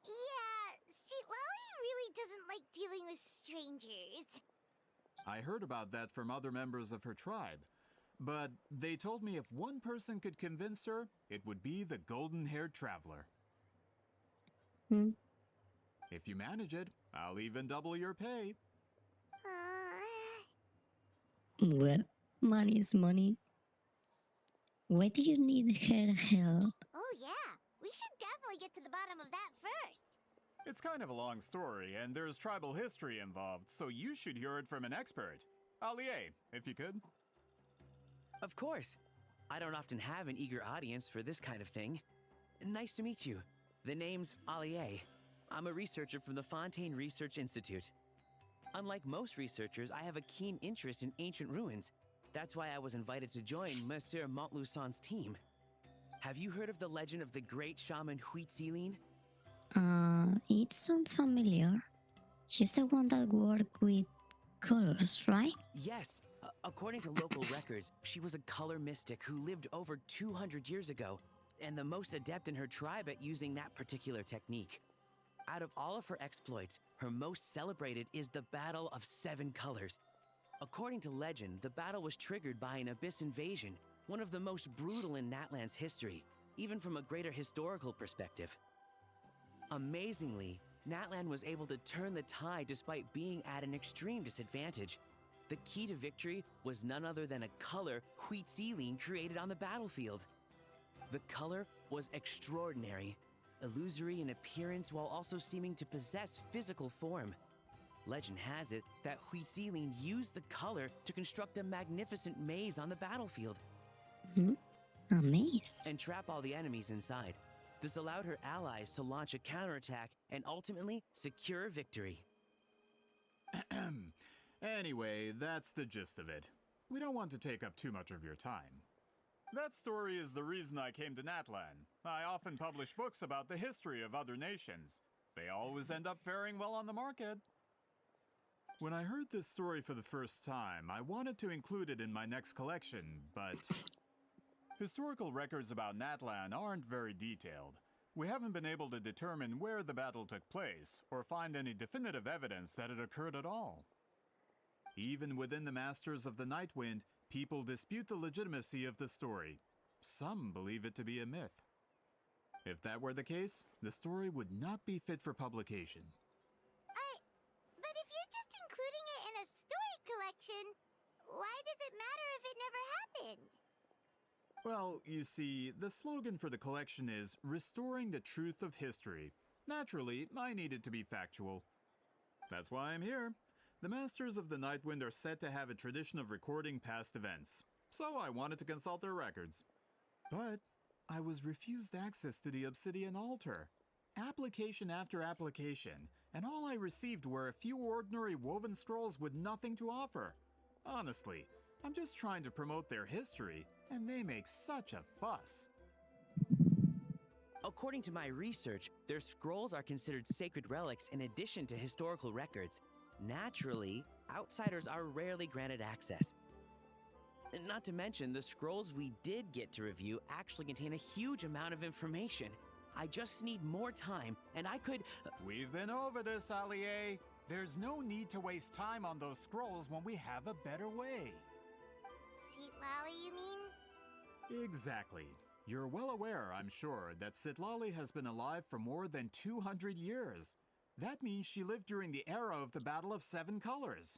Yeah, see, Lolly really doesn't like dealing with strangers. I heard about that from other members of her tribe. But they told me if one person could convince her, it would be the golden-haired traveler. If you manage it, I'll even double your pay. Well, money is money. Why do you need her help? Oh yeah, we should definitely get to the bottom of that first. It's kind of a long story, and there's tribal history involved, so you should hear it from an expert. Allier, if you could. Of course. I don't often have an eager audience for this kind of thing. Nice to meet you. The name's Allier. I'm a researcher from the Fontaine Research Institute. Unlike most researchers, I have a keen interest in ancient ruins. That's why I was invited to join Monsieur Montluçon's team. Have you heard of the legend of the great shaman Huitzilin? It sounds familiar. She's the one that worked with colors, right? Yes. According to local records, she was a color mystic who lived over 200 years ago, and the most adept in her tribe at using that particular technique. Out of all of her exploits, her most celebrated is the Battle of Seven Colors. According to legend, the battle was triggered by an abyss invasion, one of the most brutal in Natlan's history, even from a greater historical perspective. Amazingly, Natlan was able to turn the tide despite being at an extreme disadvantage. The key to victory was none other than a color Huitziling created on the battlefield. The color was extraordinary, illusory in appearance while also seeming to possess physical form. Legend has it that Huitziling used the color to construct a magnificent maze on the battlefield. A maze? And trap all the enemies inside. This allowed her allies to launch a counterattack and ultimately secure victory. Anyway, that's the gist of it. We don't want to take up too much of your time. That story is the reason I came to Natlan. I often publish books about the history of other nations. They always end up faring well on the market. When I heard this story for the first time, I wanted to include it in my next collection, but historical records about Natlan aren't very detailed. We haven't been able to determine where the battle took place, or find any definitive evidence that it occurred at all. Even within the Masters of the Nightwind, people dispute the legitimacy of the story. Some believe it to be a myth. If that were the case, the story would not be fit for publication. But if you're just including it in a story collection, why does it matter if it never happened? Well, you see, the slogan for the collection is Restoring the Truth of History. Naturally, I needed to be factual. That's why I'm here. The Masters of the Nightwind are said to have a tradition of recording past events, so I wanted to consult their records. But I was refused access to the Obsidian Altar. Application after application, and all I received were a few ordinary woven scrolls with nothing to offer. Honestly, I'm just trying to promote their history, and they make such a fuss. According to my research, their scrolls are considered sacred relics in addition to historical records. Naturally, outsiders are rarely granted access. Not to mention, the scrolls we did get to review actually contain a huge amount of information. I just need more time, and I could... We've been over this, Allier. There's no need to waste time on those scrolls when we have a better way. Citlali, you mean? Exactly. You're well aware, I'm sure, that Citlali has been alive for more than 200 years. That means she lived during the era of the Battle of Seven Colors.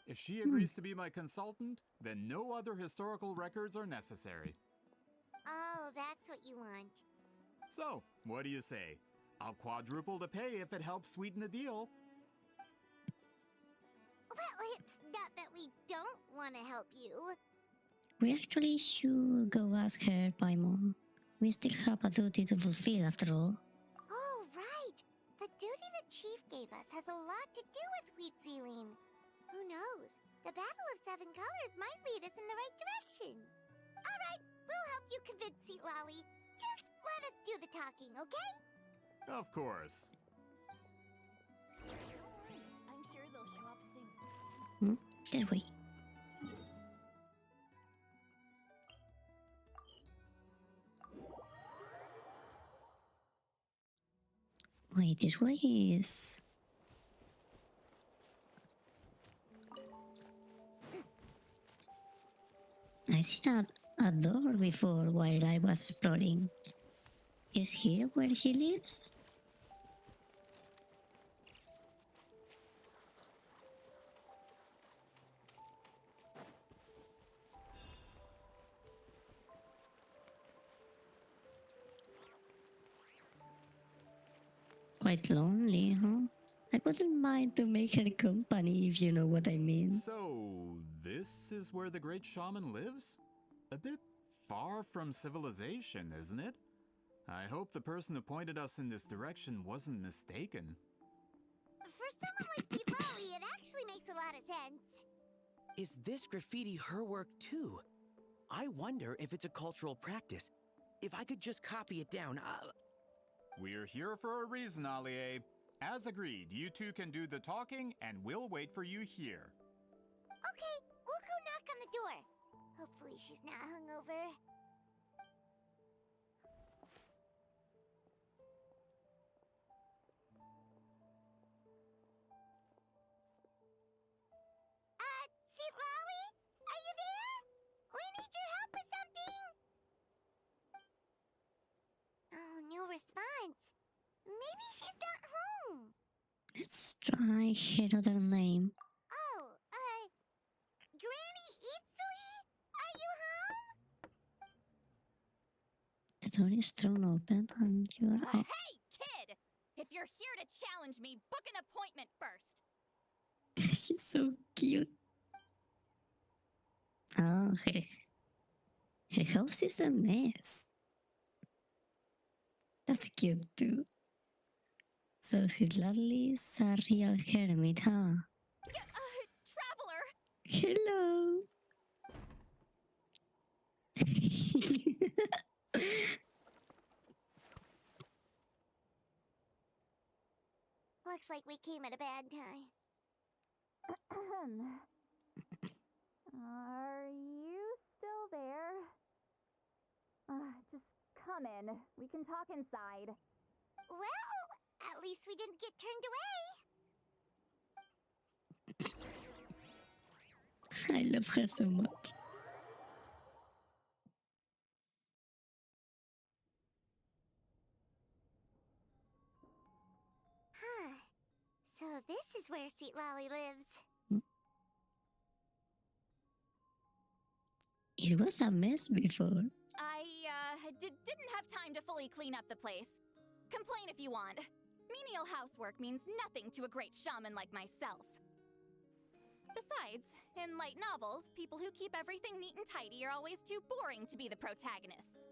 If she agrees to be my consultant, then no other historical records are necessary. Oh, that's what you want. So, what do you say? I'll quadruple the pay if it helps sweeten the deal. Well, it's not that we don't want to help you. We actually should go ask her, Paimon. We still have a duty to fulfill after all. Oh, right. The duty the chief gave us has a lot to do with Huitziling. Who knows? The Battle of Seven Colors might lead us in the right direction. All right, we'll help you convince Citlali. Just let us do the talking, okay? Of course. I'm sure they'll show up soon. This way. Wait, this way is... I seen a door before while I was exploring. Is here where she lives? Quite lonely, huh? I wouldn't mind to make her company, if you know what I mean. So, this is where the great shaman lives? A bit far from civilization, isn't it? I hope the person who pointed us in this direction wasn't mistaken. For someone like Citlali, it actually makes a lot of sense. Is this graffiti her work too? I wonder if it's a cultural practice. If I could just copy it down, We're here for a reason, Allier. As agreed, you two can do the talking, and we'll wait for you here. Okay, we'll go knock on the door. Hopefully she's not hungover. Citlali? Are you there? We need your help with something! Oh, no response. Maybe she's not home. Let's try her other name. Oh, door is thrown open and you are out. Hey, kid! If you're here to challenge me, book an appointment first. She's so cute. Oh, her house is a mess. That's cute too. So she's Ladley's a real hermit, huh? Traveler! Hello. Looks like we came at a bad time. Are you still there? Just come in. We can talk inside. Well, at least we didn't get turned away. I love her so much. Huh. So this is where Seat Lolly lives. It was a mess before. I, didn't have time to fully clean up the place. Complain if you want. Menial housework means nothing to a great shaman like myself. Besides, in light novels, people who keep everything neat and tidy are always too boring to be the protagonists.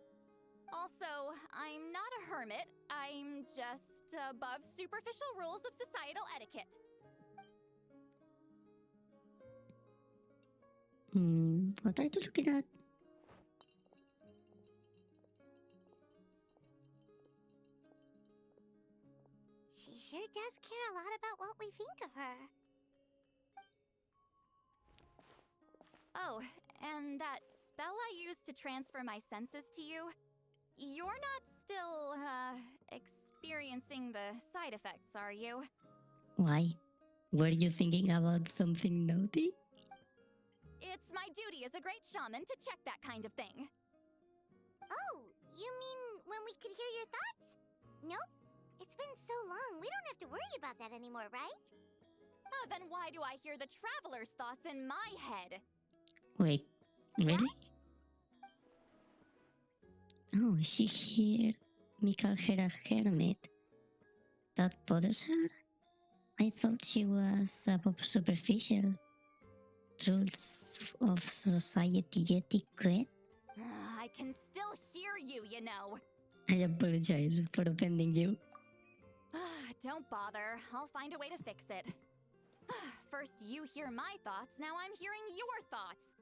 Also, I'm not a hermit. I'm just above superficial rules of societal etiquette. What are you looking at? She sure does care a lot about what we think of her. Oh, and that spell I used to transfer my senses to you, you're not still, experiencing the side effects, are you? Why? Were you thinking about something naughty? It's my duty as a great shaman to check that kind of thing. Oh, you mean when we could hear your thoughts? Nope. It's been so long, we don't have to worry about that anymore, right? Then why do I hear the traveler's thoughts in my head? Wait, really? Oh, she heard me call her a hermit. That bothers her? I thought she was above superficial. Rules of society etiquette? I can still hear you, you know. I apologize for offending you. Don't bother. I'll find a way to fix it. First you hear my thoughts, now I'm hearing your thoughts.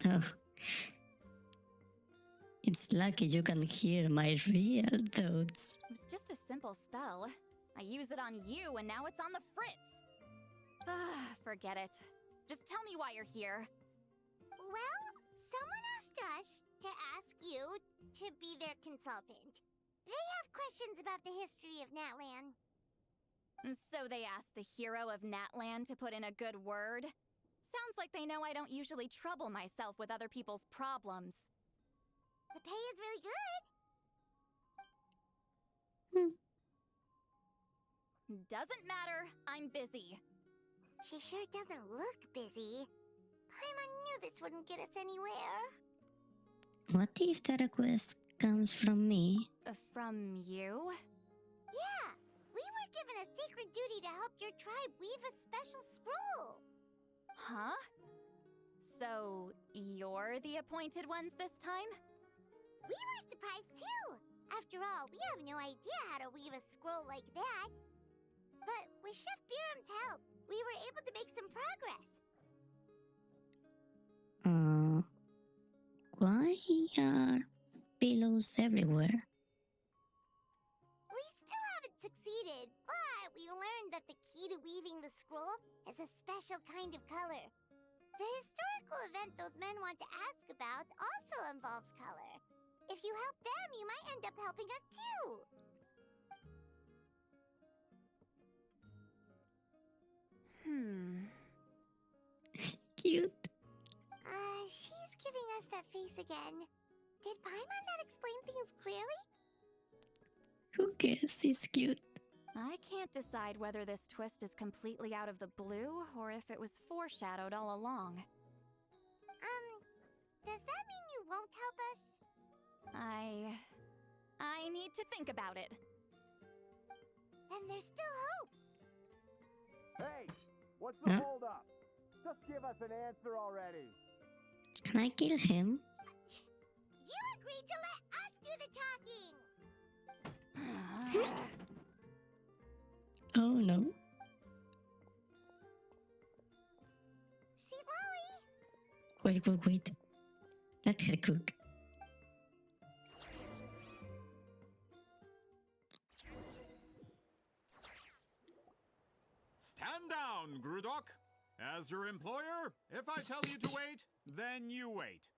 Oh. It's lucky you can hear my real thoughts. It was just a simple spell. I use it on you and now it's on the fritz. Forget it. Just tell me why you're here. Well, someone asked us to ask you to be their consultant. They have questions about the history of Natlan. So they asked the hero of Natlan to put in a good word? Sounds like they know I don't usually trouble myself with other people's problems. The pay is really good. Doesn't matter. I'm busy. She sure doesn't look busy. Paimon knew this wouldn't get us anywhere. What if the request comes from me? From you? Yeah, we were given a sacred duty to help your tribe weave a special scroll. Huh? So, you're the appointed ones this time? We were surprised too! After all, we have no idea how to weave a scroll like that. But with Chef Biram's help, we were able to make some progress. Why are pillows everywhere? We still haven't succeeded, but we learned that the key to weaving the scroll is a special kind of color. The historical event those men want to ask about also involves color. If you help them, you might end up helping us too. Cute. She's giving us that face again. Did Paimon not explain things clearly? Who cares? It's cute. I can't decide whether this twist is completely out of the blue or if it was foreshadowed all along. Does that mean you won't help us? I need to think about it. And there's still hope. Hey, what's Huh? hold up? Just give us an answer already. Can I kill him? You agreed to let us do the talking. Oh no. See, Lolly? Wait. Let her cook. Stand down, Grudok. As your employer, if I tell you to wait, then you wait.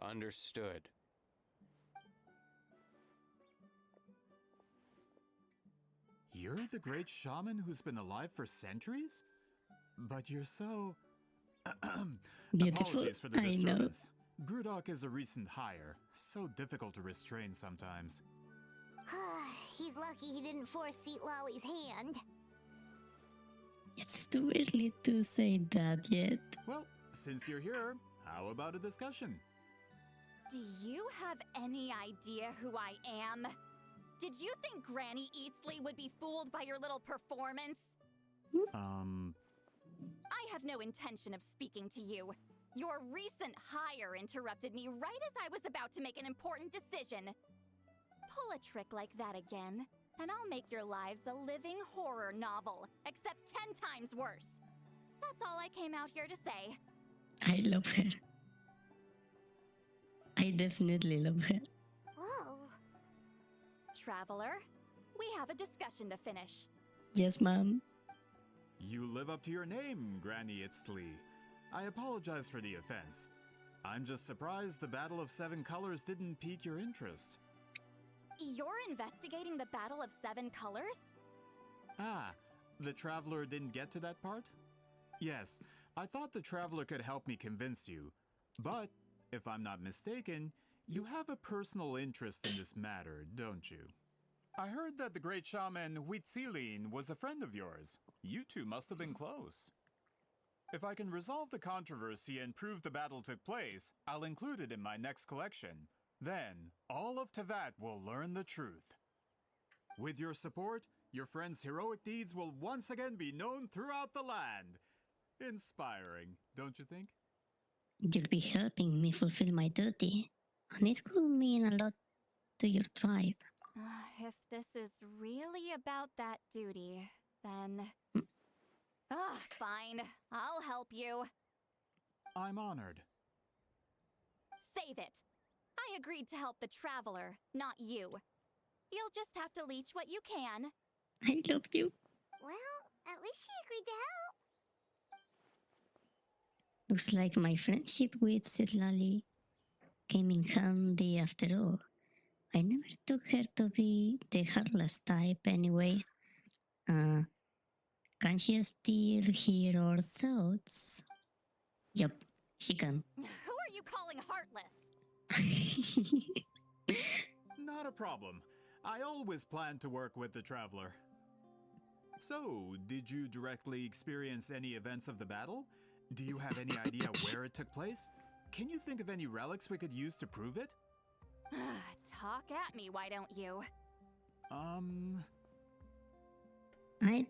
Understood. You're the great shaman who's been alive for centuries? But you're so... Beautiful. Apologies for the I know. disturbance. Grudok is a recent hire. So difficult to restrain sometimes. He's lucky he didn't force Seat Lolly's hand. It's too early to say that yet. Well, since you're here, how about a discussion? Do you have any idea who I am? Did you think Granny Eatsley would be fooled by your little performance? I have no intention of speaking to you. Your recent hire interrupted me right as I was about to make an important decision. Pull a trick like that again, and I'll make your lives a living horror novel, except 10 times worse. That's all I came out here to say. I love her. I definitely love her. Whoa. Traveler, we have a discussion to finish. Yes, ma'am. You live up to your name, Granny Itztli. I apologize for the offense. I'm just surprised the Battle of Seven Colors didn't pique your interest. You're investigating the Battle of Seven Colors? Ah, the Traveler didn't get to that part? Yes, I thought the Traveler could help me convince you. But, if I'm not mistaken, you have a personal interest in this matter, don't you? I heard that the great shaman Huitzilin was a friend of yours. You two must have been close. If I can resolve the controversy and prove the battle took place, I'll include it in my next collection. Then, all of Tevat will learn the truth. With your support, your friend's heroic deeds will once again be known throughout the land. Inspiring, don't you think? You'll be helping me fulfill my duty, and it will mean a lot to your tribe. If this is really about that duty, then... fine. I'll help you. I'm honored. Save it. I agreed to help the Traveler, not you. You'll just have to leech what you can. I love you. Well, at least she agreed to help. Looks like my friendship with Sitlali came in handy after all. I never took her to be the heartless type anyway. Can she still hear our thoughts? Yup, she can. Who are you calling heartless? Not a problem. I always plan to work with the Traveler. So, did you directly experience any events of the battle? Do you have any idea where it took place? Can you think of any relics we could use to prove it? Talk at me, why don't you? I'd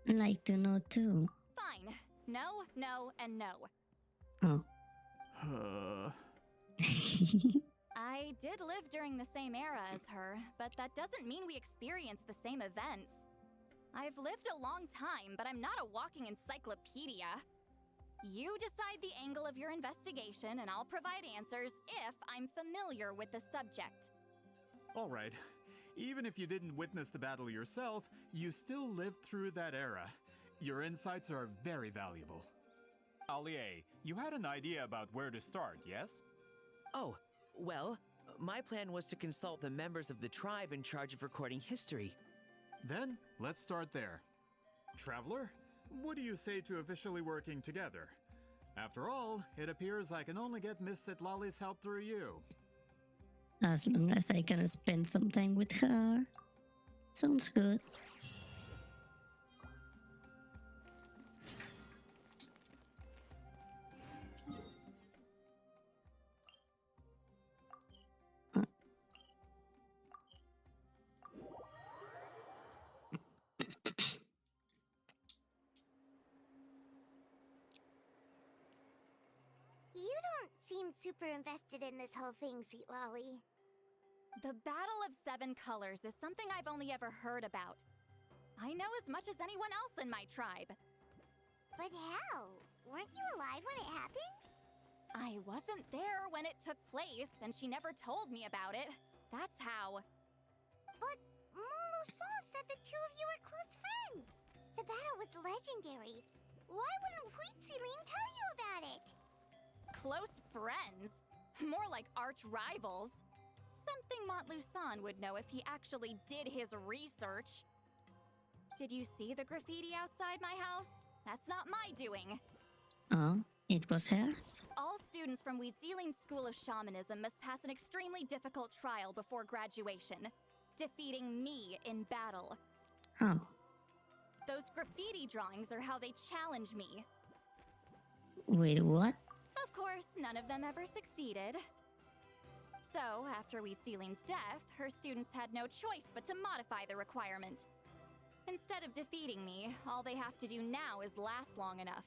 like to know too. Fine. No, no, and no. Oh. I did live during the same era as her, but that doesn't mean we experienced the same events. I've lived a long time, but I'm not a walking encyclopedia. You decide the angle of your investigation, and I'll provide answers if I'm familiar with the subject. All right. Even if you didn't witness the battle yourself, you still lived through that era. Your insights are very valuable. Allier, you had an idea about where to start, yes? Oh, well, my plan was to consult the members of the tribe in charge of recording history. Then, let's start there. Traveler, what do you say to officially working together? After all, it appears I can only get Miss Sitlali's help through you. As long as I can spend some time with her. Sounds good. seem super invested in this whole thing, Sweet Lolly. The Battle of Seven Colors is something I've only ever heard about. I know as much as anyone else in my tribe. But how? Weren't you alive when it happened? I wasn't there when it took place, and she never told me about it. That's how. But Molo-san said the two of you were close friends. The battle was legendary. Why wouldn't Huitziling tell you about it? Close friends? More like arch rivals. Something Montluçon would know if he actually did his research. Did you see the graffiti outside my house? That's not my doing. Oh, it was hers? All students from Huitziling's School of Shamanism must pass an extremely difficult trial before graduation, defeating me in battle. Oh. Those graffiti drawings are how they challenge me. Wait, what? Of course, none of them ever succeeded. So, after Huitziling's death, her students had no choice but to modify the requirement. Instead of defeating me, all they have to do now is last long enough.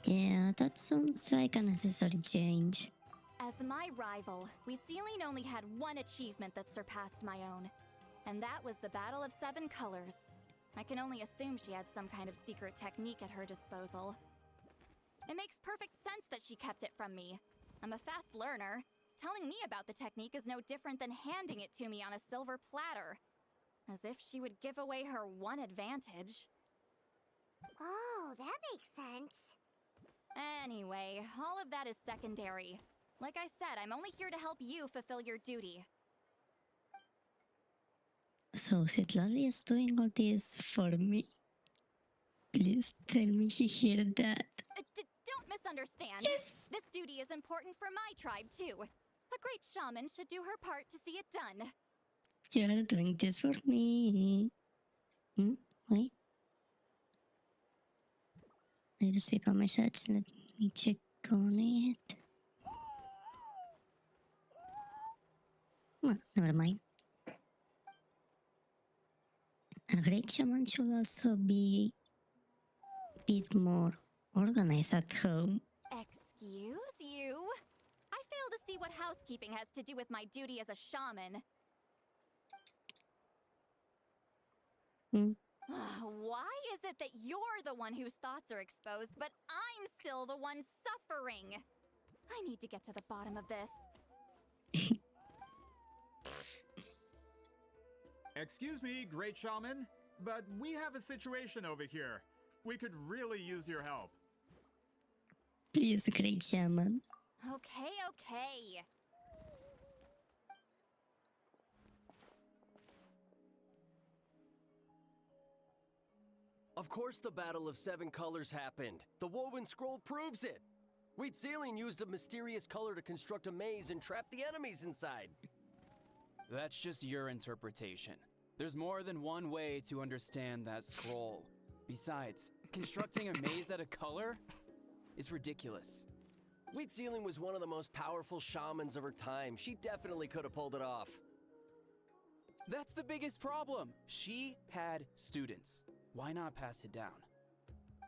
Yeah, that sounds like a necessary change. As my rival, Huitziling only had one achievement that surpassed my own, and that was the Battle of Seven Colors. I can only assume she had some kind of secret technique at her disposal. It makes perfect sense that she kept it from me. I'm a fast learner. Telling me about the technique is no different than handing it to me on a silver platter. As if she would give away her one advantage. Oh, that makes sense. Anyway, all of that is secondary. Like I said, I'm only here to help you fulfill your duty. So Citlali is doing all this for me. Please tell me she heard that. Don't misunderstand. Yes! This duty is important for my tribe, too. A great shaman should do her part to see it done. You're doing this for me. Wait. I received a message. Let me check on it. Well, never mind. A great shaman should also be a bit more organized at home. Excuse you? I fail to see what housekeeping has to do with my duty as a shaman. Why is it that you're the one whose thoughts are exposed, but I'm still the one suffering? I need to get to the bottom of this. Excuse me, great shaman, but we have a situation over here. We could really use your help. Please, great shaman. Okay. Of course the Battle of Seven Colors happened. The woven scroll proves it. Huitziling used a mysterious color to construct a maze and trap the enemies inside. That's just your interpretation. There's more than one way to understand that scroll. Besides, constructing a maze out of color is ridiculous. Huitziling was one of the most powerful shamans of her time. She definitely could have pulled it off. That's the biggest problem. She had students. Why not pass it down?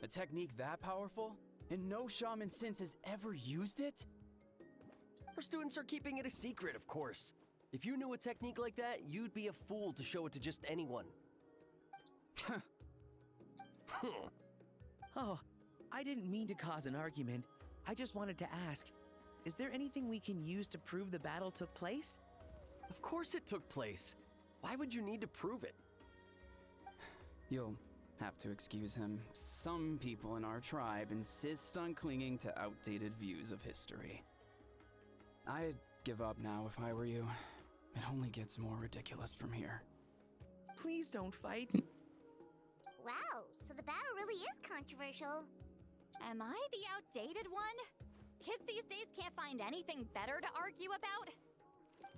A technique that powerful, and no shaman since has ever used it? Her students are keeping it a secret, of course. If you knew a technique like that, you'd be a fool to show it to just anyone. Oh, I didn't mean to cause an argument. I just wanted to ask, is there anything we can use to prove the battle took place? Of course it took place. Why would you need to prove it? You'll have to excuse him. Some people in our tribe insist on clinging to outdated views of history. I'd give up now if I were you. It only gets more ridiculous from here. Please don't fight. Wow, so the battle really is controversial. Am I the outdated one? Kids these days can't find anything better to argue about?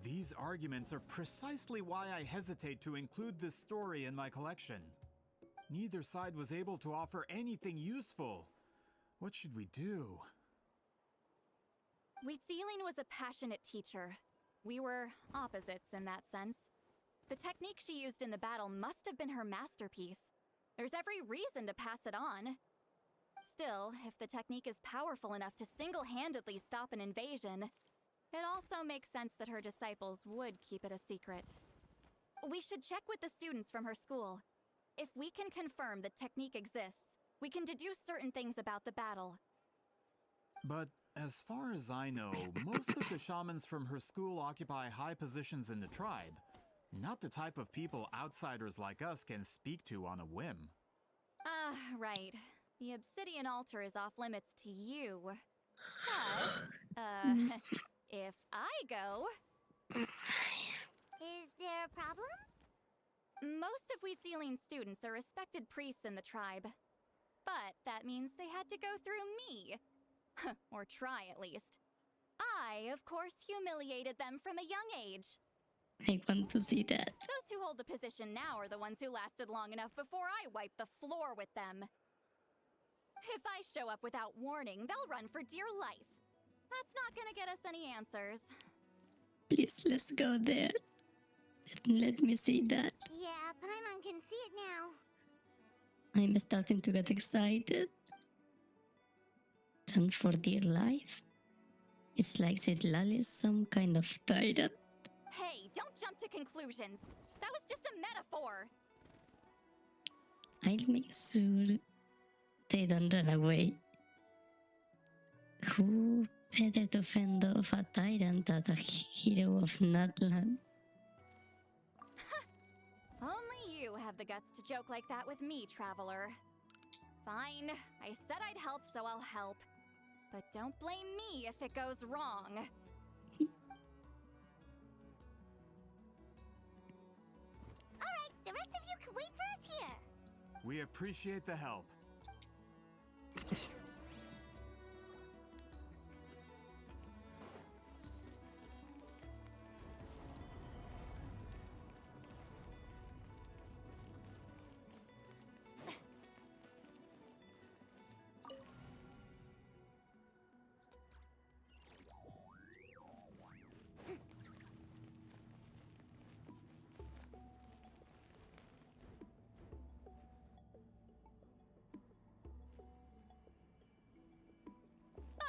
These arguments are precisely why I hesitate to include this story in my collection. Neither side was able to offer anything useful. What should we do? Huitziling was a passionate teacher. We were opposites in that sense. The technique she used in the battle must have been her masterpiece. There's every reason to pass it on. Still, if the technique is powerful enough to single-handedly stop an invasion, it also makes sense that her disciples would keep it a secret. We should check with the students from her school. If we can confirm the technique exists, we can deduce certain things about the battle. But as far as I know, most of the shamans from her school occupy high positions in the tribe. Not the type of people outsiders like us can speak to on a whim. Right. The obsidian altar is off limits to you. But, if I go... Is there a problem? Most of Wheatsealing students are respected priests in the tribe. But that means they had to go through me. Or try, at least. I, of course, humiliated them from a young age. I want to see that. Those who hold the position now are the ones who lasted long enough before I wiped the floor with them. If I show up without warning, they'll run for dear life. That's not gonna get us any answers. Please, let's go there. Let me see that. Yeah, Paimon can see it now. I'm starting to get excited. Run for dear life? It's like Zitlal is some kind of tyrant. Hey, don't jump to conclusions. That was just a metaphor. I'll make sure they don't run away. Who better to fend off a tyrant than a hero of Natlan? Only you have the guts to joke like that with me, Traveler. Fine, I said I'd help, so I'll help. But don't blame me if it goes wrong. Alright, the rest of you can wait for us here. We appreciate the help.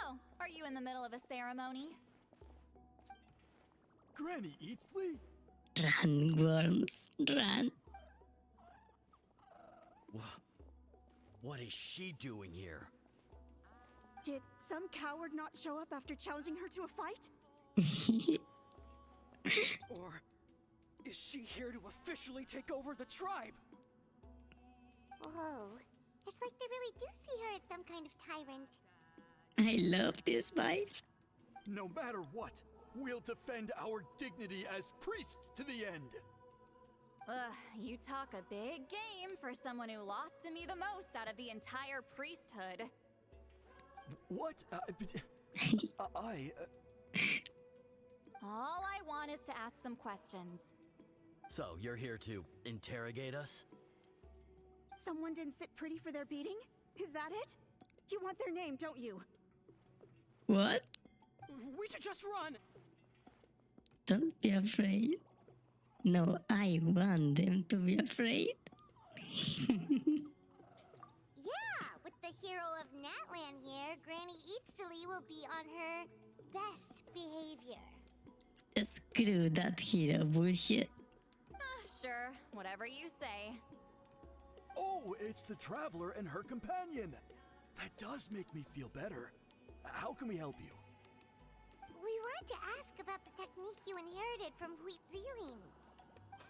Oh, are you in the middle of a ceremony? Granny Eatsley? Run, worms, run. What is she doing here? Did some coward not show up after challenging her to a fight? Or is she here to officially take over the tribe? Whoa. It's like they really do see her as some kind of tyrant. I love this vibe. No matter what, we'll defend our dignity as priests to the end. You talk a big game for someone who lost to me the most out of the entire priesthood. What? All I want is to ask some questions. So, you're here to interrogate us? Someone didn't sit pretty for their beating? Is that it? You want their name, don't you? What? We should just run! Don't be afraid. No, I want them to be afraid. Yeah, with the hero of Natlan here, Granny Eatsley will be on her best behavior. Screw that hero bullshit. Sure, whatever you say. Oh, it's the Traveler and her companion. That does make me feel better. How can we help you? We wanted to ask about the technique you inherited from Wheatsealing.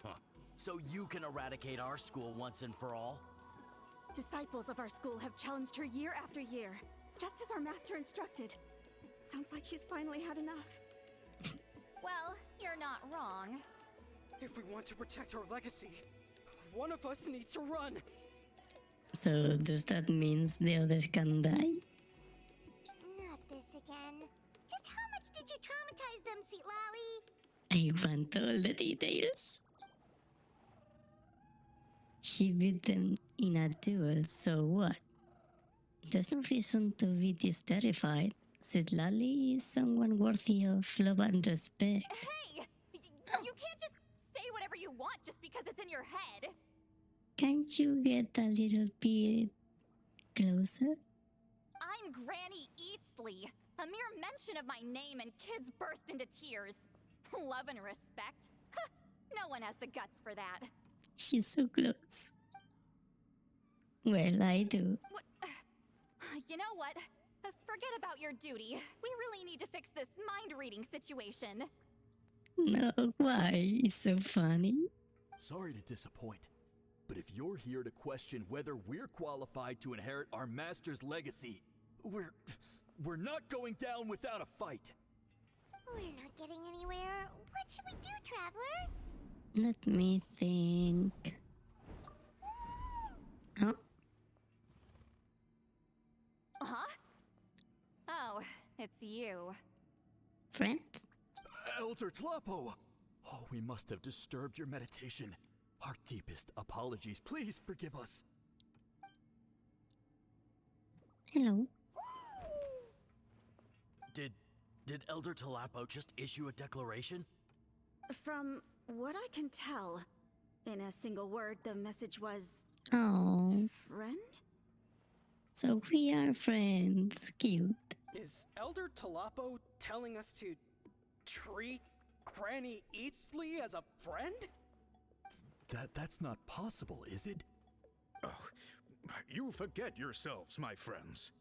Huh. So you can eradicate our school once and for all? Disciples of our school have challenged her year after year, just as our master instructed. Sounds like she's finally had enough. Well, you're not wrong. If we want to protect our legacy, one of us needs to run. So does that mean the others can die? Not this again. Just how much did you traumatize them, Seatlali? I want all the details. She beat them in a duel, so what? There's no reason to be this terrified. Zitlali is someone worthy of love and respect. Hey! You can't just say whatever you want just because it's in your head. Can't you get a little bit closer? I'm Granny Eatsley. A mere mention of my name and kids burst into tears. Love and respect? Huh, no one has the guts for that. She's so close. Well, I do. You know what? Forget about your duty. We really need to fix this mind reading situation. No, why? It's so funny. Sorry to disappoint, but if you're here to question whether we're qualified to inherit our master's legacy, we're not going down without a fight. We're not getting anywhere. What should we do, Traveler? Let me think. Huh? Huh? Oh, it's you. Friends? Elder Tlapo! Oh, we must have disturbed your meditation. Our deepest apologies. Please forgive us. Hello. Did Elder Tlapo just issue a declaration? From what I can tell, in a single word, the message was... Oh. Friend? So we are friends. Cute. Is Elder Tlapo telling us to treat Granny Eatsley as a friend? That's not possible, is it? Oh, you forget yourselves, my friends.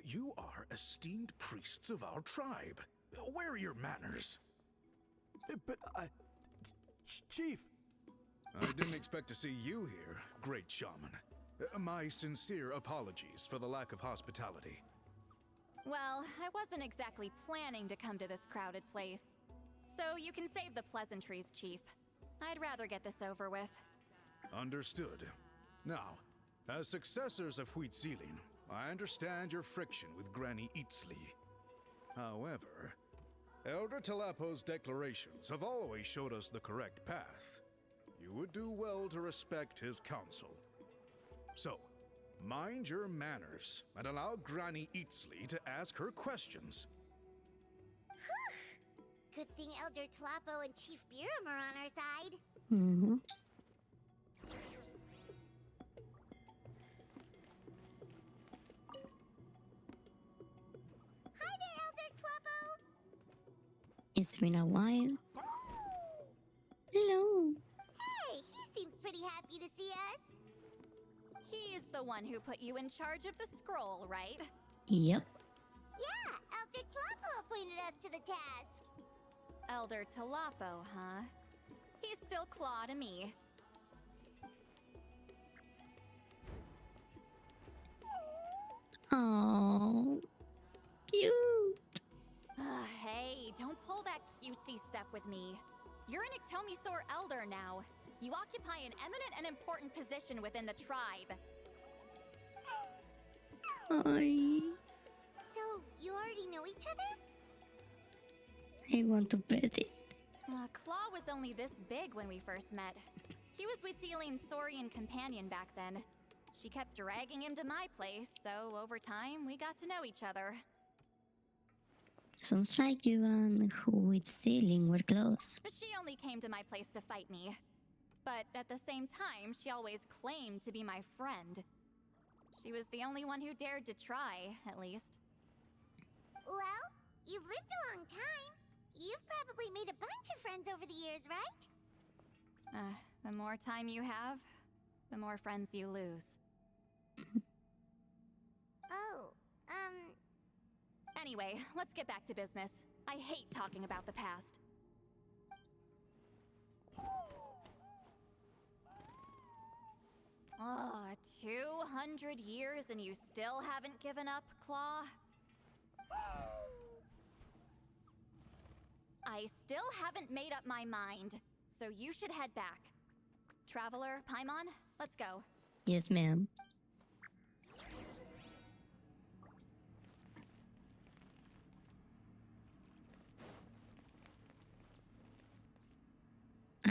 You are esteemed priests of our tribe. Where are your manners? But Chief! I didn't expect to see you here, great shaman. My sincere apologies for the lack of hospitality. Well, I wasn't exactly planning to come to this crowded place. So you can save the pleasantries, Chief. I'd rather get this over with. Understood. Now, as successors of Huitzilin, I understand your friction with Granny Eatsley. However, Elder Tlapo's declarations have always showed us the correct path. You would do well to respect his counsel. So, mind your manners and allow Granny Eatsley to ask her questions. Good thing Elder Tlapo and Chief Biram are on our side. Mm-hmm. Hi there, Elder Tlapo! It's been a while. Hello. Hey, he seems pretty happy to see us. He's the one who put you in charge of the scroll, right? Yep. Yeah, Elder Tlapo appointed us to the task. Elder Tlapo, huh? He's still Claw to me. Oh, cute. Hey, don't pull that cutesy stuff with me. You're an Iktomi-Sor elder now. You occupy an eminent and important position within the tribe. Hi. So, you already know each other? I want to pet it. Claw was only this big when we first met. He was with Celine's Saurian companion back then. She kept dragging him to my place, so over time, we got to know each other. Sounds like you and Huitzilin were close. She only came to my place to fight me. But at the same time, she always claimed to be my friend. She was the only one who dared to try, at least. Well, you've lived a long time. You've probably made a bunch of friends over the years, right? The more time you have, the more friends you lose. Oh, Anyway, let's get back to business. I hate talking about the past. 200 years and you still haven't given up, Claw? I still haven't made up my mind, so you should head back. Traveler, Paimon, let's go. Yes, ma'am.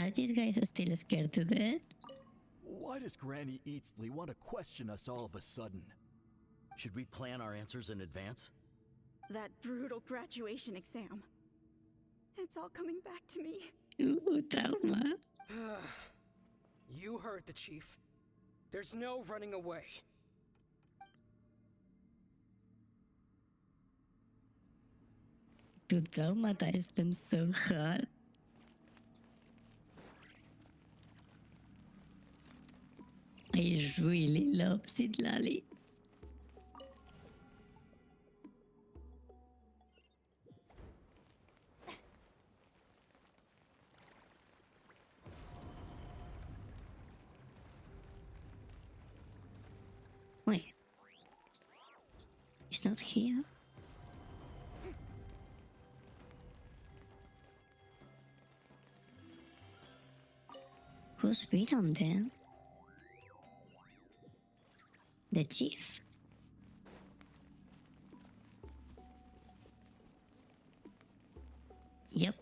Are these guys still scared to death? Why does Granny Eatsley want to question us all of a sudden? Should we plan our answers in advance? That brutal graduation exam. It's all coming back to me. Ooh, trauma. You heard the chief. There's no running away. to traumatize them so hard. I really love Sidlali. Wait. He's not here. Who's with him then? The chief. Yep.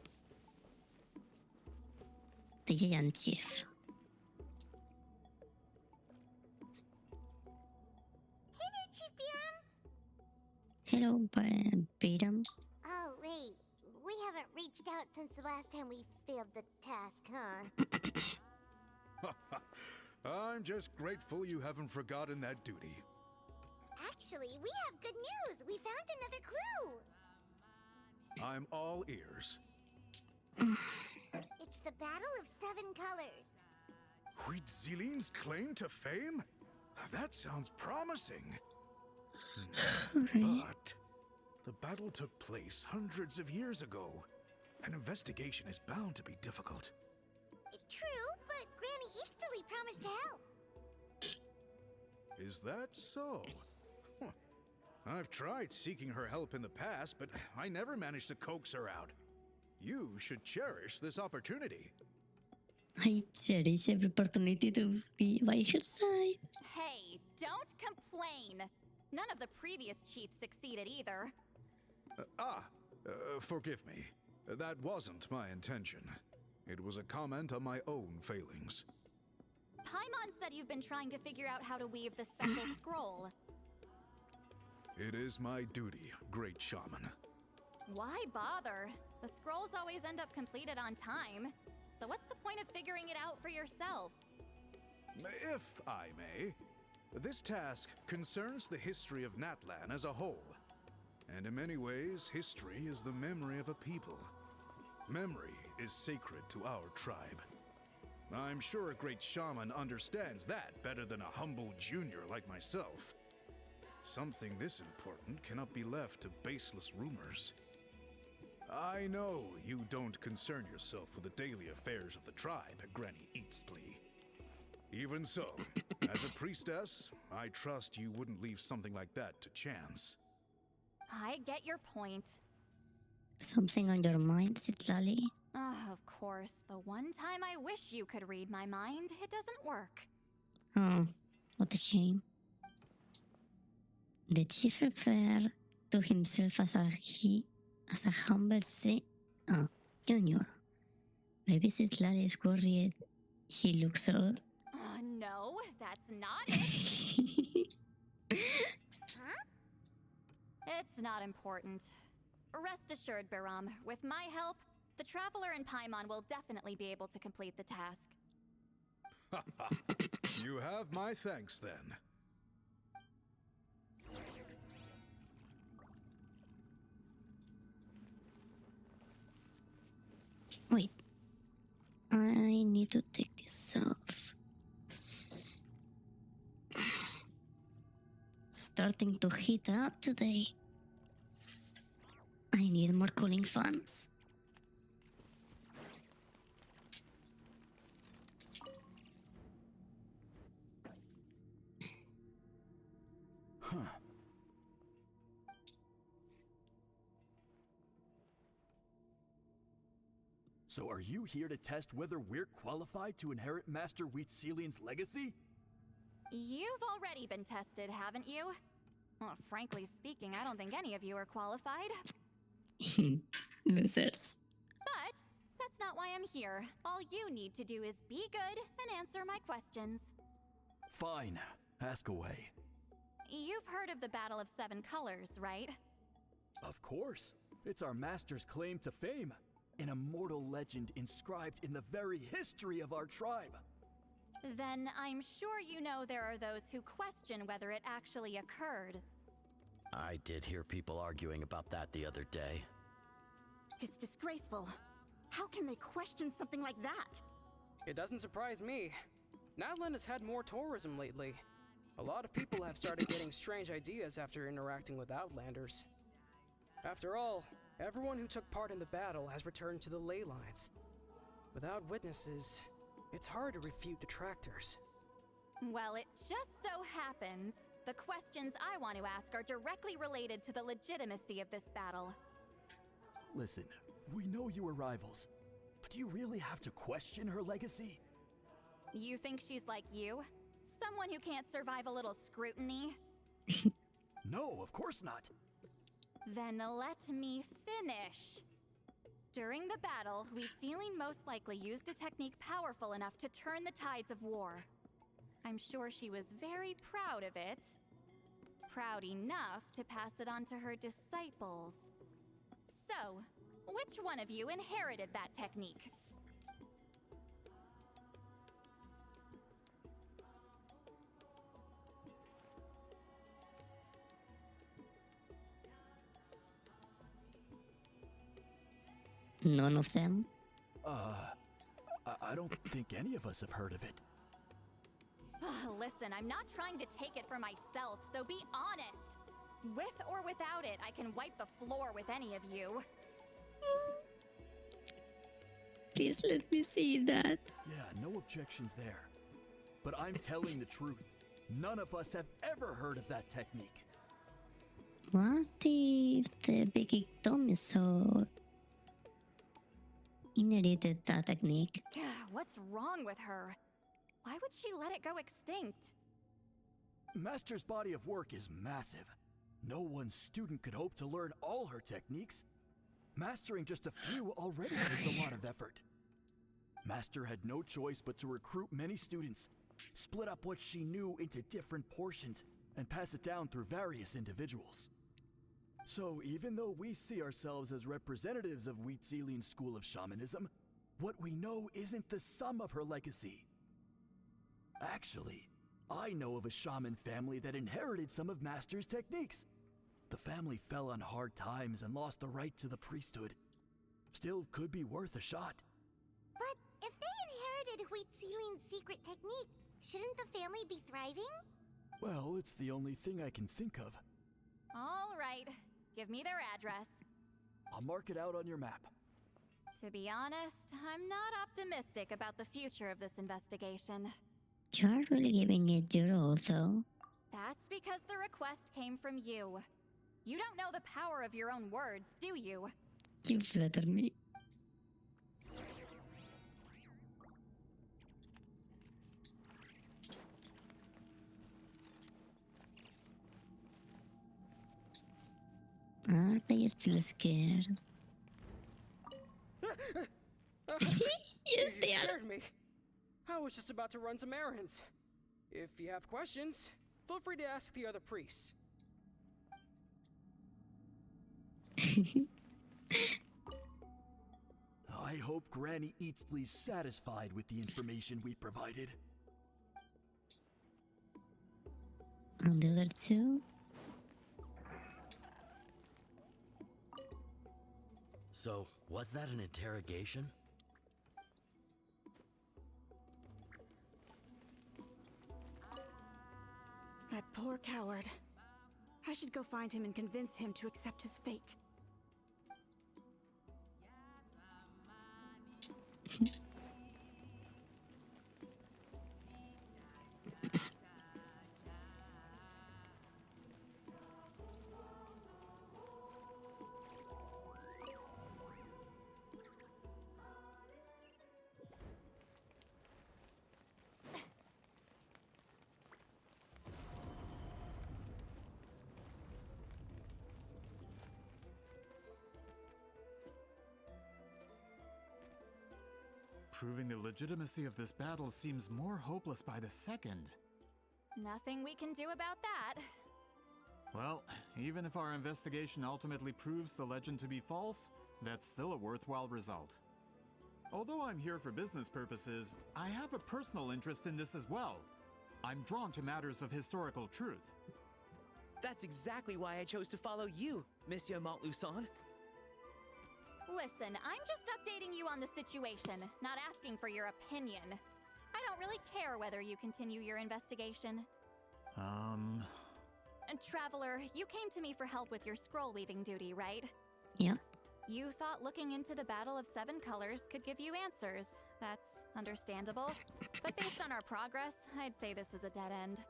The giant chief. Hey there, Chief Biram. Hello, Biram. Oh, wait. We haven't reached out since the last time we failed the task, huh? I'm just grateful you haven't forgotten that duty. Actually, we have good news. We found another clue. I'm all ears. It's the Battle of Seven Colors. Huitzilin's claim to fame? That sounds promising. But the battle took place hundreds of years ago. An investigation is bound to be difficult. True, but Granny Eatsterly promised to help. Is that so? Huh. I've tried seeking her help in the past, but I never managed to coax her out. You should cherish this opportunity. I cherish every opportunity to be by her side. Hey, don't complain. None of the previous chiefs succeeded either. Forgive me. That wasn't my intention. It was a comment on my own failings. Paimon said you've been trying to figure out how to weave the special scroll. It is my duty, great shaman. Why bother? The scrolls always end up completed on time. So what's the point of figuring it out for yourself? If I may, this task concerns the history of Natlan as a whole. And in many ways, history is the memory of a people. Memory is sacred to our tribe. I'm sure a great shaman understands that better than a humble junior like myself. Something this important cannot be left to baseless rumors. I know you don't concern yourself with the daily affairs of the tribe, Granny Eatsley. Even so, as a priestess, I trust you wouldn't leave something like that to chance. I get your point. Something on your mind, Sitlali? Of course, the one time I wish you could read my mind, it doesn't work. Oh, what a shame. The chief referred to himself as a humble junior. Maybe Sitlali is worried he looks old. No, that's not it. Huh? It's not important. Rest assured, Biram, with my help, the Traveler and Paimon will definitely be able to complete the task. You have my thanks then. Wait. I need to take this off. Starting to heat up today. I need more cooling fans. Huh. So are you here to test whether we're qualified to inherit Master Wheatselian's legacy? You've already been tested, haven't you? Well, frankly speaking, I don't think any of you are qualified. Losers. But that's not why I'm here. All you need to do is be good and answer my questions. Fine. Ask away. You've heard of the Battle of Seven Colors, right? Of course. It's our master's claim to fame. An immortal legend inscribed in the very history of our tribe. Then I'm sure you know there are those who question whether it actually occurred. I did hear people arguing about that the other day. It's disgraceful. How can they question something like that? It doesn't surprise me. Natlan has had more tourism lately. A lot of people have started getting strange ideas after interacting with Outlanders. After all, everyone who took part in the battle has returned to the ley lines. Without witnesses, it's hard to refute detractors. Well, it just so happens the questions I want to ask are directly related to the legitimacy of this battle. Listen, we know you were rivals, but do you really have to question her legacy? You think she's like you? Someone who can't survive a little scrutiny? No, of course not. Then let me finish. During the battle, Wheatsealing most likely used a technique powerful enough to turn the tides of war. I'm sure she was very proud of it. Proud enough to pass it on to her disciples. So, which one of you inherited that technique? None of them? I don't think any of us have heard of it. Listen, I'm not trying to take it for myself, so be honest. With or without it, I can wipe the floor with any of you. Please let me see that. Yeah, no objections there. But I'm telling the truth. None of us have ever heard of that technique. What if the Big Tom is so inherited that technique? What's wrong with her? Why would she let it go extinct? Master's body of work is massive. No one student could hope to learn all her techniques. Mastering just a few already takes a lot of effort. Master had no choice but to recruit many students, split up what she knew into different portions, and pass it down through various individuals. So even though we see ourselves as representatives of Wheatsealing's school of shamanism, what we know isn't the sum of her legacy. Actually, I know of a shaman family that inherited some of Master's techniques. The family fell on hard times and lost the right to the priesthood. Still could be worth a shot. But if they inherited Wheatsealing's secret technique, shouldn't the family be thriving? Well, it's the only thing I can think of. All right, give me their address. I'll mark it out on your map. To be honest, I'm not optimistic about the future of this investigation. You're really giving it your all, though. That's because the request came from you. You don't know the power of your own words, do you? You flatter me. Are they still scared? Yes, they You are. scared me. I was just about to run some errands. If you have questions, feel free to ask the other priests. I hope Granny Eatsley's satisfied with the information we provided. And the other two? So, was that an interrogation? That poor coward. I should go find him and convince him to accept his fate. Proving the legitimacy of this battle seems more hopeless by the second. Nothing we can do about that. Well, even if our investigation ultimately proves the legend to be false, that's still a worthwhile result. Although I'm here for business purposes, I have a personal interest in this as well. I'm drawn to matters of historical truth. That's exactly why I chose to follow you, Monsieur Montluçon. Listen, I'm just updating you on the situation, not asking for your opinion. I don't really care whether you continue your investigation. And Traveler, you came to me for help with your scroll weaving duty, right? Yep. You thought looking into the Battle of Seven Colors could give you answers. That's understandable. But based on our progress, I'd say this is a dead end.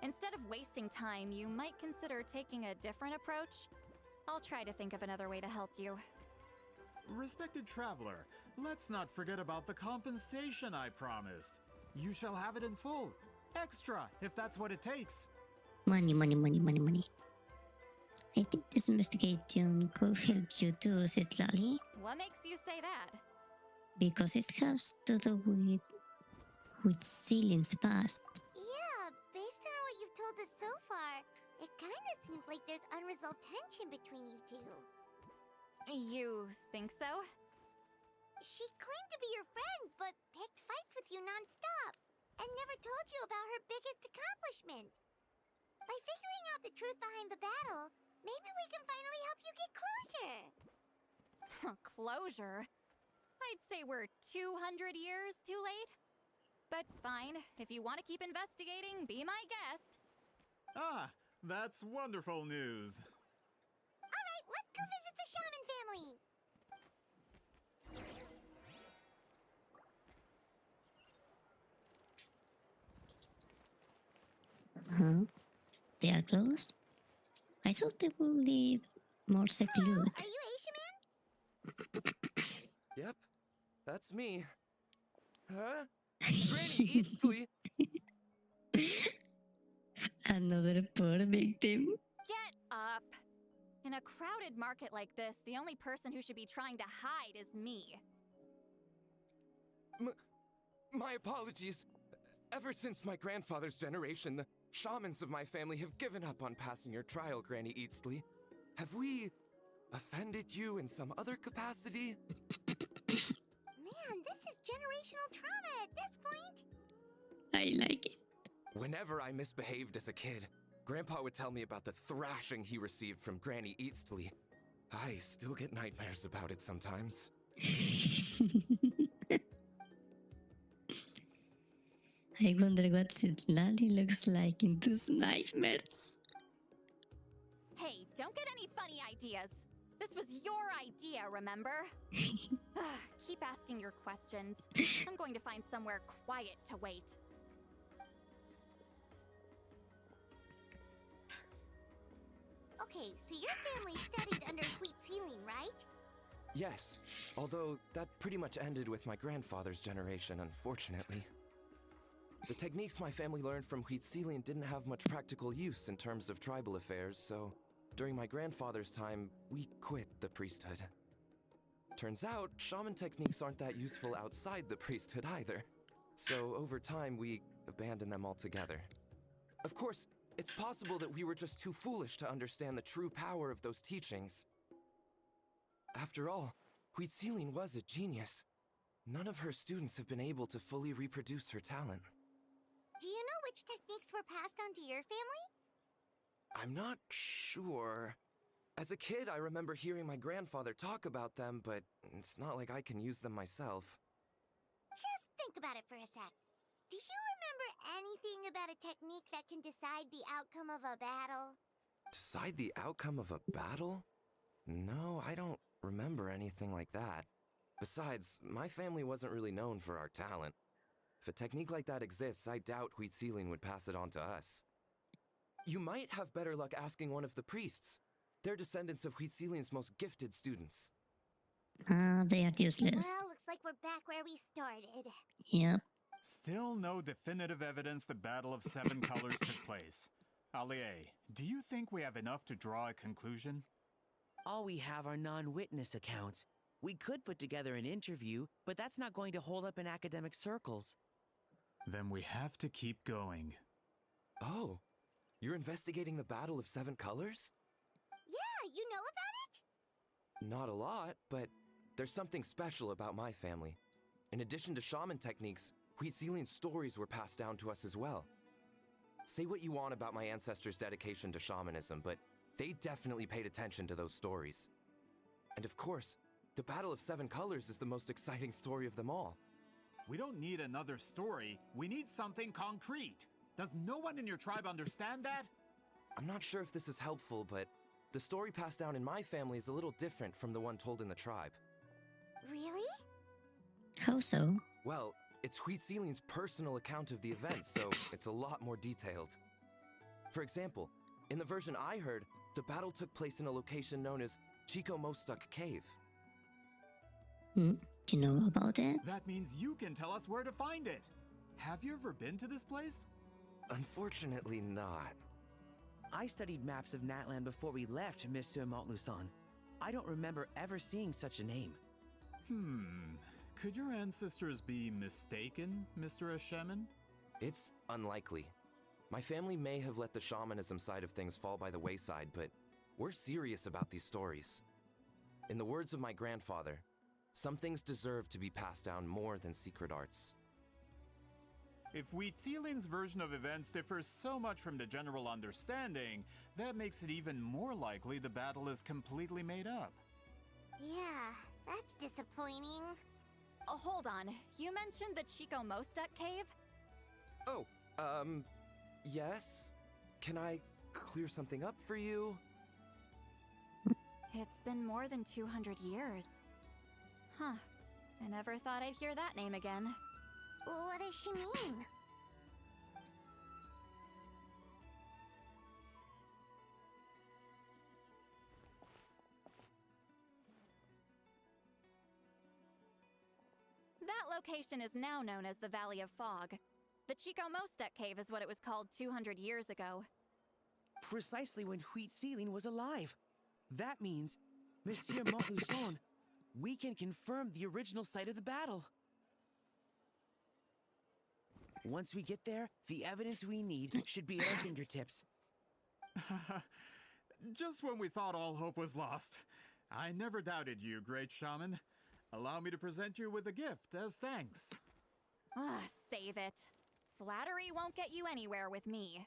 Instead of wasting time, you might consider taking a different approach. I'll try to think of another way to help you. Respected traveler, let's not forget about the compensation I promised. You shall have it in full. Extra, if that's what it takes. Money, money, money, money, money. I think this investigation could help you too, Citlali, What makes you say that? because it has to do with Celine's past. Yeah, based on what you've told us so far, it kinda seems like there's unresolved tension between you two. You think so? She claimed to be your friend, but picked fights with you non-stop, and never told you about her biggest accomplishment. By figuring out the truth behind the battle, maybe we can finally help you get closure. Closure? I'd say we're 200 years too late. But fine, if you want to keep investigating, be my guest. Ah, that's wonderful news. Alright, let's go visit the shaman family! Huh? They are closed? I thought they would be more secluded. Are you Asia Man? Yep, that's me. Huh? Granny Eastly! Another poor victim. Get up! In a crowded market like this, the only person who should be trying to hide is me. My apologies. Ever since my grandfather's generation, the shamans of my family have given up on passing your trial, Granny Eastly. Have we offended you in some other capacity? Man, this is generational trauma at this point. I like it. Whenever I misbehaved as a kid, Grandpa would tell me about the thrashing he received from Granny Eastly. I still get nightmares about it sometimes. I wonder what Citlali looks like in those nightmares. Hey, don't get any funny ideas. This was your idea, remember? Keep asking your questions. I'm going to find somewhere quiet to wait. Okay, so your family studied under Wheat Ceiling, right? Yes, although that pretty much ended with my grandfather's generation, unfortunately. The techniques my family learned from Huitzilian didn't have much practical use in terms of tribal affairs, so during my grandfather's time, we quit the priesthood. Turns out, shaman techniques aren't that useful outside the priesthood either. So over time, we abandoned them altogether. Of course, it's possible that we were just too foolish to understand the true power of those teachings. After all, Huitzilian was a genius. None of her students have been able to fully reproduce her talent. Do you know which techniques were passed on to your family? I'm not sure. As a kid, I remember hearing my grandfather talk about them, but it's not like I can use them myself. Just think about it for a sec. Do you remember anything about a technique that can decide the outcome of a battle? Decide the outcome of a battle? No, I don't remember anything like that. Besides, my family wasn't really known for our talent. If a technique like that exists, I doubt Huitzilian would pass it on to us. You might have better luck asking one of the priests. They're descendants of Huitzilian's most gifted students. They are useless. Well, looks like we're back where we started. Yep. Still no definitive evidence the Battle of Seven Colors took place. Allie, do you think we have enough to draw a conclusion? All we have are non-witness accounts. We could put together an interview, but that's not going to hold up in academic circles. Then we have to keep going. Oh, you're investigating the Battle of Seven Colors? Yeah, you know about it? Not a lot, but there's something special about my family. In addition to shaman techniques, Huitzilian stories were passed down to us as well. Say what you want about my ancestors' dedication to shamanism, but they definitely paid attention to those stories. And of course, the Battle of Seven Colors is the most exciting story of them all. We don't need another story. We need something concrete. Does no one in your tribe understand that? I'm not sure if this is helpful, but the story passed down in my family is a little different from the one told in the tribe. Really? How so? Well, it's Huitzilin's personal account of the event, so it's a lot more detailed. For example, in the version I heard, the battle took place in a location known as Chico Mostuk Cave. Do you know about it? That means you can tell us where to find it. Have you ever been to this place? Unfortunately not. I studied maps of Natland before we left, Monsieur Montluçon. I don't remember ever seeing such a name. Could your ancestors be mistaken, Mr. Ashemin? It's unlikely. My family may have let the shamanism side of things fall by the wayside, but we're serious about these stories. In the words of my grandfather, some things deserve to be passed down more than secret arts. If Huitzilin's version of events differs so much from the general understanding, that makes it even more likely the battle is completely made up. Yeah, that's disappointing. Oh, hold on. You mentioned the Chico Mostuk cave? Oh, yes? Can I clear something up for you? It's been more than 200 years. Huh. I never thought I'd hear that name again. What does she mean? That location is now known as the Valley of Fog. The Chico Mostuk cave is what it was called 200 years ago. Precisely when Huitzilin was alive. That means, Monsieur Montluçon, we can confirm the original site of the battle. Once we get there, the evidence we need should be at our fingertips. Just when we thought all hope was lost. I never doubted you, great shaman. Allow me to present you with a gift as thanks. Save it. Flattery won't get you anywhere with me.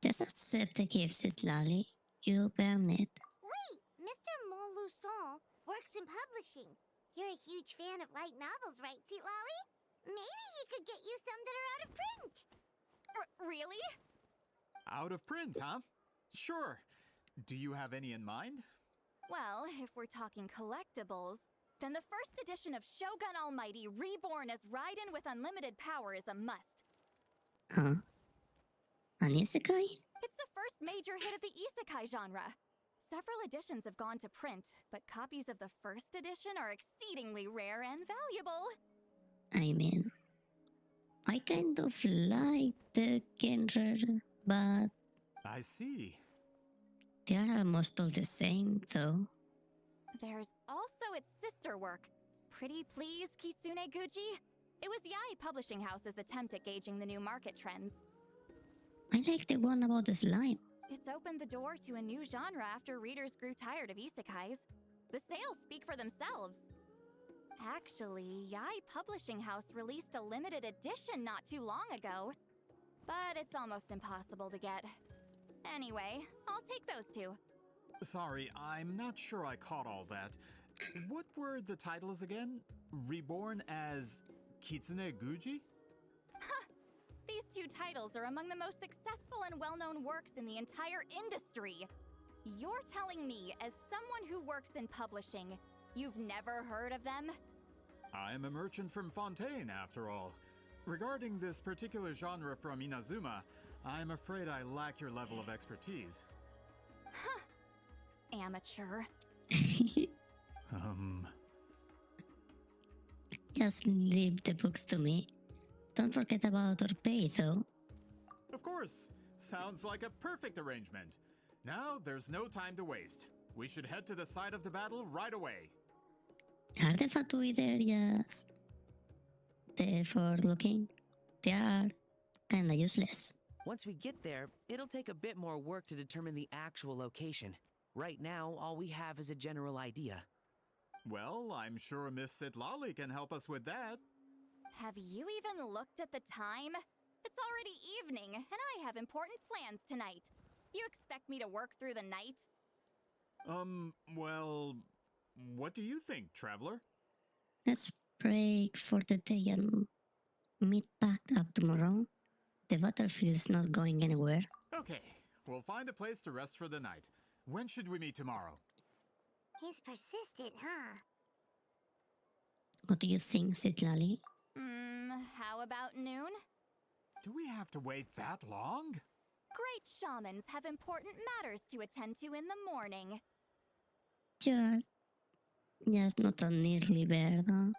Just accept the gifts, Lolly. You'll earn it. Wait, Mr. Montluçon works in publishing. You're a huge fan of light novels, right, Sweet Lolly? Maybe he could get you some that are out of print. Really? Out of print, huh? Sure. Do you have any in mind? Well, if we're talking collectibles, then the first edition of Shogun Almighty reborn as Raiden with unlimited power is a must. Huh? An isekai? It's the first major hit of the isekai genre. Several editions have gone to print, but copies of the first edition are exceedingly rare and valuable. I mean, I kind of like the genre, but I see. they are almost all the same, though. There's also its sister work, Pretty Please Kitsune Guji. It was Yai Publishing House's attempt at gauging the new market trends. I like the one about the slime. It's opened the door to a new genre after readers grew tired of isekais. The sales speak for themselves. Actually, Yai Publishing House released a limited edition not too long ago, but it's almost impossible to get. Anyway, I'll take those two. Sorry, I'm not sure I caught all that. What were the titles again? Reborn as Kitsune Guji? These two titles are among the most successful and well-known works in the entire industry. You're telling me, as someone who works in publishing, you've never heard of them? I'm a merchant from Fontaine, after all. Regarding this particular genre from Inazuma, I'm afraid I lack your level of expertise. Amateur. Just leave the books to me. Don't forget about our pay, though. Of course. Sounds like a perfect arrangement. Now, there's no time to waste. We should head to the site of the battle right away. Are the fatui there just there for looking? They are kinda useless. Once we get there, it'll take a bit more work to determine the actual location. Right now, all we have is a general idea. Well, I'm sure Miss Sitlali can help us with that. Have you even looked at the time? It's already evening, and I have important plans tonight. You expect me to work through the night? Well, What do you think, traveler? Let's break for the day and meet back up tomorrow. The battlefield is not going anywhere. Okay, we'll find a place to rest for the night. When should we meet tomorrow? He's persistent, huh? What do you think, Citlali? How about noon? Do we have to wait that long? Great shamans have important matters to attend to in the morning. Yeah, it's not tan early, ¿verdad?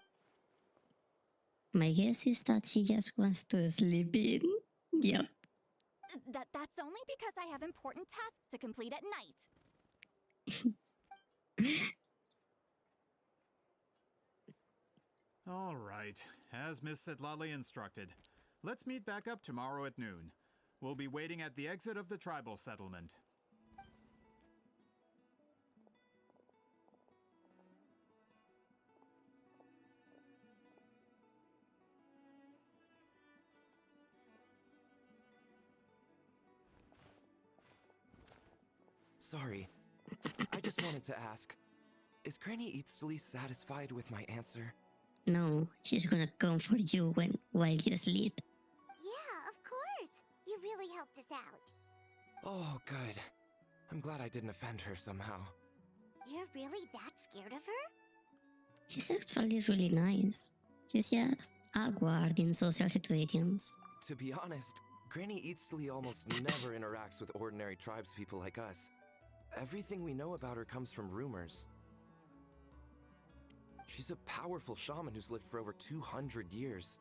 My guess is that she just wants to sleep in. Yep. That's only because I have important tasks to complete at night. All right, as Miss Citlali instructed. Let's meet back up tomorrow at noon. We'll be waiting at the exit of the tribal settlement. Sorry. I just wanted to ask, is Granny Eatsley satisfied with my answer? No, she's gonna come for you while you sleep. Yeah, of course. You really helped us out. Oh, good. I'm glad I didn't offend her somehow. You're really that scared of her? She's actually really nice. She's just awkward in social situations. To be honest, Granny Eatsley almost never interacts with ordinary tribespeople like us. Everything we know about her comes from rumors. She's a powerful shaman who's lived for over 200 years.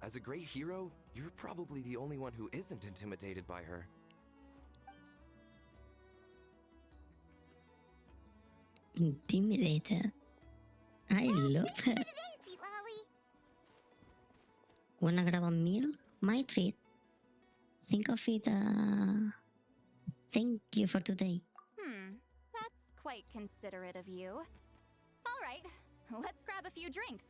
As a great hero, you're probably the only one who isn't intimidated by her. Intimidated. I love her. Wanna grab a meal? My treat. Think of it, thank you for today. That's quite considerate of you. All right, let's grab a few drinks.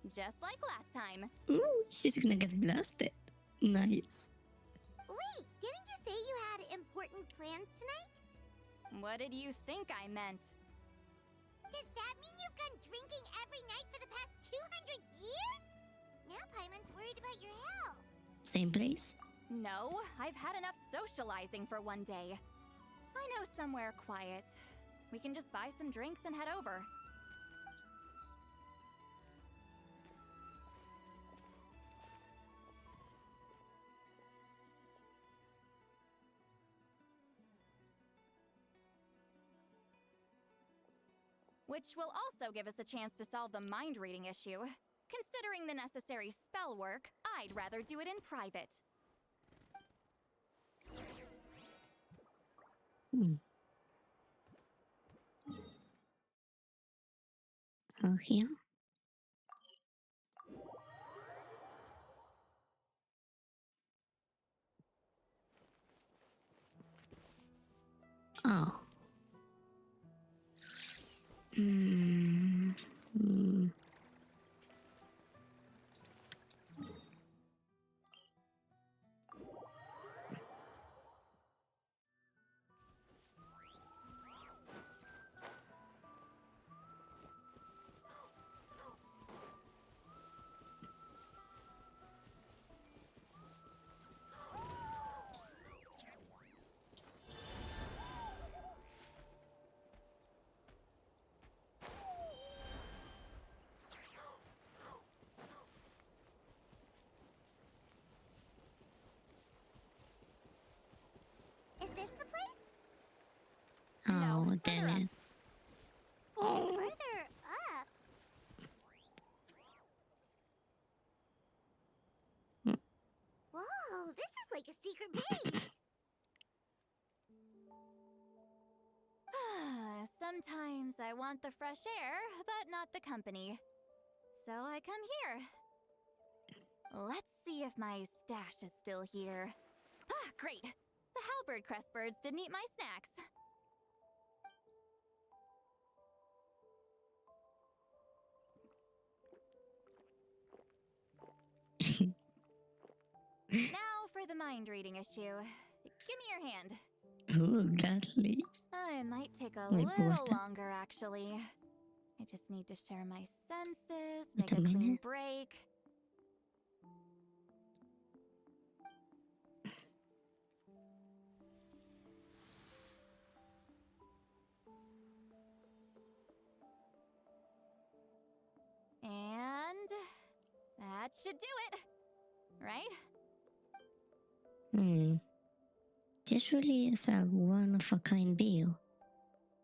Just like last time. Ooh, she's gonna get blasted. Nice. Wait, didn't you say you had important plans tonight? What did you think I meant? Does that mean you've gone drinking every night for the past 200 years? Now Paimon's worried about your health. Same place? No, I've had enough socializing for one day. I know somewhere quiet. We can just buy some drinks and head over. Which will also give us a chance to solve the mind reading issue. Considering the necessary spell work, I'd rather do it in private. Oh, here? Oh. Is this the place? Oh, damn it. Oh. Further up? Whoa, this is like a secret base. Sometimes I want the fresh air, but not the company. So I come here. Let's see if my stash is still here. Ah, great! The halberd crest birds didn't eat my snacks. Now for the mind reading issue. Give me your hand. Ooh, gladly. It might take a Wait, little what's that? longer, actually. I just need to share my senses, make Wait a a clean minute. break. And that should do it, right? This really is a one-of-a-kind view.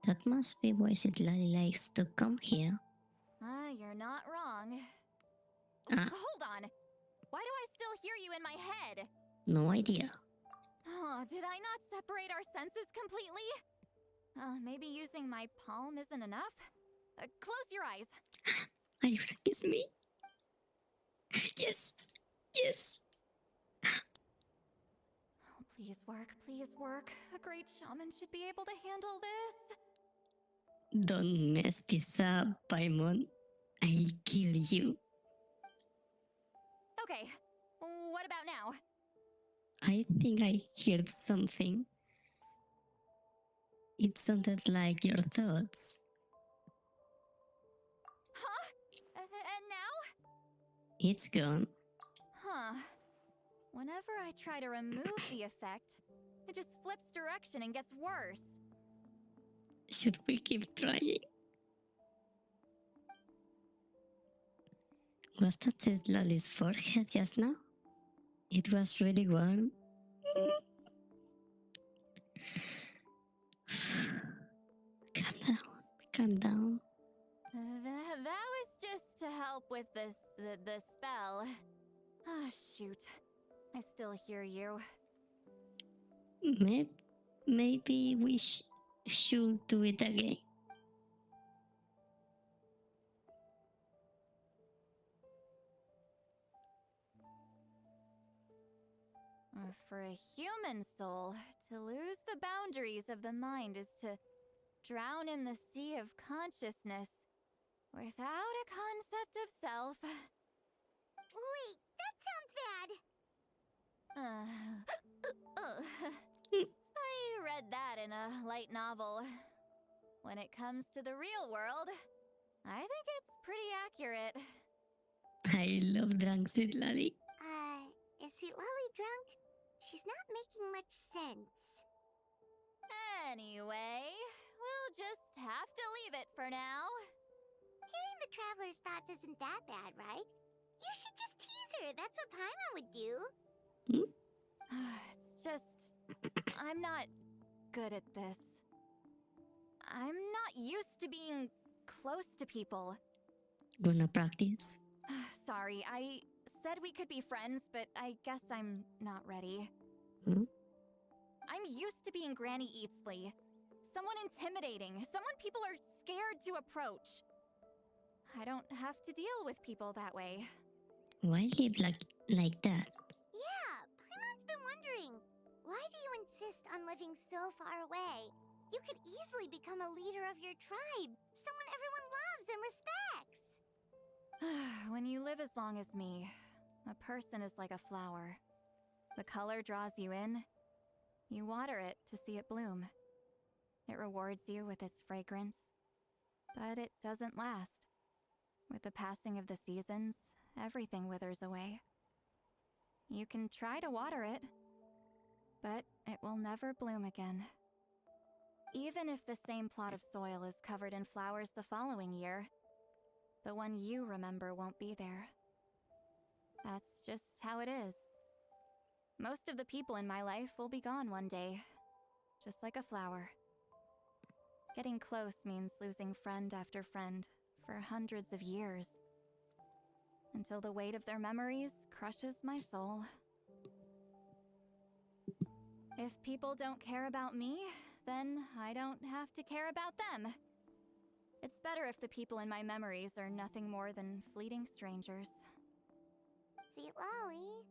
That must be why Citlali likes to come here. You're not wrong. Ah. Hold on. Why do I still hear you in my head? No idea. Oh, did I not separate our senses completely? Maybe using my palm isn't enough? Close your eyes. Are you gonna kiss me? Yes! Yes! Oh, please work, please work. A great shaman should be able to handle this. Don't mess this up, Paimon. I'll kill you. Okay, what about now? I think I heard something. It sounded like your thoughts. Huh? And now? It's gone. Huh. Whenever I try to remove the effect, it just flips direction and gets worse. Should we keep trying? Was that Citlali's forehead just now? It was really warm. Calm down. Calm down. That was just to help with the spell. Ah, shoot. I still hear you. Maybe we should do it again. For a human soul, to lose the boundaries of the mind is to drown in the sea of consciousness without a concept of self. Wait, that sounds bad. I read that in a light novel. When it comes to the real world, I think it's pretty accurate. I love drunk Citlali. Is Citlali drunk? She's not making much sense. Anyway, we'll just have to leave it for now. Hearing the traveler's thoughts isn't that bad, right? You should just tease her. That's what Paimon would do. It's just... I'm not good at this. I'm not used to being close to people. Gonna practice? Sorry, I said we could be friends, but I guess I'm not ready. I'm used to being Granny Eatsley. Someone intimidating, someone people are scared to approach. I don't have to deal with people that way. Why live like that? Yeah, Paimon's been wondering. Why do you insist on living so far away? You could easily become a leader of your tribe. Someone everyone loves and respects. When you live as long as me, a person is like a flower. The color draws you in. You water it to see it bloom. It rewards you with its fragrance, but it doesn't last. With the passing of the seasons, everything withers away. You can try to water it, but it will never bloom again. Even if the same plot of soil is covered in flowers the following year, the one you remember won't be there. That's just how it is. Most of the people in my life will be gone one day, just like a flower. Getting close means losing friend after friend for hundreds of years, until the weight of their memories crushes my soul. If people don't care about me, then I don't have to care about them. It's better if the people in my memories are nothing more than fleeting strangers. Citlali.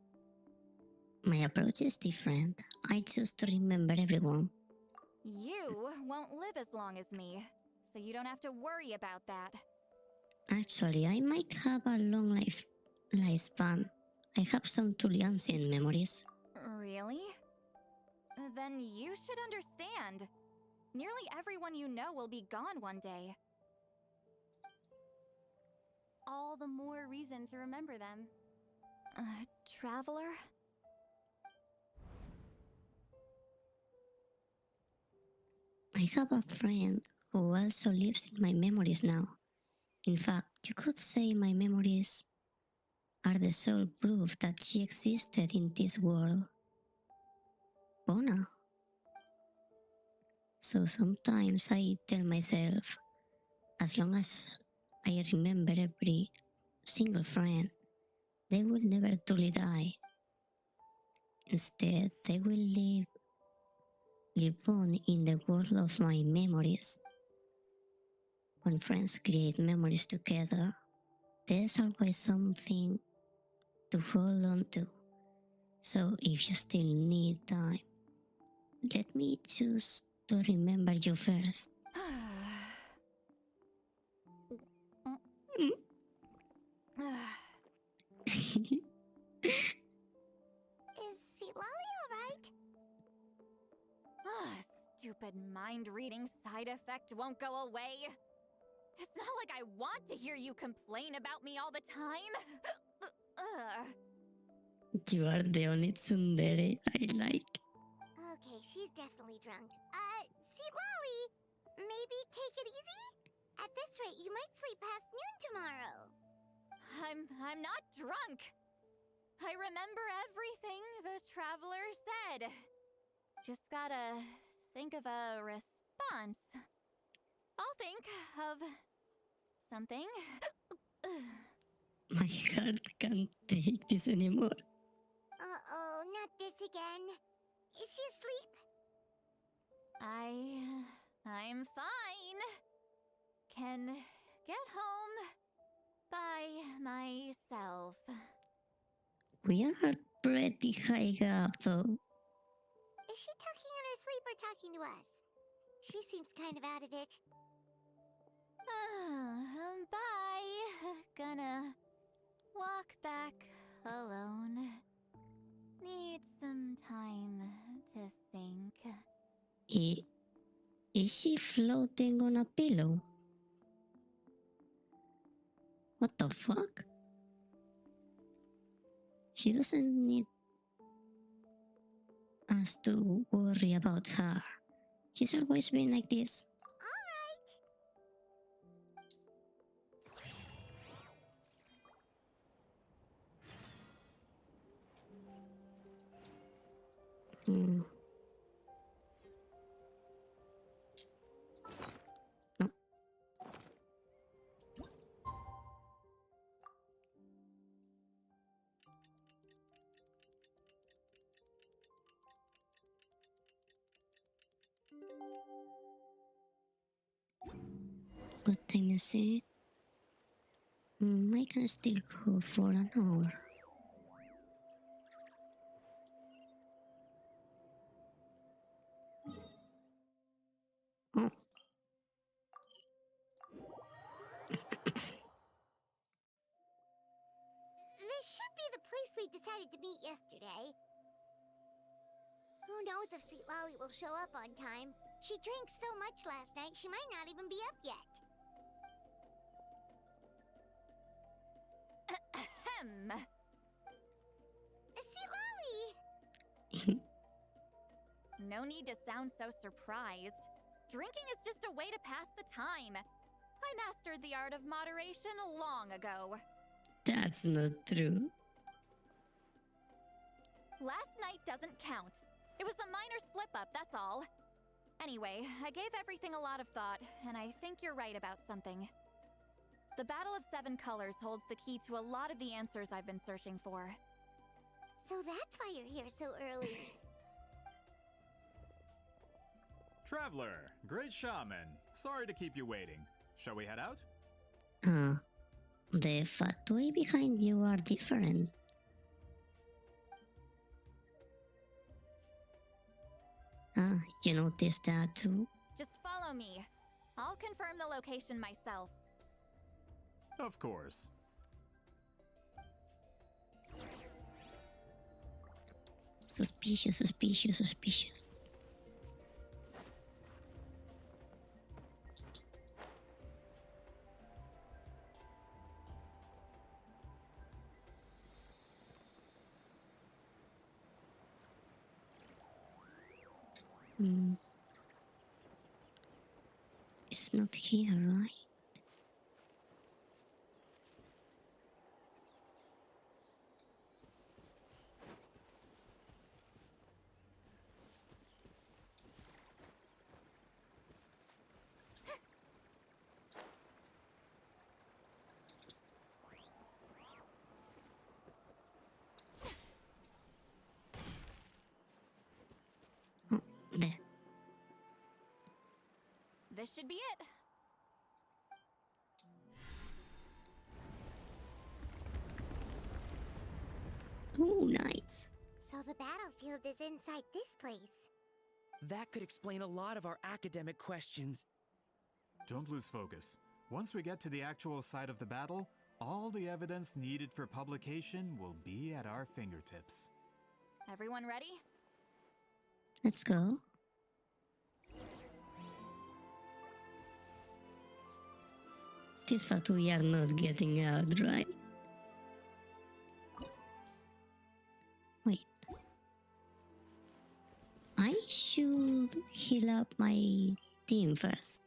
My approach is different. I choose to remember everyone. You won't live as long as me, so you don't have to worry about that. Actually, I might have a long lifespan. I have some truly ancient memories. Really? Then you should understand. Nearly everyone you know will be gone one day. all the more reason to remember them. Traveler? I have a friend who also lives in my memories now. In fact, you could say my memories are the sole proof that she existed in this world. Bona. So sometimes I tell myself, as long as I remember every single friend, they will never truly die. Instead, they will live on in the world of my memories. When friends create memories together, there's always something to hold on to. So if you still need time, let me choose to remember you first. Is Seatlali alright? Stupid mind-reading side effect won't go away. It's not like I want to hear you complain about me all the time. You are the only tsundere I like. Okay, she's definitely drunk. Seatlali, maybe take it easy? At this rate, you might sleep past noon tomorrow. I'm not drunk. I remember everything the traveler said. Just gotta think of a response. I'll think of something. My heart can't take this anymore. Uh-oh, not this again. Is she asleep? I'm fine. Can get home by myself. We are pretty high up though. Is she talking in her sleep or talking to us? She seems kind of out of it. Bye. Gonna walk back alone. Need some time to think. Is she floating on a pillow? What the fuck? She doesn't need us to worry about her. She's always been like this. Hmm. No. What time is it? I can still go for an hour. Oh. This should be the place we decided to meet yesterday. Who knows if Seatlali will show up on time? She drank so much last night, she might not even be up yet. Ahem. Seatlali! No need to sound so surprised. Drinking is just a way to pass the time. I mastered the art of moderation long ago. That's not true. Last night doesn't count. It was a minor slip-up, that's all. Anyway, I gave everything a lot of thought, and I think you're right about something. The Battle of Seven Colors holds the key to a lot of the answers I've been searching for. So that's why you're here so early. Traveler, great shaman. Sorry to keep you waiting. Shall we head out? The fatui behind you are different. You noticed that too? Just follow me. I'll confirm the location myself. Of course. Suspicious, suspicious, suspicious. Hmm. It's not here, right? Oh, there. This should be it. Oh, nice. So the battlefield is inside this place. That could explain a lot of our academic questions. Don't lose focus. Once we get to the actual site of the battle, all the evidence needed for publication will be at our fingertips. Everyone ready? Let's go. This part we are not getting out, right? Wait. I should heal up my team first.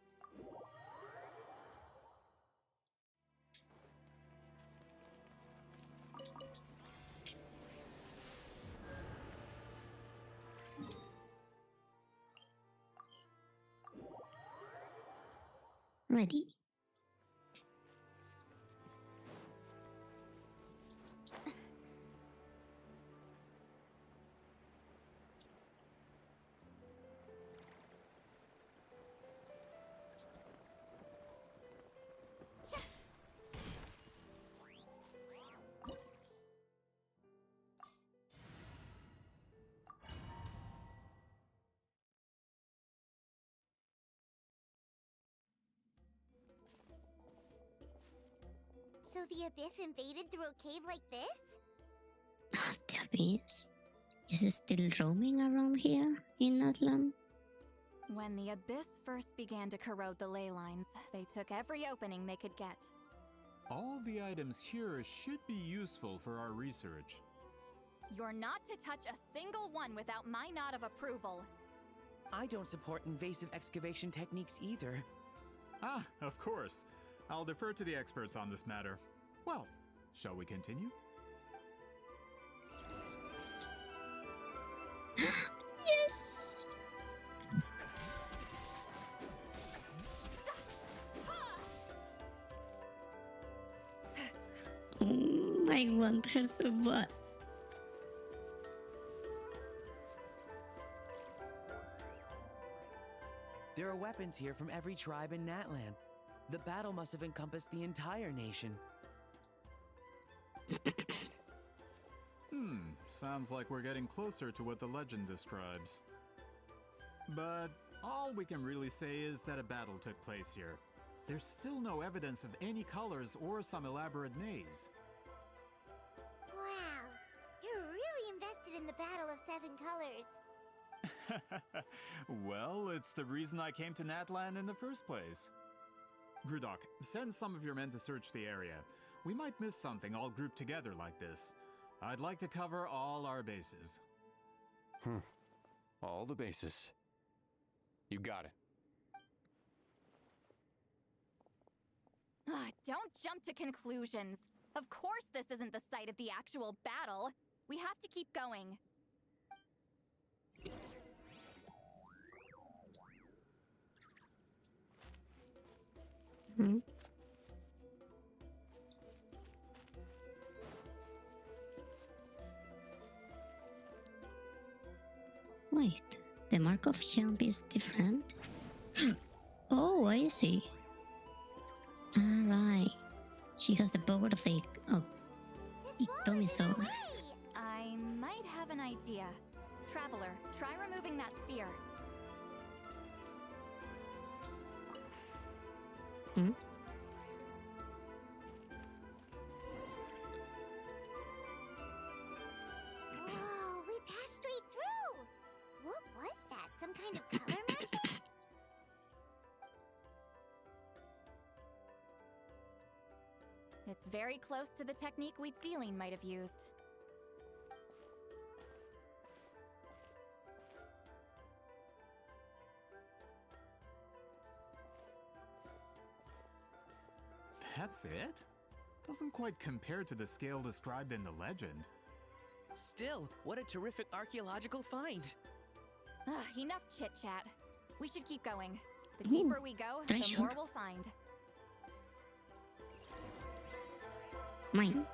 Ready? So the Abyss invaded through a cave like this? The Abyss? Is it still roaming around here in Natlan? When the Abyss first began to corrode the ley lines, they took every opening they could get. All the items here should be useful for our research. You're not to touch a single one without my nod of approval. I don't support invasive excavation techniques either. Ah, of course. I'll defer to the experts on this matter. Well, shall we continue? Yes! I want her so bad. There are weapons here from every tribe in Natlan. The battle must have encompassed the entire nation. Sounds like we're getting closer to what the legend describes. But all we can really say is that a battle took place here. There's still no evidence of any colors or some elaborate maze. Wow, you're really invested in the Battle of Seven Colors. Well, it's the reason I came to Natlan in the first place. Grudok, send some of your men to search the area. We might miss something all grouped together like this. I'd like to cover all our bases. All the bases. You got it. Don't jump to conclusions. Of course this isn't the site of the actual battle. We have to keep going. Hmm? Wait, the mark of jump is different? Oh, I see. Alright. She has the power of the Ictomisaurus. I might have an idea. Traveler, try removing that sphere. Hmm? Whoa, we passed straight through! What was that? Some kind of color magic? It's very close to the technique Wheatsealing might have used. That's it? Doesn't quite compare to the scale described in the legend. Still, what a terrific archaeological find. Enough chit-chat. We should keep going. The Ooh, deeper we go, the treasure. more we'll find. Mine.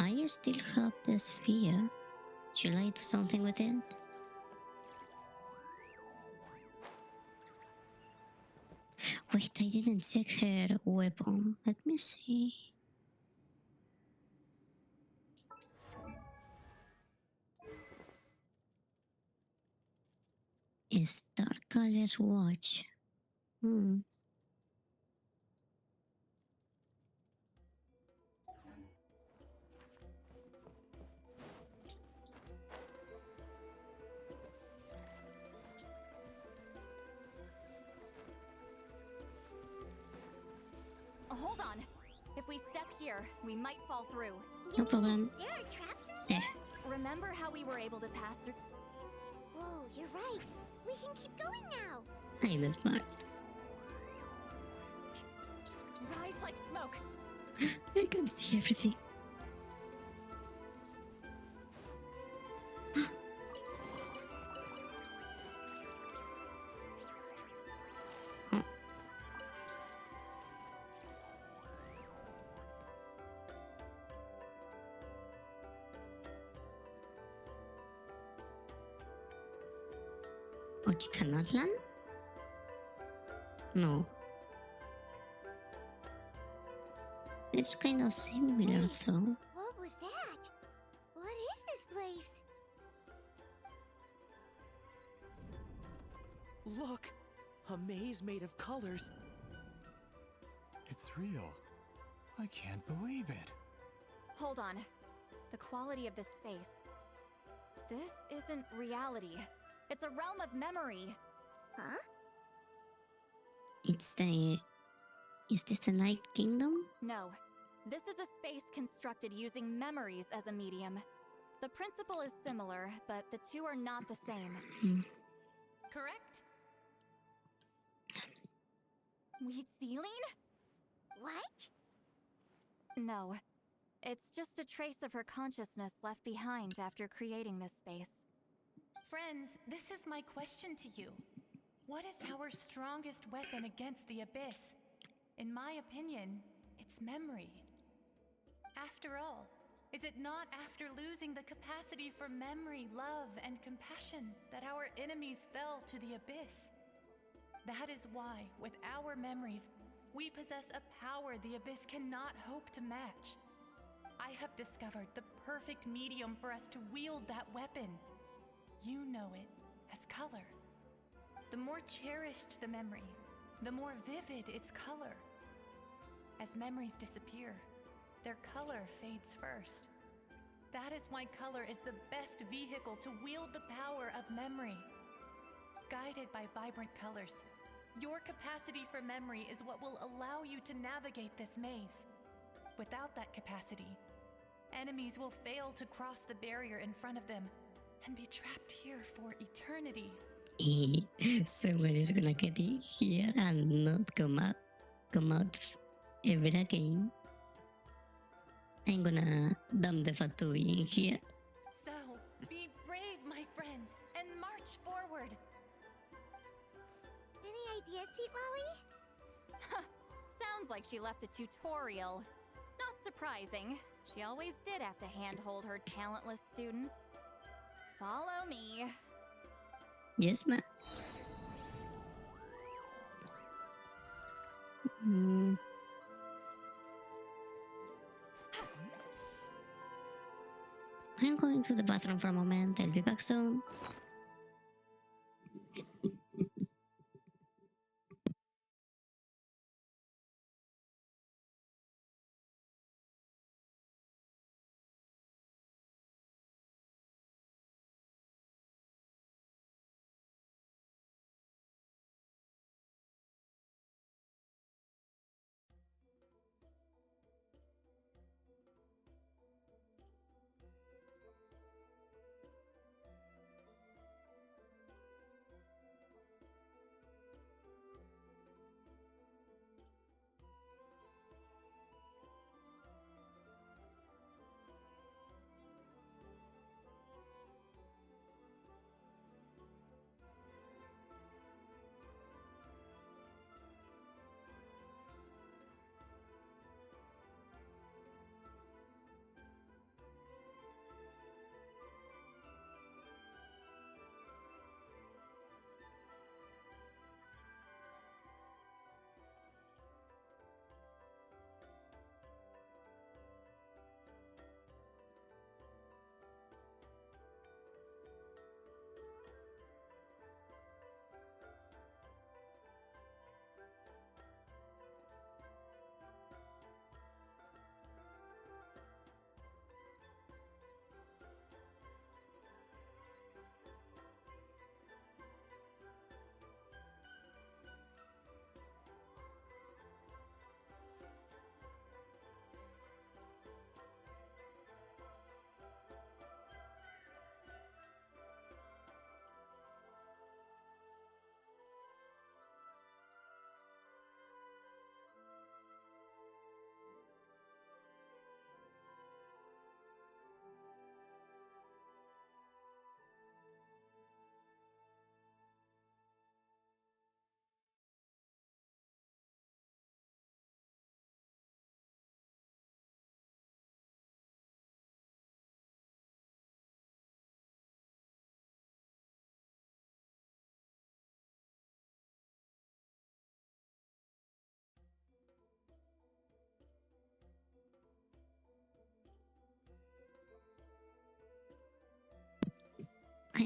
I still have the sphere. Should I do something with it? Wait, I didn't check her weapon. Let me see. Star Color's watch. Hold on. If we step here, we might fall through. No problem. There are traps in There. Remember how we were able to pass through? Whoa, you're right. We can keep going now. I'm smart. Rise like smoke. I can see everything. Oh, you cannot land? No. It's kind of similar though. What was that? What is this place? Look! A maze made of colors. It's real. I can't believe it. Hold on. The quality of this space. This isn't reality. It's a realm of memory. Huh? It's the... Is this the Night Kingdom? No. This is a space constructed using memories as a medium. The principle is similar, but the two are not the same. Correct? Wheat ceiling? What? No. It's just a trace of her consciousness left behind after creating this space. Friends, this is my question to you. What is our strongest weapon against the Abyss? In my opinion, it's memory. After all, is it not after losing the capacity for memory, love, and compassion that our enemies fell to the Abyss? That is why, with our memories, we possess a power the Abyss cannot hope to match. I have discovered the perfect medium for us to wield that weapon. You know it as color. The more cherished the memory, the more vivid its color. As memories disappear, their color fades first. That is why color is the best vehicle to wield the power of memory. Guided by vibrant colors, your capacity for memory is what will allow you to navigate this maze. Without that capacity, enemies will fail to cross the barrier in front of them and be trapped here for eternity. Someone is gonna get in here and not come out ever again. I'm gonna dump the Fatui in here. So, be brave, my friends, and march forward. Any ideas, Sweet Lolly? Sounds like she left a tutorial. Not surprising. She always did have to handhold her talentless students. Follow me. Yes, ma'am. I'm going to the bathroom for a moment. I'll be back soon.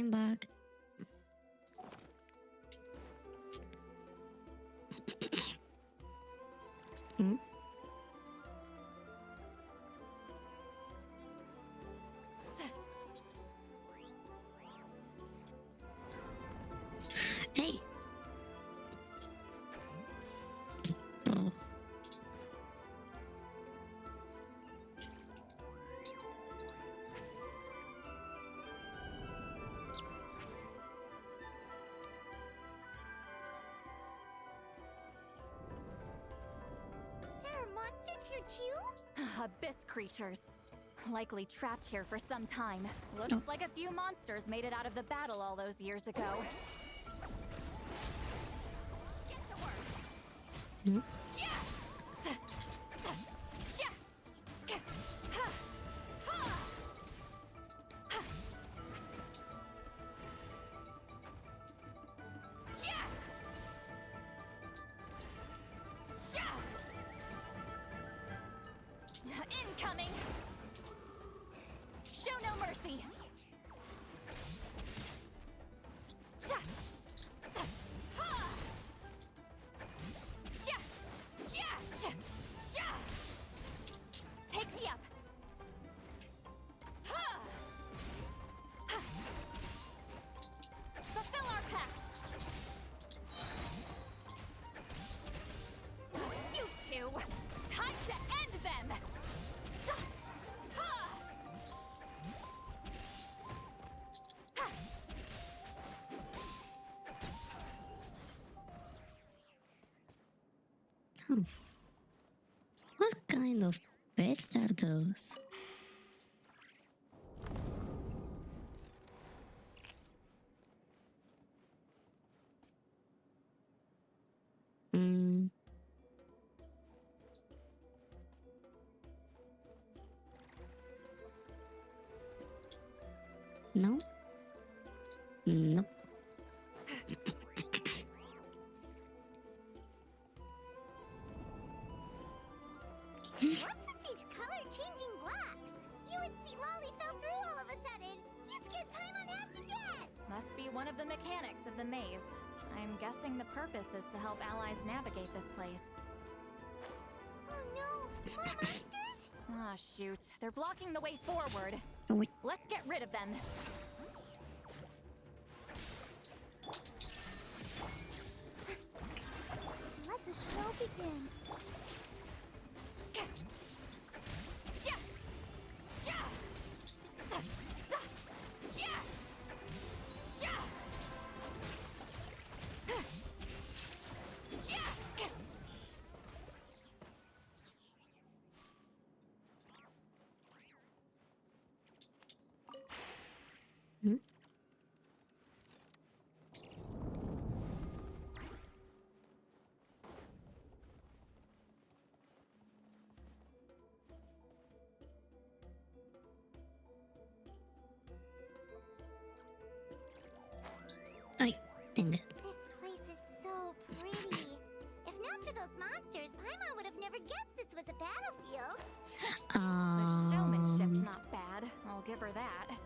I'm back. Hmm? Hey. There are monsters here too? Abyss creatures. Likely trapped here for some time. Looks like a few monsters made it out of the battle all those years ago. Get to work. Hmm? Incoming! Show no mercy! Take me up! Fulfill our pact! You two! Time to end them! Oh. What kind of pets are those? Hmm. No? Nope. What's with these color-changing blocks? You and see Lolly fell through all of a sudden. You scared Paimon half to death. Must be one of the mechanics of the maze. I'm guessing the purpose is to help allies navigate this place. Oh no, more monsters? Ah, shoot. They're blocking the way forward. Oh, wait. Let's get rid of them. Let the show begin. Hmm? Ay, dang it. This place is so pretty. If not for those monsters, Paimon would have never guessed this was a battlefield. The showmanship's not bad. I'll give her that.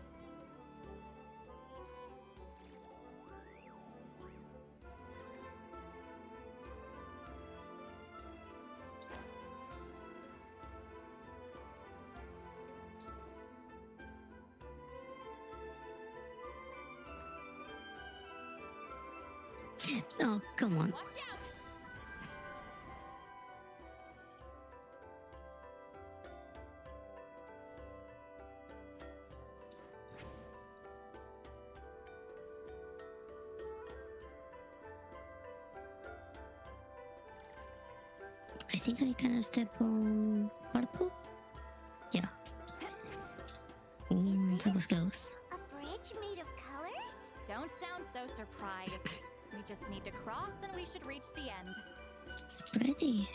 Oh, come on. Watch out! I think I kind of step on purple. Yeah. Ooh, that was close. A bridge made of colors? Don't sound so surprised. We just need to cross and we should reach the end. It's pretty.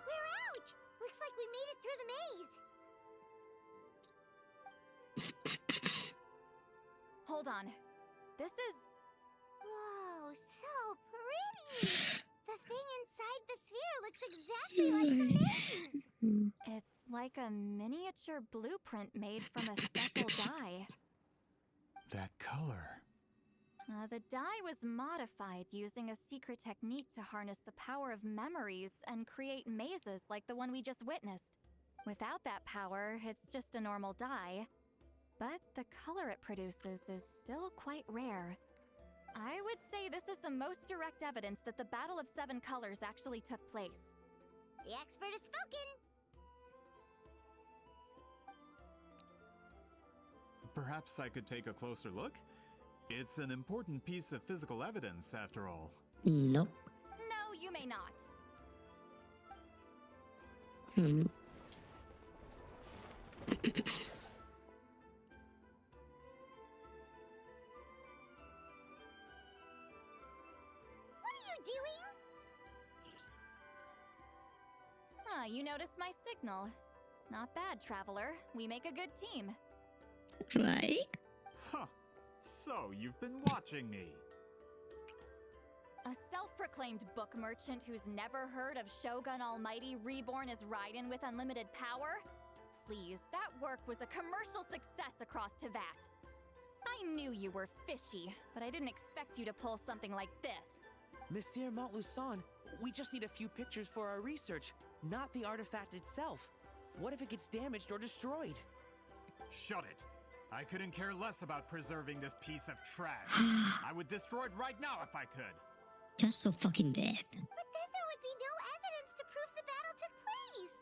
We're out! Looks like we made it through the maze. Hold on. This is Whoa, so pretty! The thing inside the sphere looks exactly like the maze! It's like a miniature blueprint made from a special dye. That color. The dye was modified using a secret technique to harness the power of memories and create mazes like the one we just witnessed. Without that power, it's just a normal dye. But the color it produces is still quite rare. I would say this is the most direct evidence that the Battle of Seven Colors actually took place. The expert has spoken! Perhaps I could take a closer look? It's an important piece of physical evidence, after all. Nope. No, you may not. What are you doing? You noticed my signal. Not bad, Traveler. We make a good team. Right? Huh. So, you've been watching me. A self-proclaimed book merchant who's never heard of Shogun Almighty reborn as Raiden with unlimited power? Please, that work was a commercial success across Teyvat. I knew you were fishy, but I didn't expect you to pull something like this. Monsieur Montluçon, we just need a few pictures for our research, not the artifact itself. What if it gets damaged or destroyed? Shut it! I couldn't care less about preserving this piece of trash. I would destroy it right now if I could. Just so fucking death. But then there would be no evidence to prove the battle took place!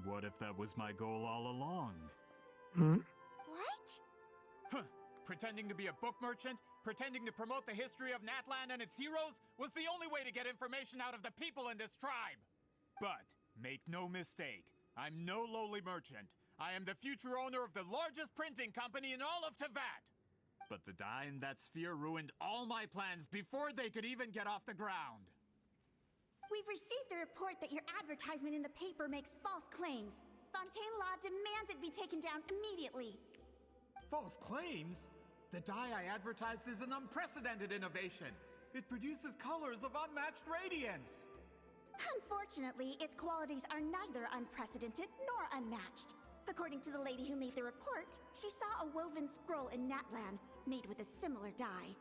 What if that was my goal all along? What? Huh. Pretending to be a book merchant, pretending to promote the history of Natlan and its heroes, was the only way to get information out of the people in this tribe! But, make no mistake, I'm no lowly merchant. I am the future owner of the largest printing company in all of Teyvat! But the dye in that sphere ruined all my plans before they could even get off the ground! We've received a report that your advertisement in the paper makes false claims. Fontaine Law demands it be taken down immediately. False claims? The dye I advertised is an unprecedented innovation. It produces colors of unmatched radiance. Unfortunately, its qualities are neither unprecedented nor unmatched. According to the lady who made the report, she saw a woven scroll in Natlan made with a similar dye.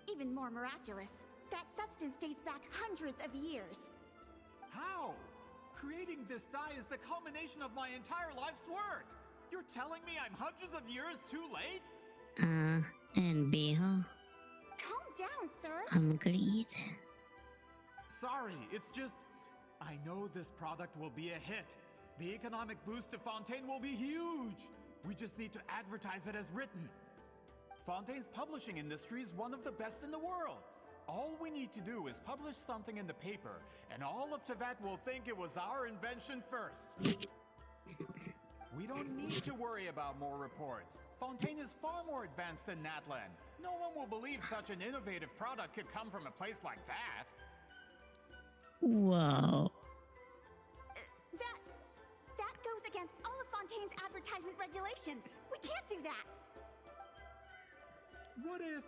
Even more miraculous, that substance dates back hundreds of years. How? Creating this dye is the culmination of my entire life's work! You're telling me I'm hundreds of years too late? And B, huh? Calm down, sir. Agreed. Sorry, it's just... I know this product will be a hit. The economic boost to Fontaine will be huge! We just need to advertise it as written. Fontaine's publishing industry is one of the best in the world. All we need to do is publish something in the paper, and all of Teyvat will think it was our invention first. We don't need to worry about more reports. Fontaine is far more advanced than Natlan. No one will believe such an innovative product could come from a place like that. Whoa. That goes against all of Fontaine's advertisement regulations. We can't do that. What if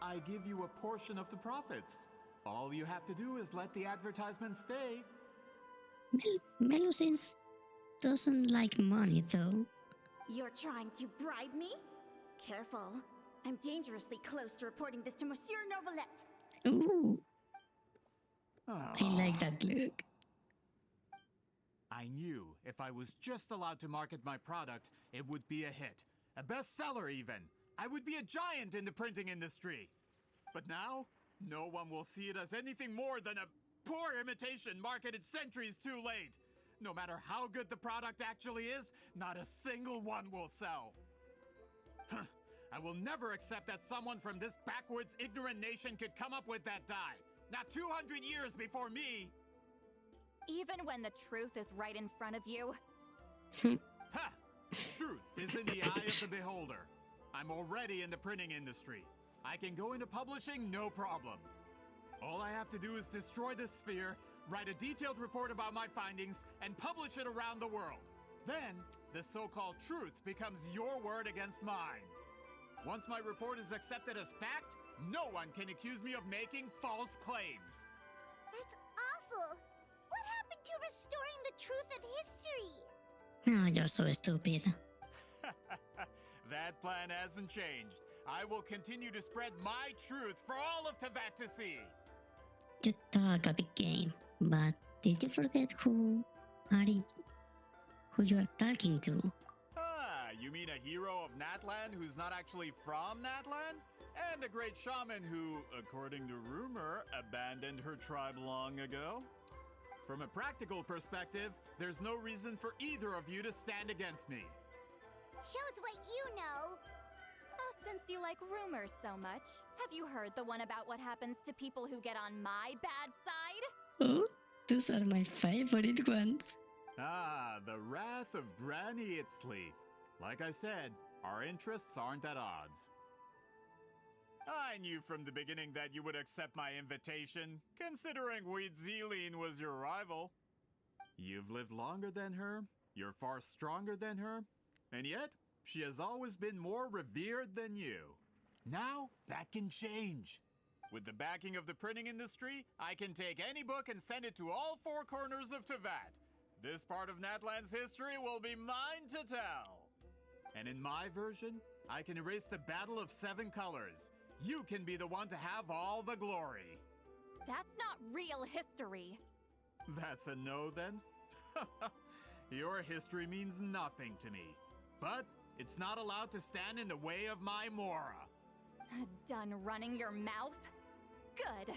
I give you a portion of the profits? All you have to do is let the advertisement stay. Melusine doesn't like money, though. You're trying to bribe me? Careful. I'm dangerously close to reporting this to Monsieur Novelette. Ooh. I like that look. I knew if I was just allowed to market my product, it would be a hit. A bestseller, even. I would be a giant in the printing industry. But now, no one will see it as anything more than a poor imitation marketed centuries too late. No matter how good the product actually is, not a single one will sell. I will never accept that someone from this backwoods, ignorant nation could come up with that dye. Not 200 years before me! Even when the truth is right in front of you? Ha! Truth is in the eye of the beholder. I'm already in the printing industry. I can go into publishing, no problem. All I have to do is destroy this sphere, write a detailed report about my findings, and publish it around the world. Then, the so-called truth becomes your word against mine. Once my report is accepted as fact, No one can accuse me of making false claims. That's awful. What happened to restoring the truth of history? No, you're so stupid. That plan hasn't changed. I will continue to spread my truth for all of Teyvat to see. You talk a big game, but did you forget who you are talking to? Ah, you mean a hero of Natlan who's not actually from Natlan? And a great shaman who, according to rumor, abandoned her tribe long ago? From a practical perspective, there's no reason for either of you to stand against me. Shows what you know. Oh, since you like rumors so much, have you heard the one about what happens to people who get on my bad side? Oh, those are my favorite ones. Ah, the wrath of Granny Itzli. Like I said, our interests aren't at odds. I knew from the beginning that you would accept my invitation, considering Huitzilin was your rival. You've lived longer than her, you're far stronger than her, and yet she has always been more revered than you. Now, that can change. With the backing of the printing industry, I can take any book and send it to all four corners of Teyvat. This part of Natlan's history will be mine to tell. And in my version, I can erase the Battle of Seven Colors. You can be the one to have all the glory. That's not real history. That's a no then? Your history means nothing to me. But it's not allowed to stand in the way of my Mora. Done running your mouth? Good.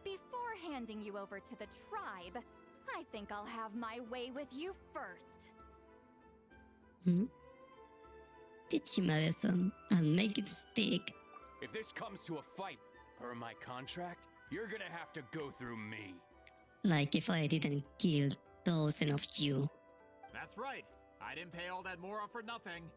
Before handing you over to the tribe, I think I'll have my way with you first. Teach him a lesson and make it stick. If this comes to a fight, per my contract, you're gonna have to go through me. Like if I didn't kill thousands of you. That's right. I didn't pay all that Mora for nothing.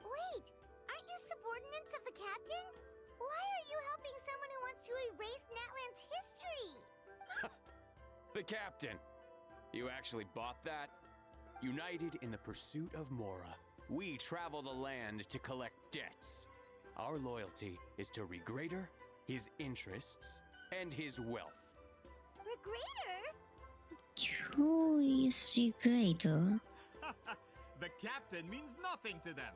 Wait, aren't you subordinates of the captain? Why are you helping someone who wants to erase Natlan's history? The captain. You actually bought that? United in the pursuit of Mora, we travel the land to collect debts. Our loyalty is to Regrader, his interests, and his wealth. Regrader? Who is Regrader? The captain means nothing to them.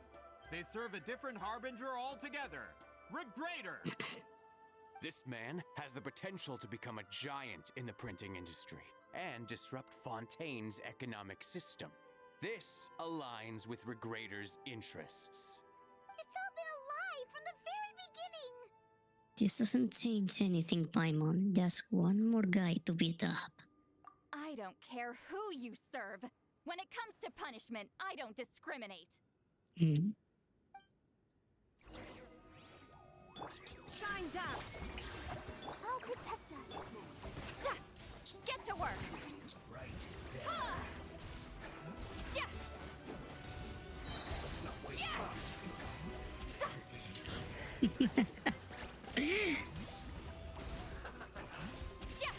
They serve a different harbinger altogether. Regrader! This man has the potential to become a giant in the printing industry and disrupt Fontaine's economic system. This aligns with Regrader's interests. It's all been a lie from the very beginning. This doesn't change anything, Paimon. Just one more guy to beat up. I don't care who you serve. When it comes to punishment, I don't discriminate. Shine down. I'll protect us. Sha! Get to work. Right. Ha! Sha! Let's not waste Yeah! time. Sha!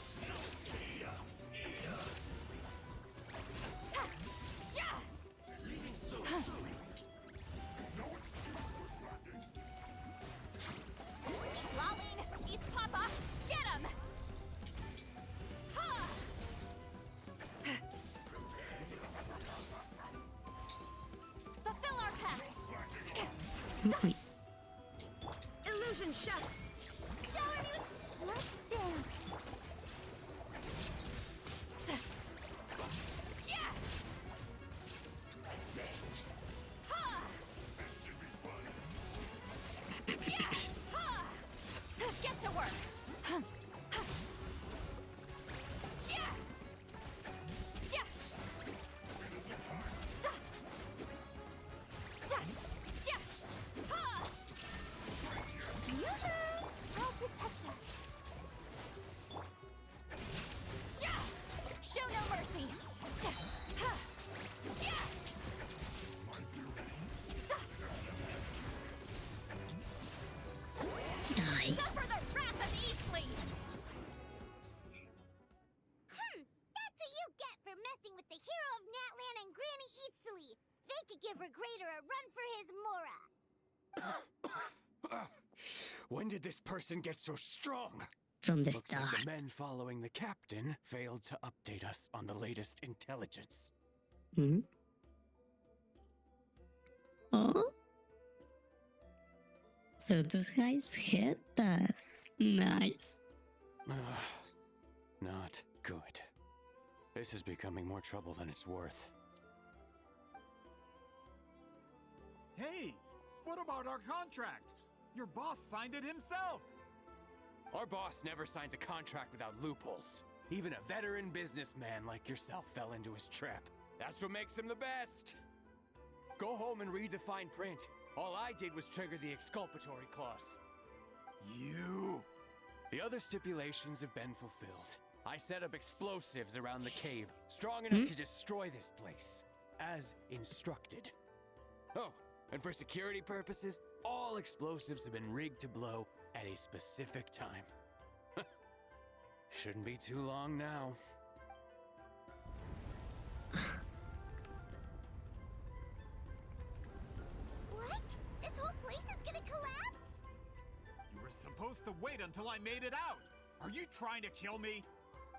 Ha! Sha! Leaving so Huh. soon. Lolling! Eat Papa! Get him! Ha! Fulfill our pact! Illusion shut! Shower me with... Let's dance. Yeah! Ha! Yeah! Ha! Get to work! Yeah! Yeah! Sha! Sha! Ha! Yoo-hoo! When did this person get so strong? From the Looks like start. the men following the captain failed to update us on the latest intelligence. Hmm? Oh? So those guys hit us. Nice. Not good. This is becoming more trouble than it's worth. Hey, what about our contract? Your boss signed it himself. Our boss never signs a contract without loopholes. Even a veteran businessman like yourself fell into his trap. That's what makes him the best. Go home and read the fine print. All I did was trigger the exculpatory clause. You... The other stipulations have been fulfilled. I set up explosives around the cave, strong enough to destroy this place, as instructed. Oh, and for security purposes, all explosives have been rigged to blow at a specific time. Shouldn't be too long now. What? This whole place is gonna collapse? You were supposed to wait until I made it out. Are you trying to kill me?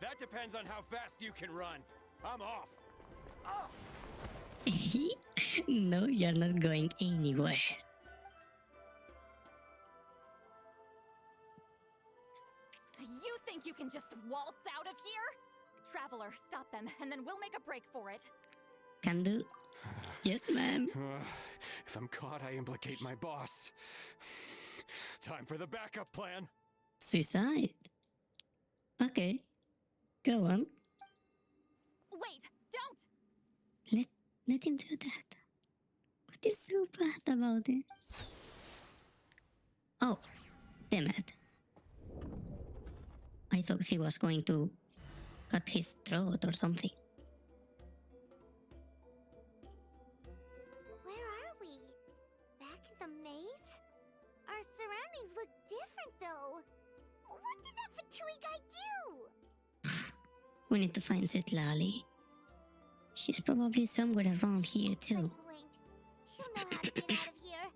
That depends on how fast you can run. I'm off. No, you're not going anywhere. You think you can just waltz out of here? Traveler, stop them, and then we'll make a break for it. Can do. Yes, ma'am. If I'm caught, I implicate my boss. Time for the backup plan. Suicide. Okay. Go on. Wait, don't! Let him do that. What is so bad about it? Oh, damn it. I thought he was going to cut his throat or something. Where are we? Back in the maze? Our surroundings look different though. What did that Fatui guy do? We need to find Zitlali. She's probably somewhere around here too. Blinked. She'll know how to get out of here.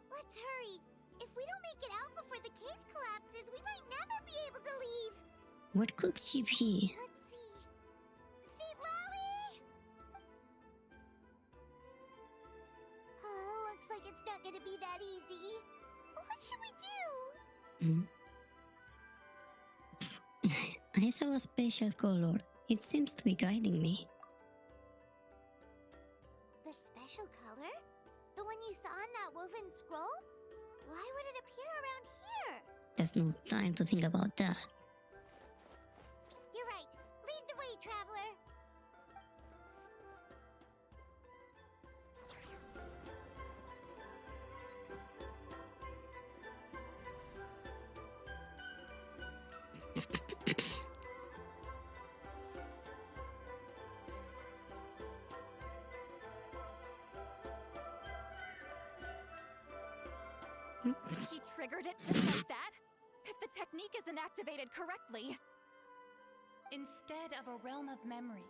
Let's hurry. If we don't make it out before the cave collapses, we might never be able to leave. What could she be? Let's see. Zitlali! Oh, looks like it's not gonna be that easy. What should we do? I saw a special color. It seems to be guiding me. The special color? The one you saw in that woven scroll? Why would it appear around here? There's no time to think about that. You're right. Lead the way, traveler. He triggered it just like that? If the technique isn't activated correctly... Instead of a realm of memory,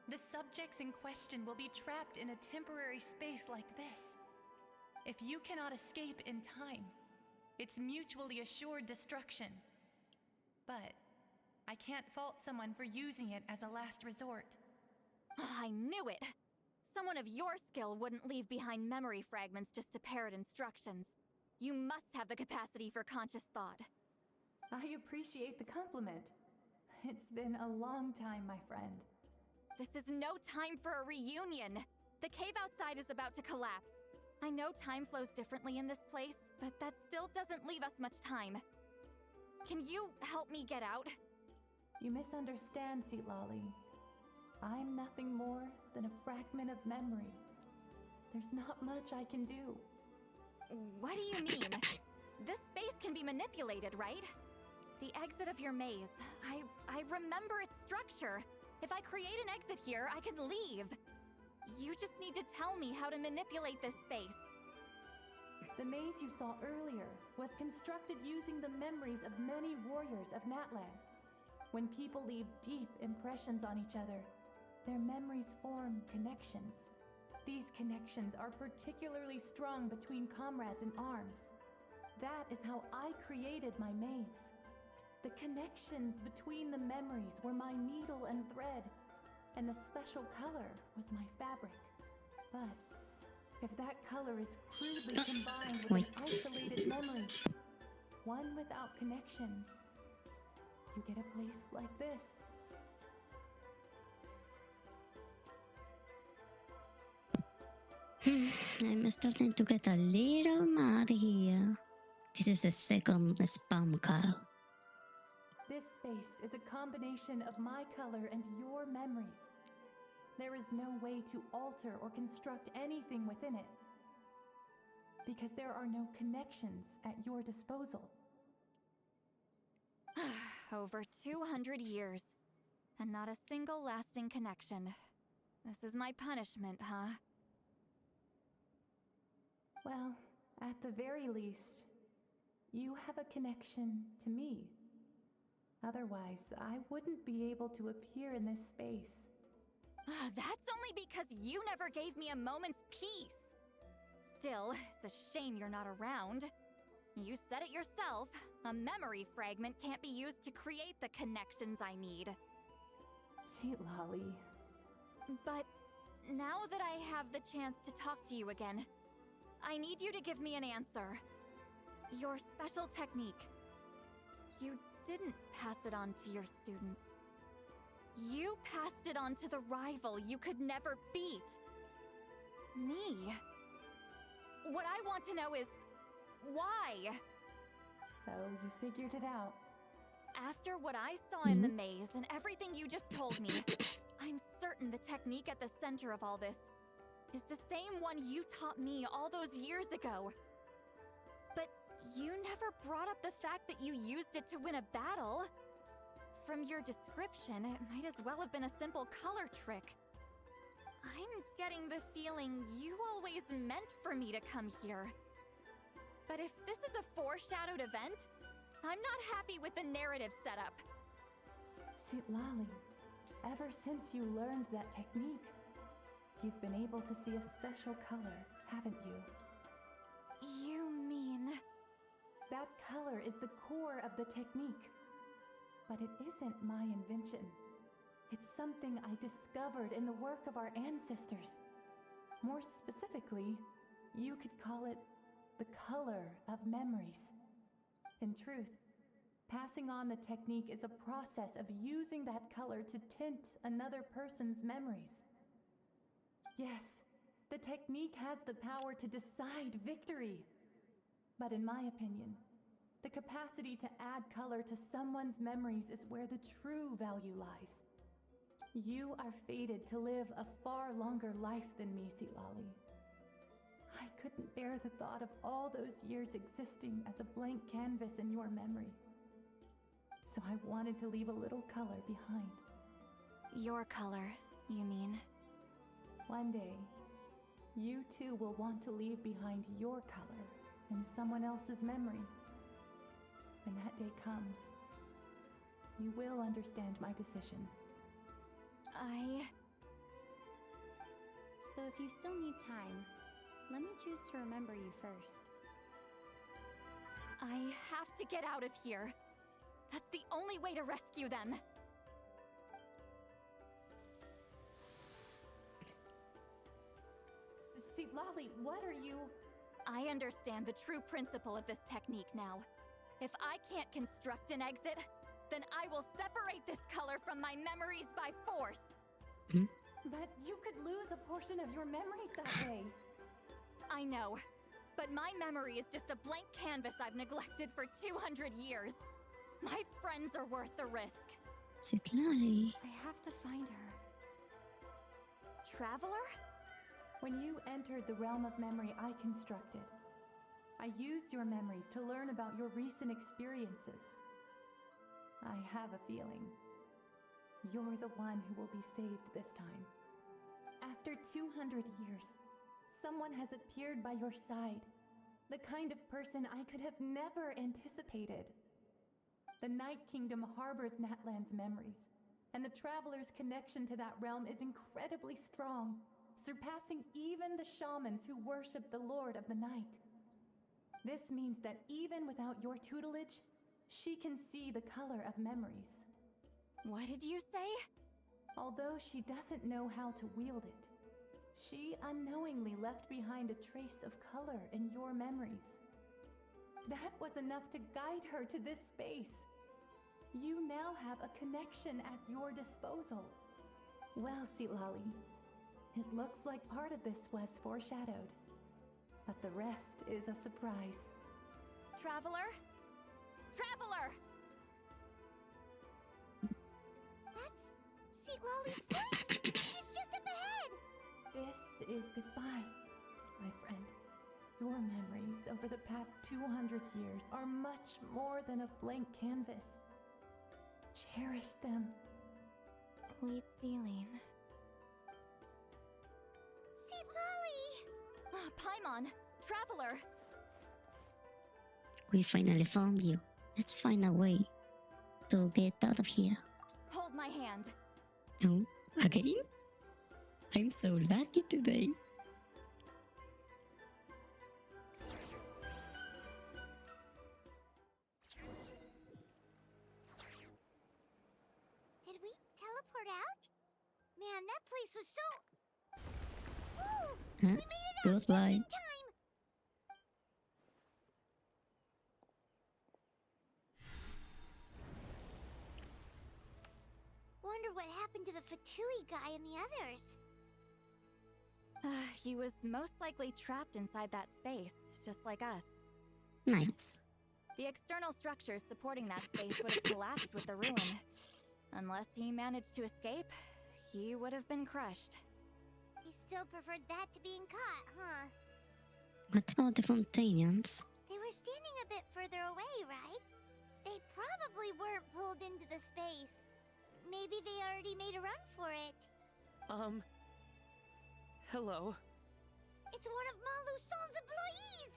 the subjects in question will be trapped in a temporary space like this. If you cannot escape in time, it's mutually assured destruction. But I can't fault someone for using it as a last resort. I knew it! Someone of your skill wouldn't leave behind memory fragments just to parrot instructions. You must have the capacity for conscious thought. I appreciate the compliment. It's been a long time, my friend. This is no time for a reunion. The cave outside is about to collapse. I know time flows differently in this place, but that still doesn't leave us much time. Can you help me get out? You misunderstand, Zitlali. I'm nothing more than a fragment of memory. There's not much I can do. What do you mean? This space can be manipulated, right? The exit of your maze. I remember its structure. If I create an exit here, I can leave. You just need to tell me how to manipulate this space. The maze you saw earlier was constructed using the memories of many warriors of Natlan. When people leave deep impressions on each other, their memories form connections. These connections are particularly strong between comrades in arms. That is how I created my maze. The connections between the memories were my needle and thread, and the special color was my fabric. But if that color is crudely combined with an isolated memory, one without connections, you get a place like this. I'm starting to get a little mad here. This is the second spam card. This space is a combination of my color and your memories. There is no way to alter or construct anything within it, because there are no connections at your disposal. Over 200 years, and not a single lasting connection. This is my punishment, huh? Well, at the very least, you have a connection to me. Otherwise, I wouldn't be able to appear in this space. That's only because you never gave me a moment's peace. Still, it's a shame you're not around. You said it yourself. A memory fragment can't be used to create the connections I need. Sweet Lolly. But now that I have the chance to talk to you again, I need you to give me an answer. Your special technique. You didn't pass it on to your students. You passed it on to the rival you could never beat. Me. What I want to know is, why? So you figured it out. After what I saw in the maze and everything you just told me, I'm certain the technique at the center of all this is the same one you taught me all those years ago. But you never brought up the fact that you used it to win a battle. From your description, it might as well have been a simple color trick. I'm getting the feeling you always meant for me to come here. But if this is a foreshadowed event, I'm not happy with the narrative setup. Sweet Lolly, ever since you learned that technique, you've been able to see a special color, haven't you? You mean... That color is the core of the technique. But it isn't my invention. It's something I discovered in the work of our ancestors. More specifically, you could call it the color of memories. In truth, passing on the technique is a process of using that color to tint another person's memories. Yes, the technique has the power to decide victory. But in my opinion, the capacity to add color to someone's memories is where the true value lies. You are fated to live a far longer life than me, Lolly. I couldn't bear the thought of all those years existing as a blank canvas in your memory. So I wanted to leave a little color behind. Your color, you mean? One day, you too will want to leave behind your color in someone else's memory. When that day comes, you will understand my decision. So if you still need time, let me choose to remember you first. I have to get out of here. That's the only way to rescue them. See, Lolly, what are you... I understand the true principle of this technique now. If I can't construct an exit, then I will separate this color from my memories by force. But you could lose a portion of your memories that way. I know, but my memory is just a blank canvas I've neglected for 200 years. My friends are worth the risk. Sweet Lolly. I have to find her. Traveler? When you entered the realm of memory I constructed, I used your memories to learn about your recent experiences. I have a feeling you're the one who will be saved this time. After 200 years, someone has appeared by your side. The kind of person I could have never anticipated. The Night Kingdom harbors Natlan's memories, and the Traveler's connection to that realm is incredibly strong, surpassing even the shamans who worship the Lord of the Night. This means that even without your tutelage, she can see the color of memories. What did you say? Although she doesn't know how to wield it, she unknowingly left behind a trace of color in your memories. That was enough to guide her to this space. You now have a connection at your disposal. Well, Silali, it looks like part of this was foreshadowed, but the rest is a surprise. Traveler? Traveler! That's Lolly's voice! She's just up ahead! This is goodbye, my friend. Your memories over the past 200 years are much more than a blank canvas. Cherish them. Wheat Celine. Lolly! Paimon! Traveler! We finally found you. Let's find a way to get out of here. Hold my hand. Oh, again? I'm so lucky today. Did we teleport out? Man, that place was so... Whoa! We made it out just Goodbye. in time! Wonder what happened to the Fatui guy and the others. He was most likely trapped inside that space, just like us. Nice. The external structures supporting that space would have collapsed with the ruin. Unless he managed to escape, he would have been crushed. He still preferred that to being caught, huh? What about the Fontanians? They were standing a bit further away, right? They probably weren't pulled into the space. Maybe they already made a run for it. Hello. It's one of Malu Son's employees!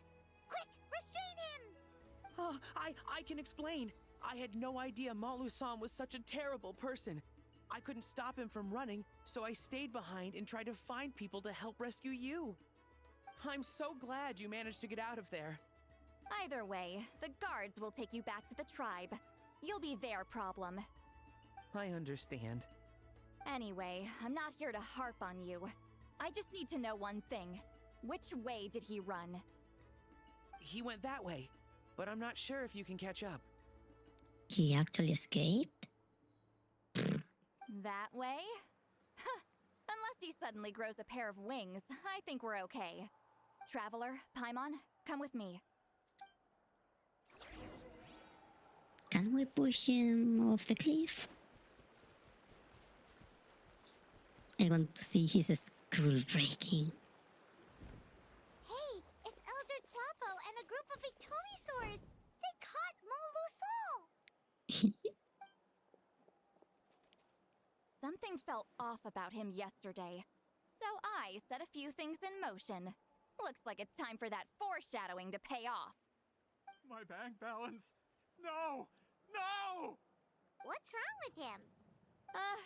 Quick, restrain him! I can explain. I had no idea Malu-san was such a terrible person. I couldn't stop him from running, so I stayed behind and tried to find people to help rescue you. I'm so glad you managed to get out of there. Either way, the guards will take you back to the tribe. You'll be their problem. I understand. Anyway, I'm not here to harp on you. I just need to know one thing. Which way did he run? He went that way, but I'm not sure if you can catch up. He actually escaped? That way? Huh. Unless he suddenly grows a pair of wings, I think we're okay. Traveler, Paimon, come with me. Can we push him off the cliff? I want to see his skull breaking. Hey, it's Elder Tlapo and a group of Itomisaurs! They caught Malu Son! Something felt off about him yesterday, so I set a few things in motion. Looks like it's time for that foreshadowing to pay off. My bank balance! No! No! What's wrong with him?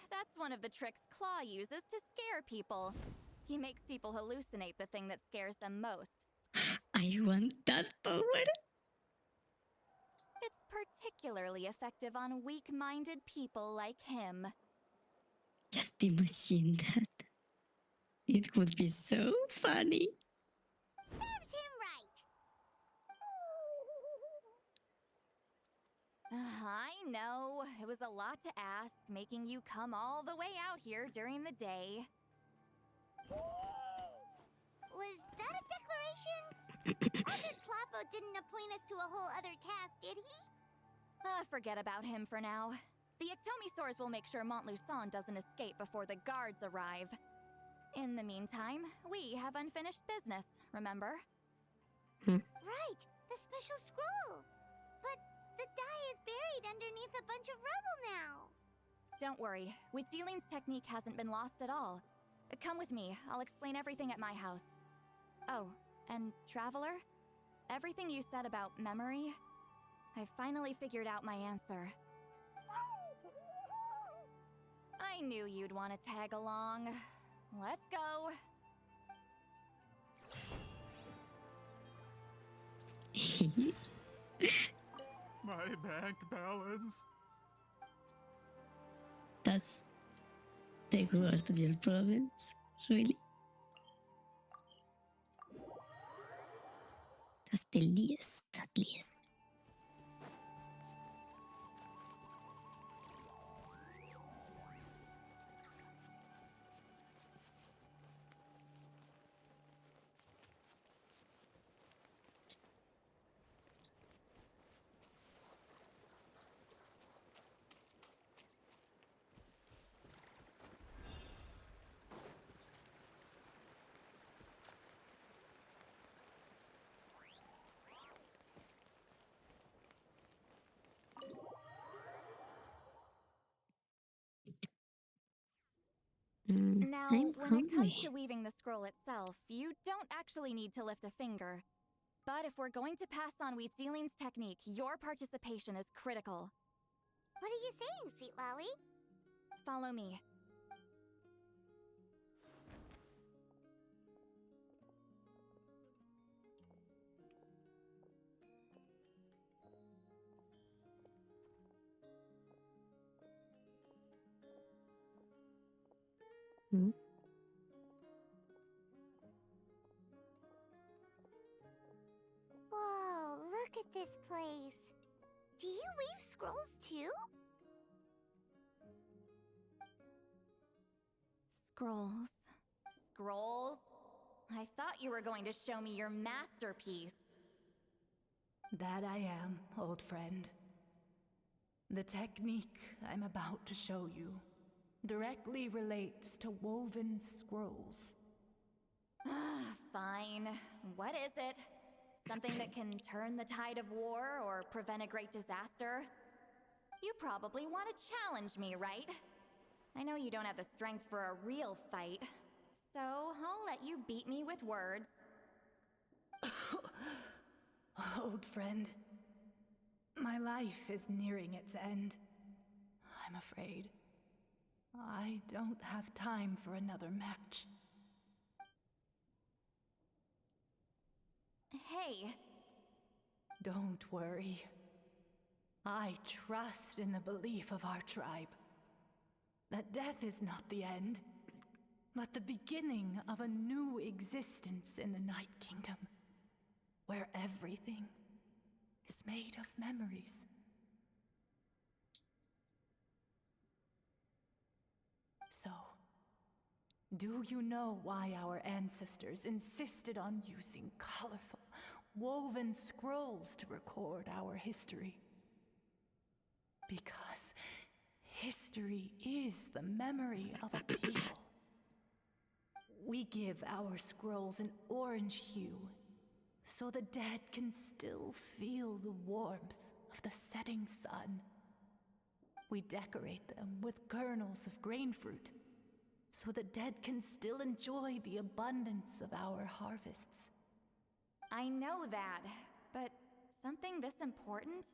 That's one of the tricks Claw uses to scare people. He makes people hallucinate the thing that scares them most. I want that power. It's particularly effective on weak-minded people like him. Just imagine that. It would be so funny. Serves him right! I know, it was a lot to ask, making you come all the way out here during the day. Was that a declaration? Elder Tlapo didn't appoint us to a whole other task, did he? Forget about him for now. The Ectomisaurs will make sure Montluçon doesn't escape before the guards arrive. In the meantime, we have unfinished business, remember? Right, the special scroll. But the die is buried underneath a bunch of rubble now. Don't worry, Witzeline's technique hasn't been lost at all. Come with me, I'll explain everything at my house. Oh, and Traveler? Everything you said about memory, I finally figured out my answer. I knew you'd want to tag along. Let's go. My bank balance. That's the worst of your problems, really. That's the least, at least. Now, I'm when it comes hungry. to weaving the scroll itself, you don't actually need to lift a finger. But if we're going to pass on Wheat Zealing's technique, your participation is critical. What are you saying, Sweet Lolly? Follow me. Hmm? Whoa, look at this place. Do you weave scrolls too? Scrolls. Scrolls? I thought you were going to show me your masterpiece. That I am, old friend. The technique I'm about to show you directly relates to woven scrolls. Fine. What is it? Something that can turn the tide of war or prevent a great disaster? You probably want to challenge me, right? I know you don't have the strength for a real fight, so I'll let you beat me with words. Old friend, my life is nearing its end. I'm afraid I don't have time for another match. Hey! Don't worry. I trust in the belief of our tribe that death is not the end, but the beginning of a new existence in the Night Kingdom, where everything is made of memories. So, do you know why our ancestors insisted on using colorful, woven scrolls to record our history? Because history is the memory of a people. We give our scrolls an orange hue, so the dead can still feel the warmth of the setting sun. We decorate them with kernels of grain fruit, so the dead can still enjoy the abundance of our harvests. I know that, but something this important?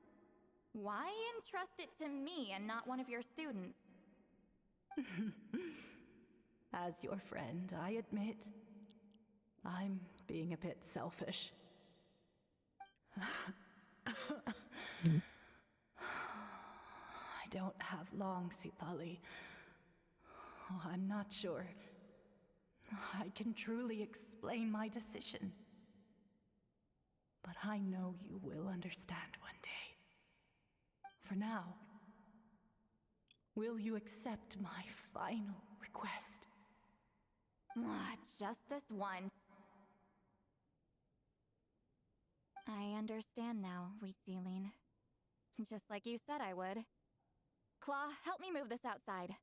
Why entrust it to me and not one of your students? As your friend, I admit, I'm being a bit selfish. I don't have long, Sipali. I'm not sure I can truly explain my decision. But I know you will understand one day. For now, will you accept my final request? Just this once. I understand now, Wheat Zealing. Just like you said I would. Claw, help me move this outside.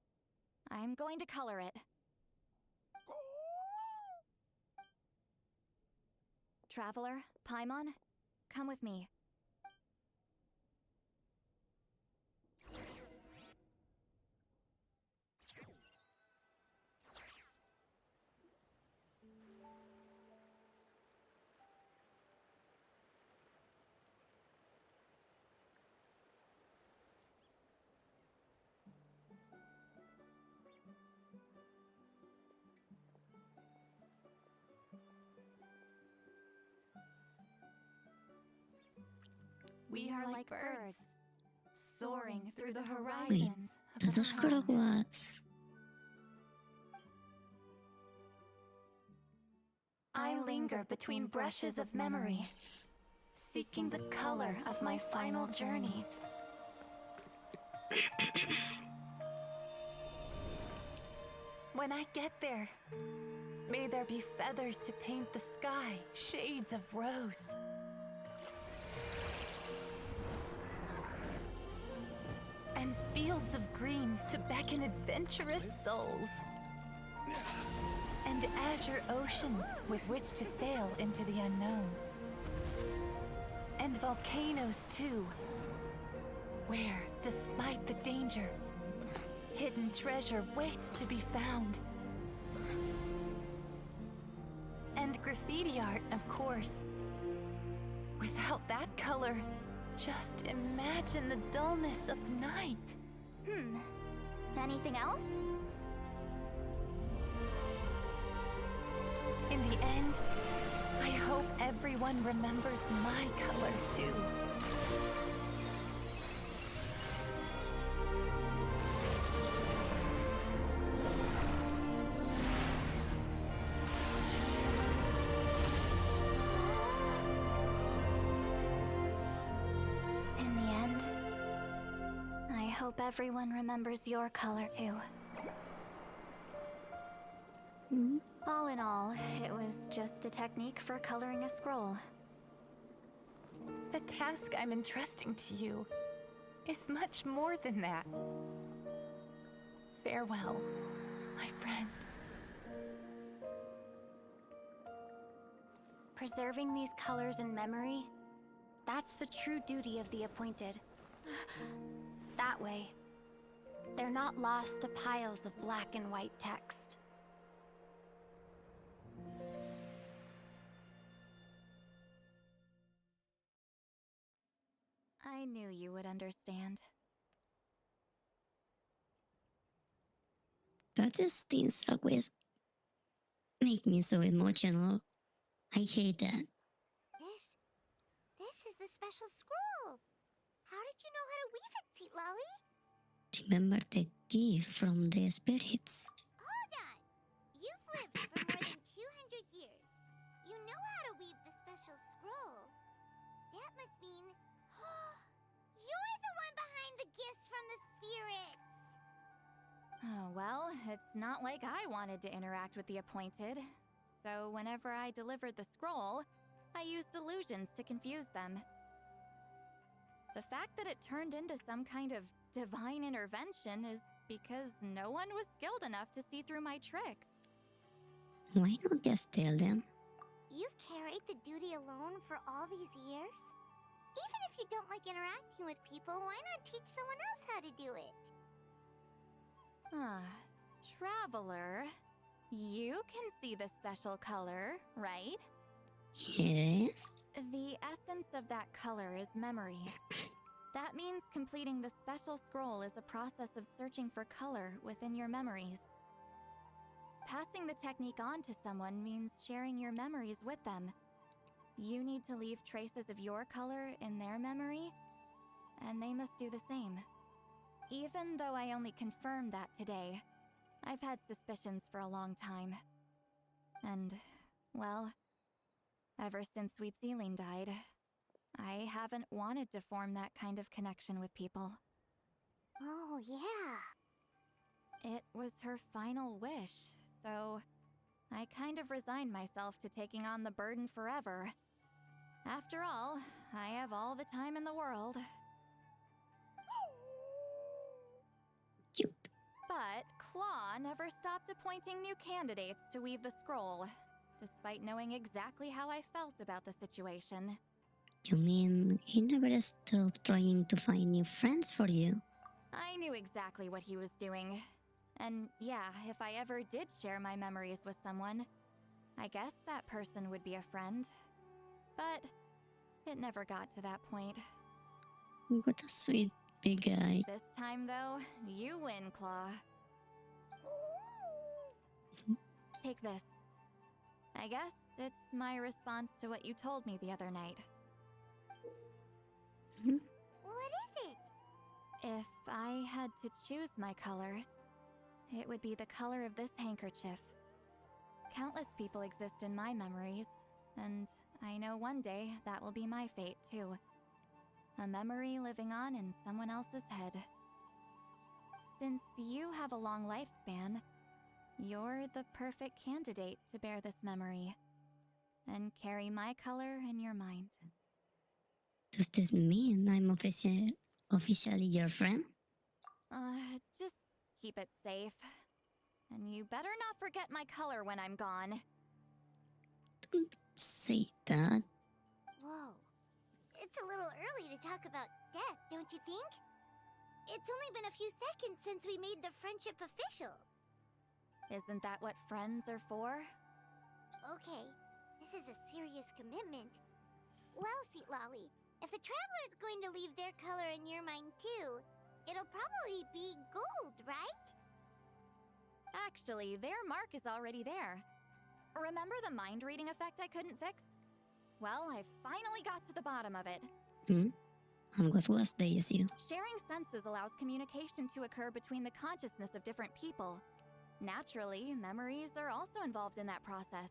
I'm going to color it. Traveler, Paimon, come with me. We are like birds, soaring through the Wait, horizons of todo the oscuro crown. was. I linger between brushes of memory, seeking the color of my final journey. When I get there, may there be feathers to paint the sky, shades of rose. And fields of green to beckon adventurous souls. And azure oceans with which to sail into the unknown. And volcanoes too, where, despite the danger, hidden treasure waits to be found. And graffiti art, of course. Without that color, just imagine the dullness of night. Anything else? In the end, I hope everyone remembers my color too. In the end, I hope everyone remembers your color too. All in all, it was just a technique for coloring a scroll. The task I'm entrusting to you is much more than that. Farewell, my friend. Preserving these colors in memory, that's the true duty of the appointed. That way, they're not lost to piles of black and white text. I knew you would understand. That is things always make me so emotional. I hate that. This is the special scroll. How did you know how to weave it, Seat Lolly? Remember the gift from the spirits. Hold on! You've lived for more than 200 years. You know how to weave the special scroll. That must mean you're the one behind the gifts from the spirits. Oh, well, it's not like I wanted to interact with the appointed. So whenever I delivered the scroll, I used illusions to confuse them. The fact that it turned into some kind of divine intervention is because no one was skilled enough to see through my tricks. Why not just tell them? You've carried the duty alone for all these years? Even if you don't like interacting with people, why not teach someone else how to do it? Traveler, you can see the special color, right? Yes. The essence of that color is memory. That means completing the special scroll is a process of searching for color within your memories. Passing the technique on to someone means sharing your memories with them. You need to leave traces of your color in their memory, and they must do the same. Even though I only confirmed that today, I've had suspicions for a long time. And, well, ever since Sweet Celine died, I haven't wanted to form that kind of connection with people. Oh, yeah. It was her final wish, so I kind of resigned myself to taking on the burden forever. After all, I have all the time in the world. Cute. But Claw never stopped appointing new candidates to weave the scroll, despite knowing exactly how I felt about the situation. You mean he never stopped trying to find new friends for you? I knew exactly what he was doing. And yeah, if I ever did share my memories with someone, I guess that person would be a friend. But it never got to that point. What a sweet big guy. This time, though, you win, Claw. Take this. I guess it's my response to what you told me the other night. If I had to choose my color, it would be the color of this handkerchief. Countless people exist in my memories, and I know one day that will be my fate too. A memory living on in someone else's head. Since you have a long lifespan, you're the perfect candidate to bear this memory and carry my color in your mind. Does this mean I'm officially your friend? Just keep it safe. And you better not forget my color when I'm gone. Don't say that. Whoa. It's a little early to talk about death, don't you think? It's only been a few seconds since we made the friendship official. Isn't that what friends are for? Okay, this is a serious commitment. Well, Sweet Lolly, if the Traveler's going to leave their color in your mind too, it'll probably be gold, right? Actually, their mark is already there. Remember the mind reading effect I couldn't fix? Well, I finally got to the bottom of it. And what was the issue? Sharing senses allows communication to occur between the consciousness of different people. Naturally, memories are also involved in that process.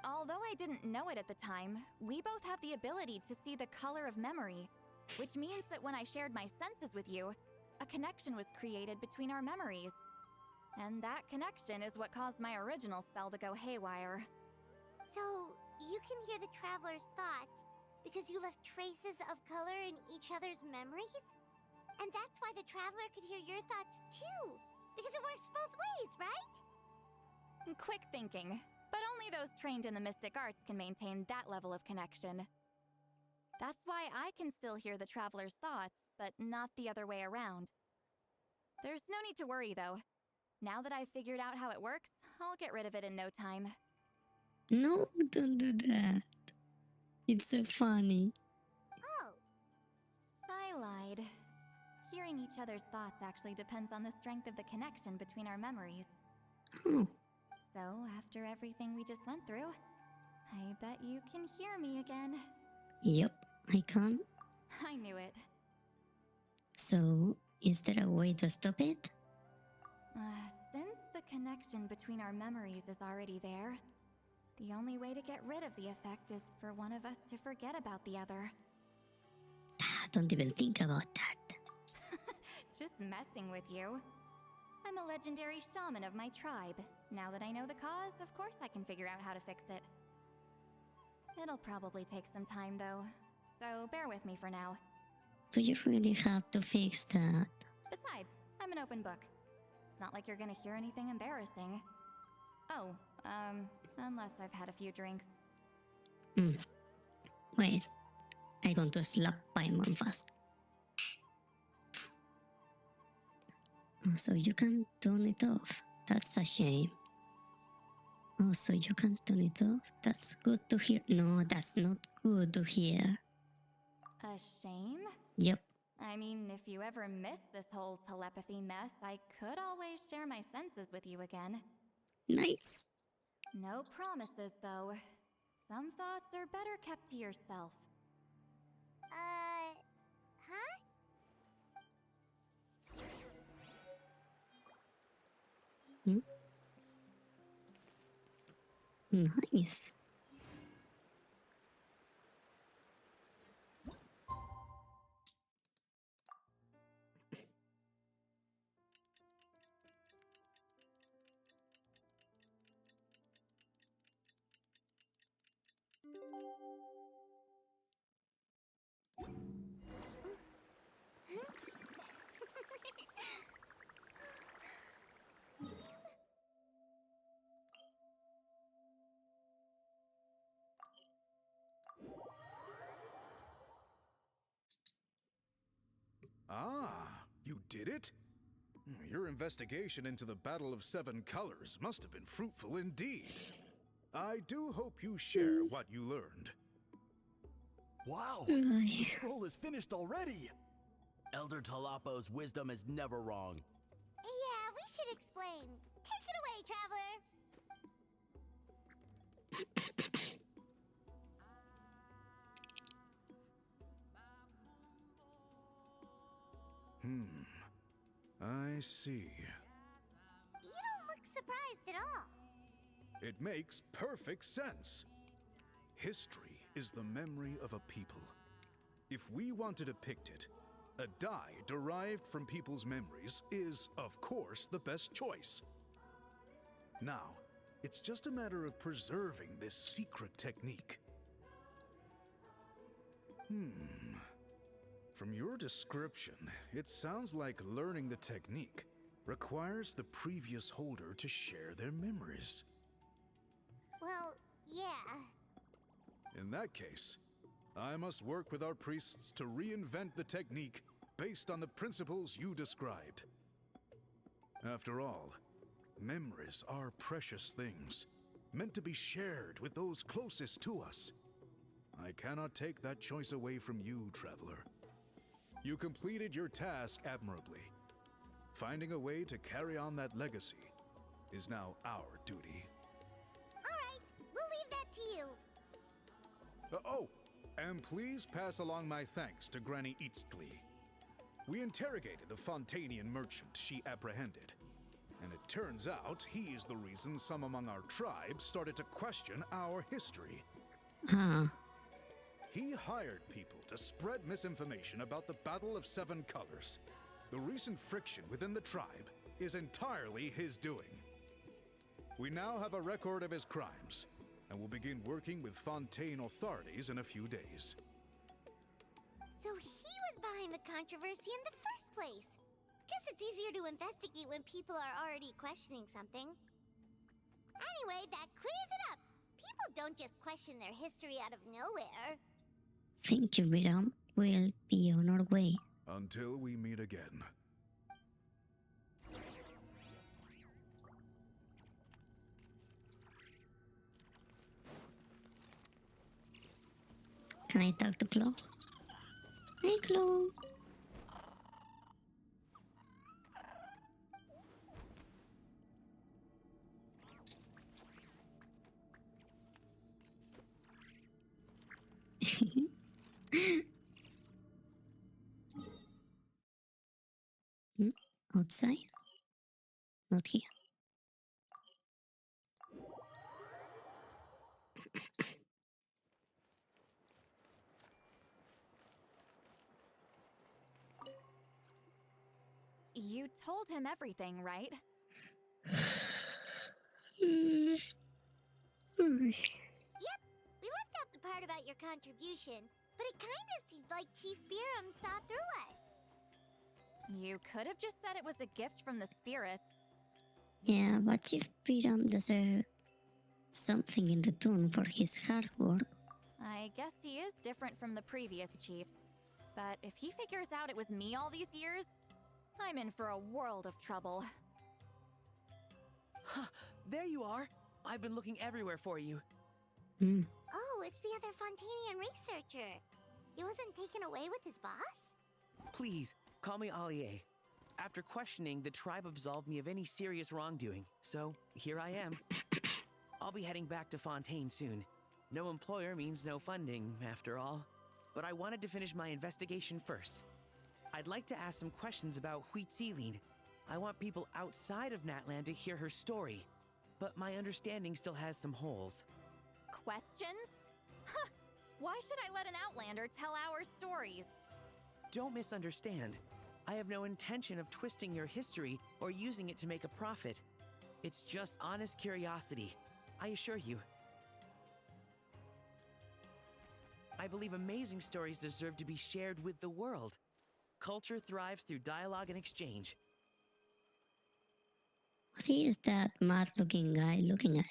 Although I didn't know it at the time, we both have the ability to see the color of memory, which means that when I shared my senses with you, a connection was created between our memories. And that connection is what caused my original spell to go haywire. So, you can hear the Traveler's thoughts because you left traces of color in each other's memories? And that's why the Traveler could hear your thoughts too, because it works both ways, right? Quick thinking, but only those trained in the mystic arts can maintain that level of connection. That's why I can still hear the Traveler's thoughts, but not the other way around. There's no need to worry, though. Now that I've figured out how it works, I'll get rid of it in no time. No, don't do that. It's so funny. Oh. I lied. Hearing each other's thoughts actually depends on the strength of the connection between our memories. Oh. So, after everything we just went through, I bet you can hear me again. Yep, I can. I knew it. So, is there a way to stop it? Since the connection between our memories is already there, the only way to get rid of the effect is for one of us to forget about the other. Don't even think about that. Just messing with you. I'm a legendary shaman of my tribe. Now that I know the cause, of course I can figure out how to fix it. It'll probably take some time though, so bear with me for now. So you really have to fix that. Besides, I'm an open book. It's not like you're gonna hear anything embarrassing. Oh, unless I've had a few drinks. Wait, I'm going to slap Paimon fast. So you can turn it off. That's a shame. Oh, so you can turn it off? That's good to hear. No, that's not good to hear. A shame? Yep. I mean, if you ever miss this whole telepathy mess, I could always share my senses with you again. Nice. No promises, though. Some thoughts are better kept to yourself. Huh? Nice. Ah, you did it? Your investigation into the Battle of Seven Colors must have been fruitful indeed. I do hope you share what you learned. Wow! The scroll is finished already! Elder Talapo's wisdom is never wrong. Yeah, we should explain. Take it away, Traveler! I see. You don't look surprised at all. It makes perfect sense. History is the memory of a people. If we want to depict it, a die derived from people's memories is, of course, the best choice. Now, it's just a matter of preserving this secret technique. From your description, it sounds like learning the technique requires the previous holder to share their memories. Well, yeah. In that case, I must work with our priests to reinvent the technique based on the principles you described. After all, memories are precious things, meant to be shared with those closest to us. I cannot take that choice away from you, Traveler. You completed your task admirably. Finding a way to carry on that legacy is now our duty. All right, we'll leave that to you. Oh, and please pass along my thanks to Granny Eastglee. We interrogated the Fontanian merchant she apprehended, and it turns out he is the reason some among our tribe started to question our history. Huh. He hired people to spread misinformation about the Battle of Seven Colors. The recent friction within the tribe is entirely his doing. We now have a record of his crimes, and will begin working with Fontaine authorities in a few days. So he was behind the controversy in the first place. Guess it's easier to investigate when people are already questioning something. Anyway, that clears it up. People don't just question their history out of nowhere. Thank you, madam. We'll be on our way. Until we meet again. Can I talk to Chloe? Hey, Chloe. Outside? Not here. You told him everything, right? Yep, we left out the part about your contribution, but it kinda seemed like Chief Biram saw through us. You could have just said it was a gift from the spirits. Yeah, but Chief Freedom deserves something in return for his hard work. I guess he is different from the previous chiefs. But if he figures out it was me all these years, I'm in for a world of trouble. There you are. I've been looking everywhere for you. Oh, it's the other Fontanian researcher. He wasn't taken away with his boss? Please, call me Allier. After questioning, the tribe absolved me of any serious wrongdoing, so here I am. I'll be heading back to Fontaine soon. No employer means no funding, after all. But I wanted to finish my investigation first. I'd like to ask some questions about Huitziline. I want people outside of Natland to hear her story, but my understanding still has some holes. Questions? Huh! Why should I let an Outlander tell our stories? Don't misunderstand. I have no intention of twisting your history or using it to make a profit. It's just honest curiosity, I assure you. I believe amazing stories deserve to be shared with the world. Culture thrives through dialogue and exchange. What is that mad-looking guy looking at?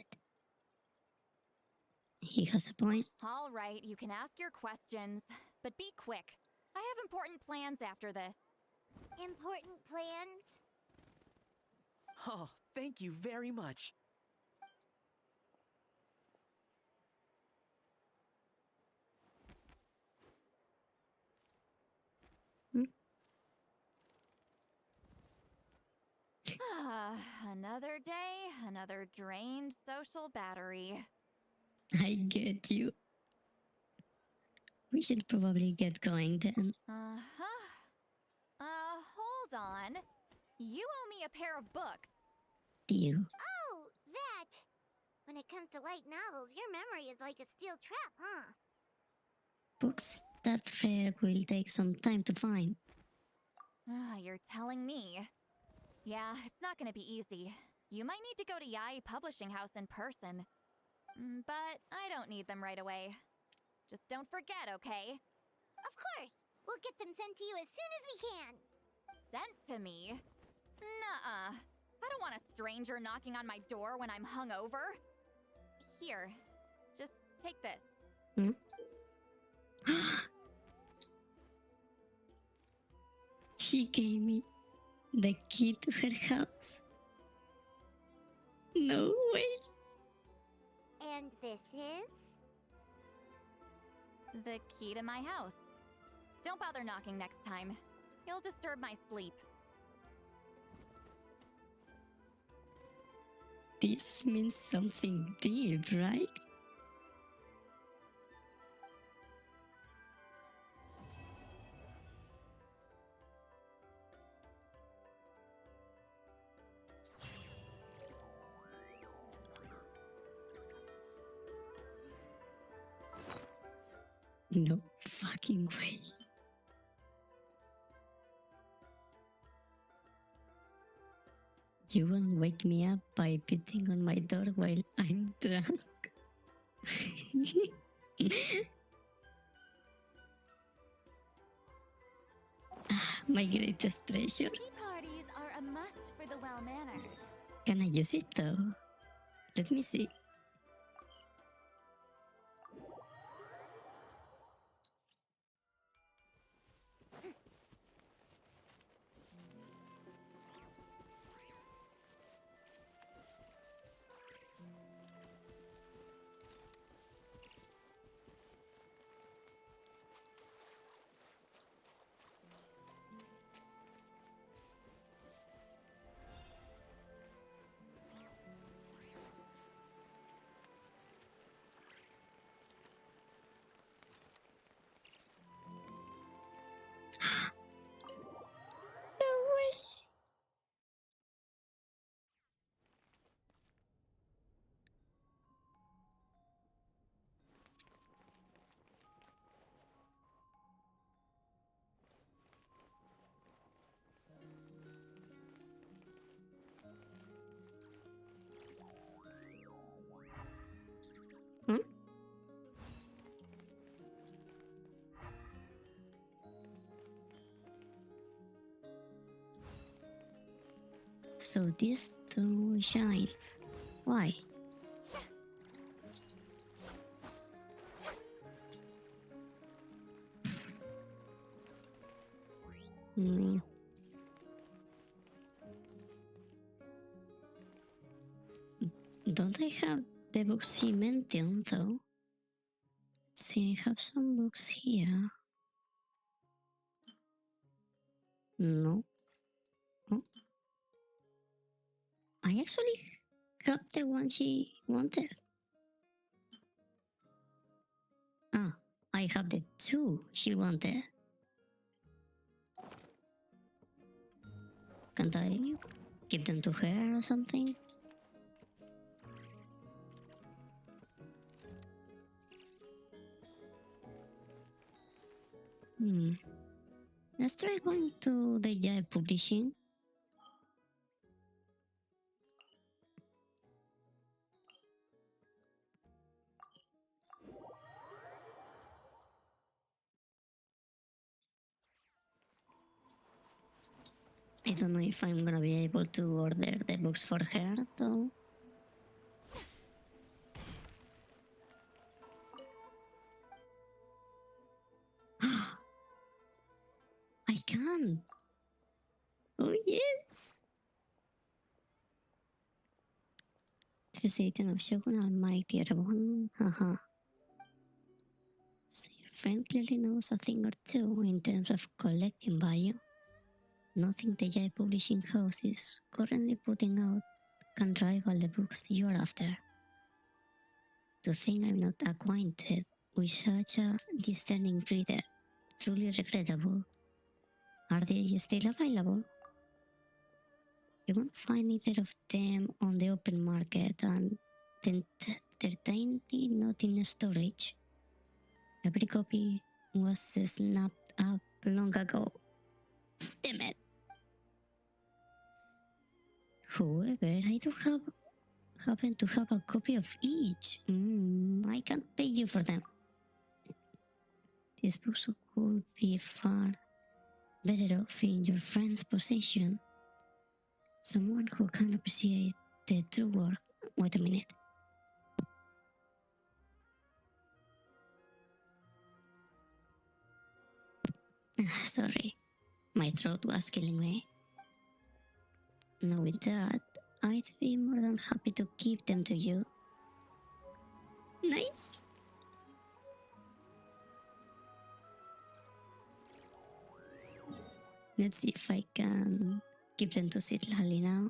He has a point. All right, you can ask your questions, but be quick. I have important plans after this. Important plans? Oh, thank you very much. Another day, another drained social battery. I get you. We should probably get going then. Uh-huh. You owe me a pair of books. Deal. Oh, that! When it comes to light novels, your memory is like a steel trap, huh? Books that fair will take some time to find. You're telling me. Yeah, it's not gonna be easy. You might need to go to Yai Publishing House in person. But I don't need them right away. Just don't forget, okay? Of course! We'll get them sent to you as soon as we can! Sent to me? Nuh-uh. I don't want a stranger knocking on my door when I'm hungover. Here, just take this. She gave me the key to her house. No way. And this is? The key to my house. Don't bother knocking next time. You'll disturb my sleep. This means something deep, right? No fucking way. You won't wake me up by beating on my door while I'm drunk. My greatest treasure. Tea parties are a must for the well-mannered. Can I use it though? Let me see. So these two shines. Why? Don't I have the books she mentioned though? Let's see, I have some books here. No. Oh. I actually got the one she wanted. Ah, I have the two she wanted. Can't I give them to her or something? Let's try going to the Jai Publishing. I don't know if I'm gonna be able to order the books for her though. I can! Oh yes! Satan of Shogun Almighty Reborn. Haha. So your friend clearly knows a thing or two in terms of collecting value. Nothing the Jai Publishing House is currently putting out can rival the books you're after. To think I'm not acquainted with such a discerning reader, truly regrettable. Are they still available? You won't find either of them on the open market, and they're tiny, not in storage. Every copy was snapped up long ago. Damn it! However, I do happen to have a copy of each. I can pay you for them. This book could be far better off in your friend's possession. Someone who can appreciate the true work. Wait a minute. Sorry, my throat was killing me. Knowing that, I'd be more than happy to give them to you. Nice. Let's see if I can give them to Citlali now.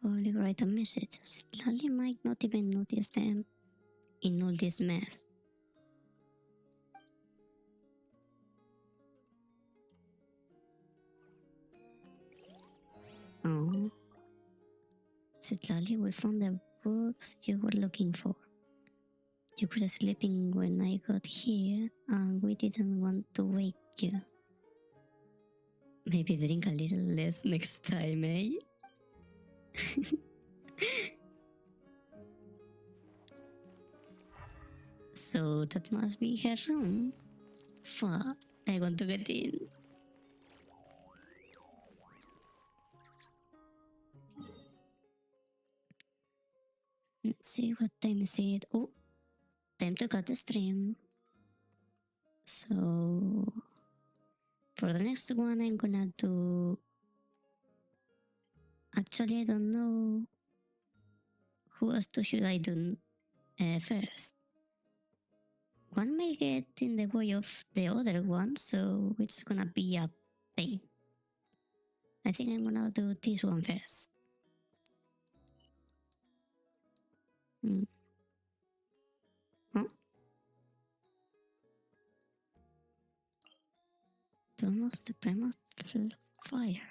Probably write a message. Citlali might not even notice them in all this mess. Oh. Citlali, we found the books you were looking for. You were sleeping when I got here, and we didn't want to wake you. Maybe drink a little less next time, eh? So that must be her room. Fuck, I want to get in. Let's see, what time is it? Oh, time to cut the stream. So for the next one, I'm gonna do. Actually, I don't know who else should I do first. One may get in the way of the other one, so it's gonna be a pain. I think I'm gonna do this one first. Huh? Turn off the primal fire.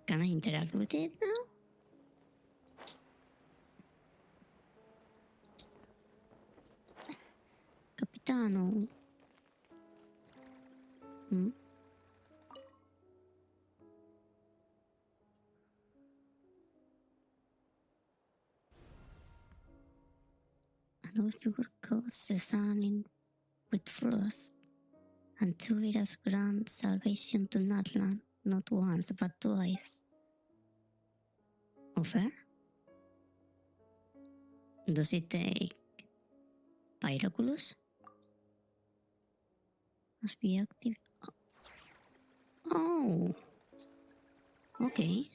Can I interact with it now? Capitano. An old figure coats the sun in with frost, and to it as grand salvation to Natlan, not once but twice. Offer? Does it take Pyroculus? Must be active. Oh! Okay.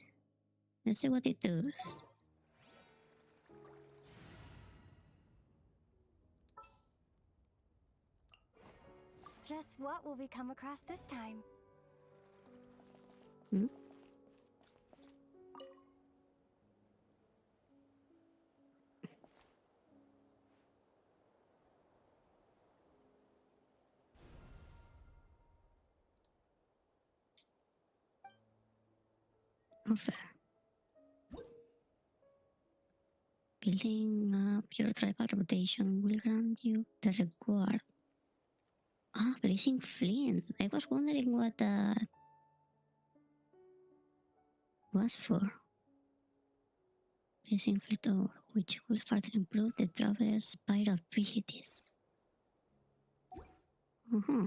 Let's see what it does. Just what will we come across this time? Offer. Building up your tribal reputation will grant you the reward Ah, Blazing Flint. I was wondering what that was for. Blazing Flint, which will further improve the traveler's spiral abilities. Uh-huh.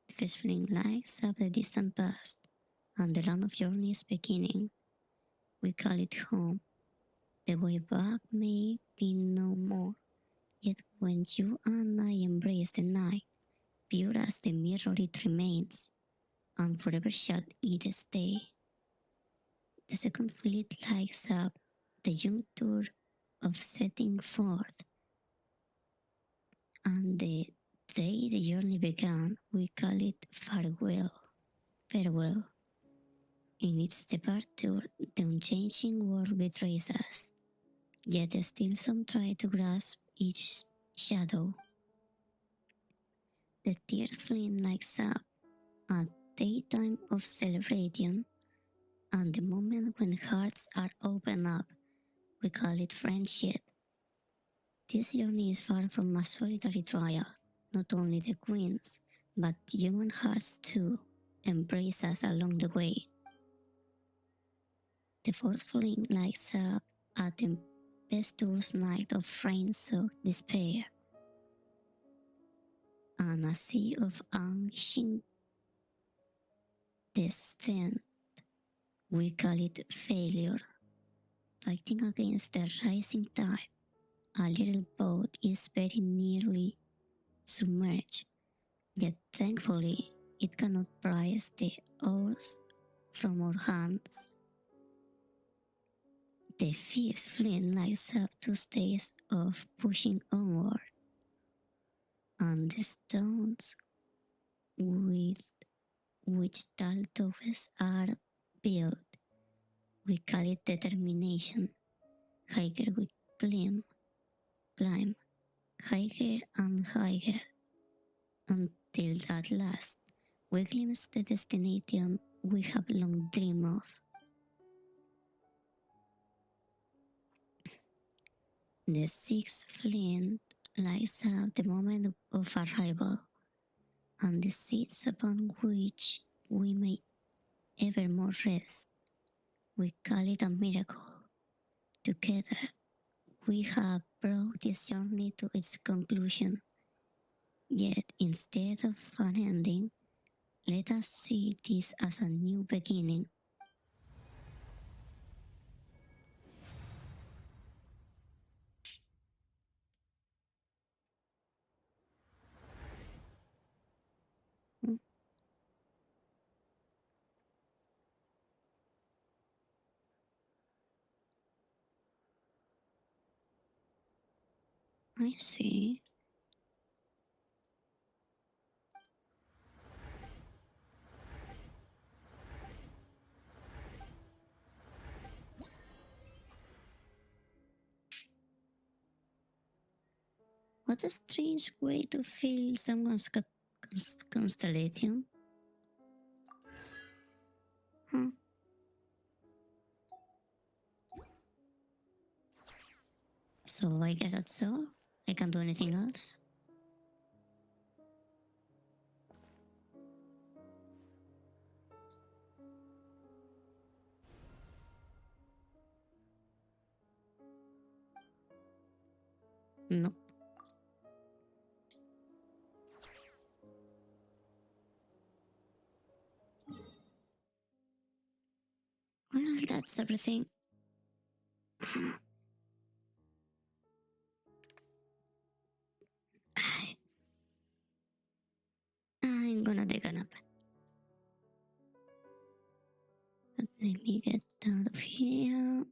The first flint lights up the distant past, and the land of journey's beginning. We call it home. The way back may be no more, yet when you and I embrace the night, pure as the mirror it remains, and forever shall it stay. The second fleet lights up the young tour of setting forth, and the day the journey began, we call it farewell. Farewell. In its departure, the unchanging world betrays us, yet still some try to grasp each shadow. The third flame lights up at daytime of celebration, and the moment when hearts are opened up, we call it friendship. This journey is far from a solitary trial. Not only the queens, but human hearts too embrace us along the way. The fourth flame lights up at the tempestuous night of rain-soaked despair, and a sea of anguishing descent. We call it failure. Fighting against the rising tide, a little boat is very nearly submerged, yet thankfully it cannot prise the oars from our hands. The fierce flame lights up 2 days of pushing onward, and the stones with which tall towers are built, we call it determination. Higher we climb, higher and higher, until at last we glimpse the destination we have long dreamed of. The sixth flint lights up the moment of arrival, and the seats upon which we may evermore rest. We call it a miracle. Together, we have brought this journey to its conclusion. Yet, instead of an ending, let us see this as a new beginning. I see. What a strange way to feel someone's constellation. Huh. So I guess that's all. I can't do anything else. Nope. Well, that's everything. I'm gonna take a nap. Let me get out of here.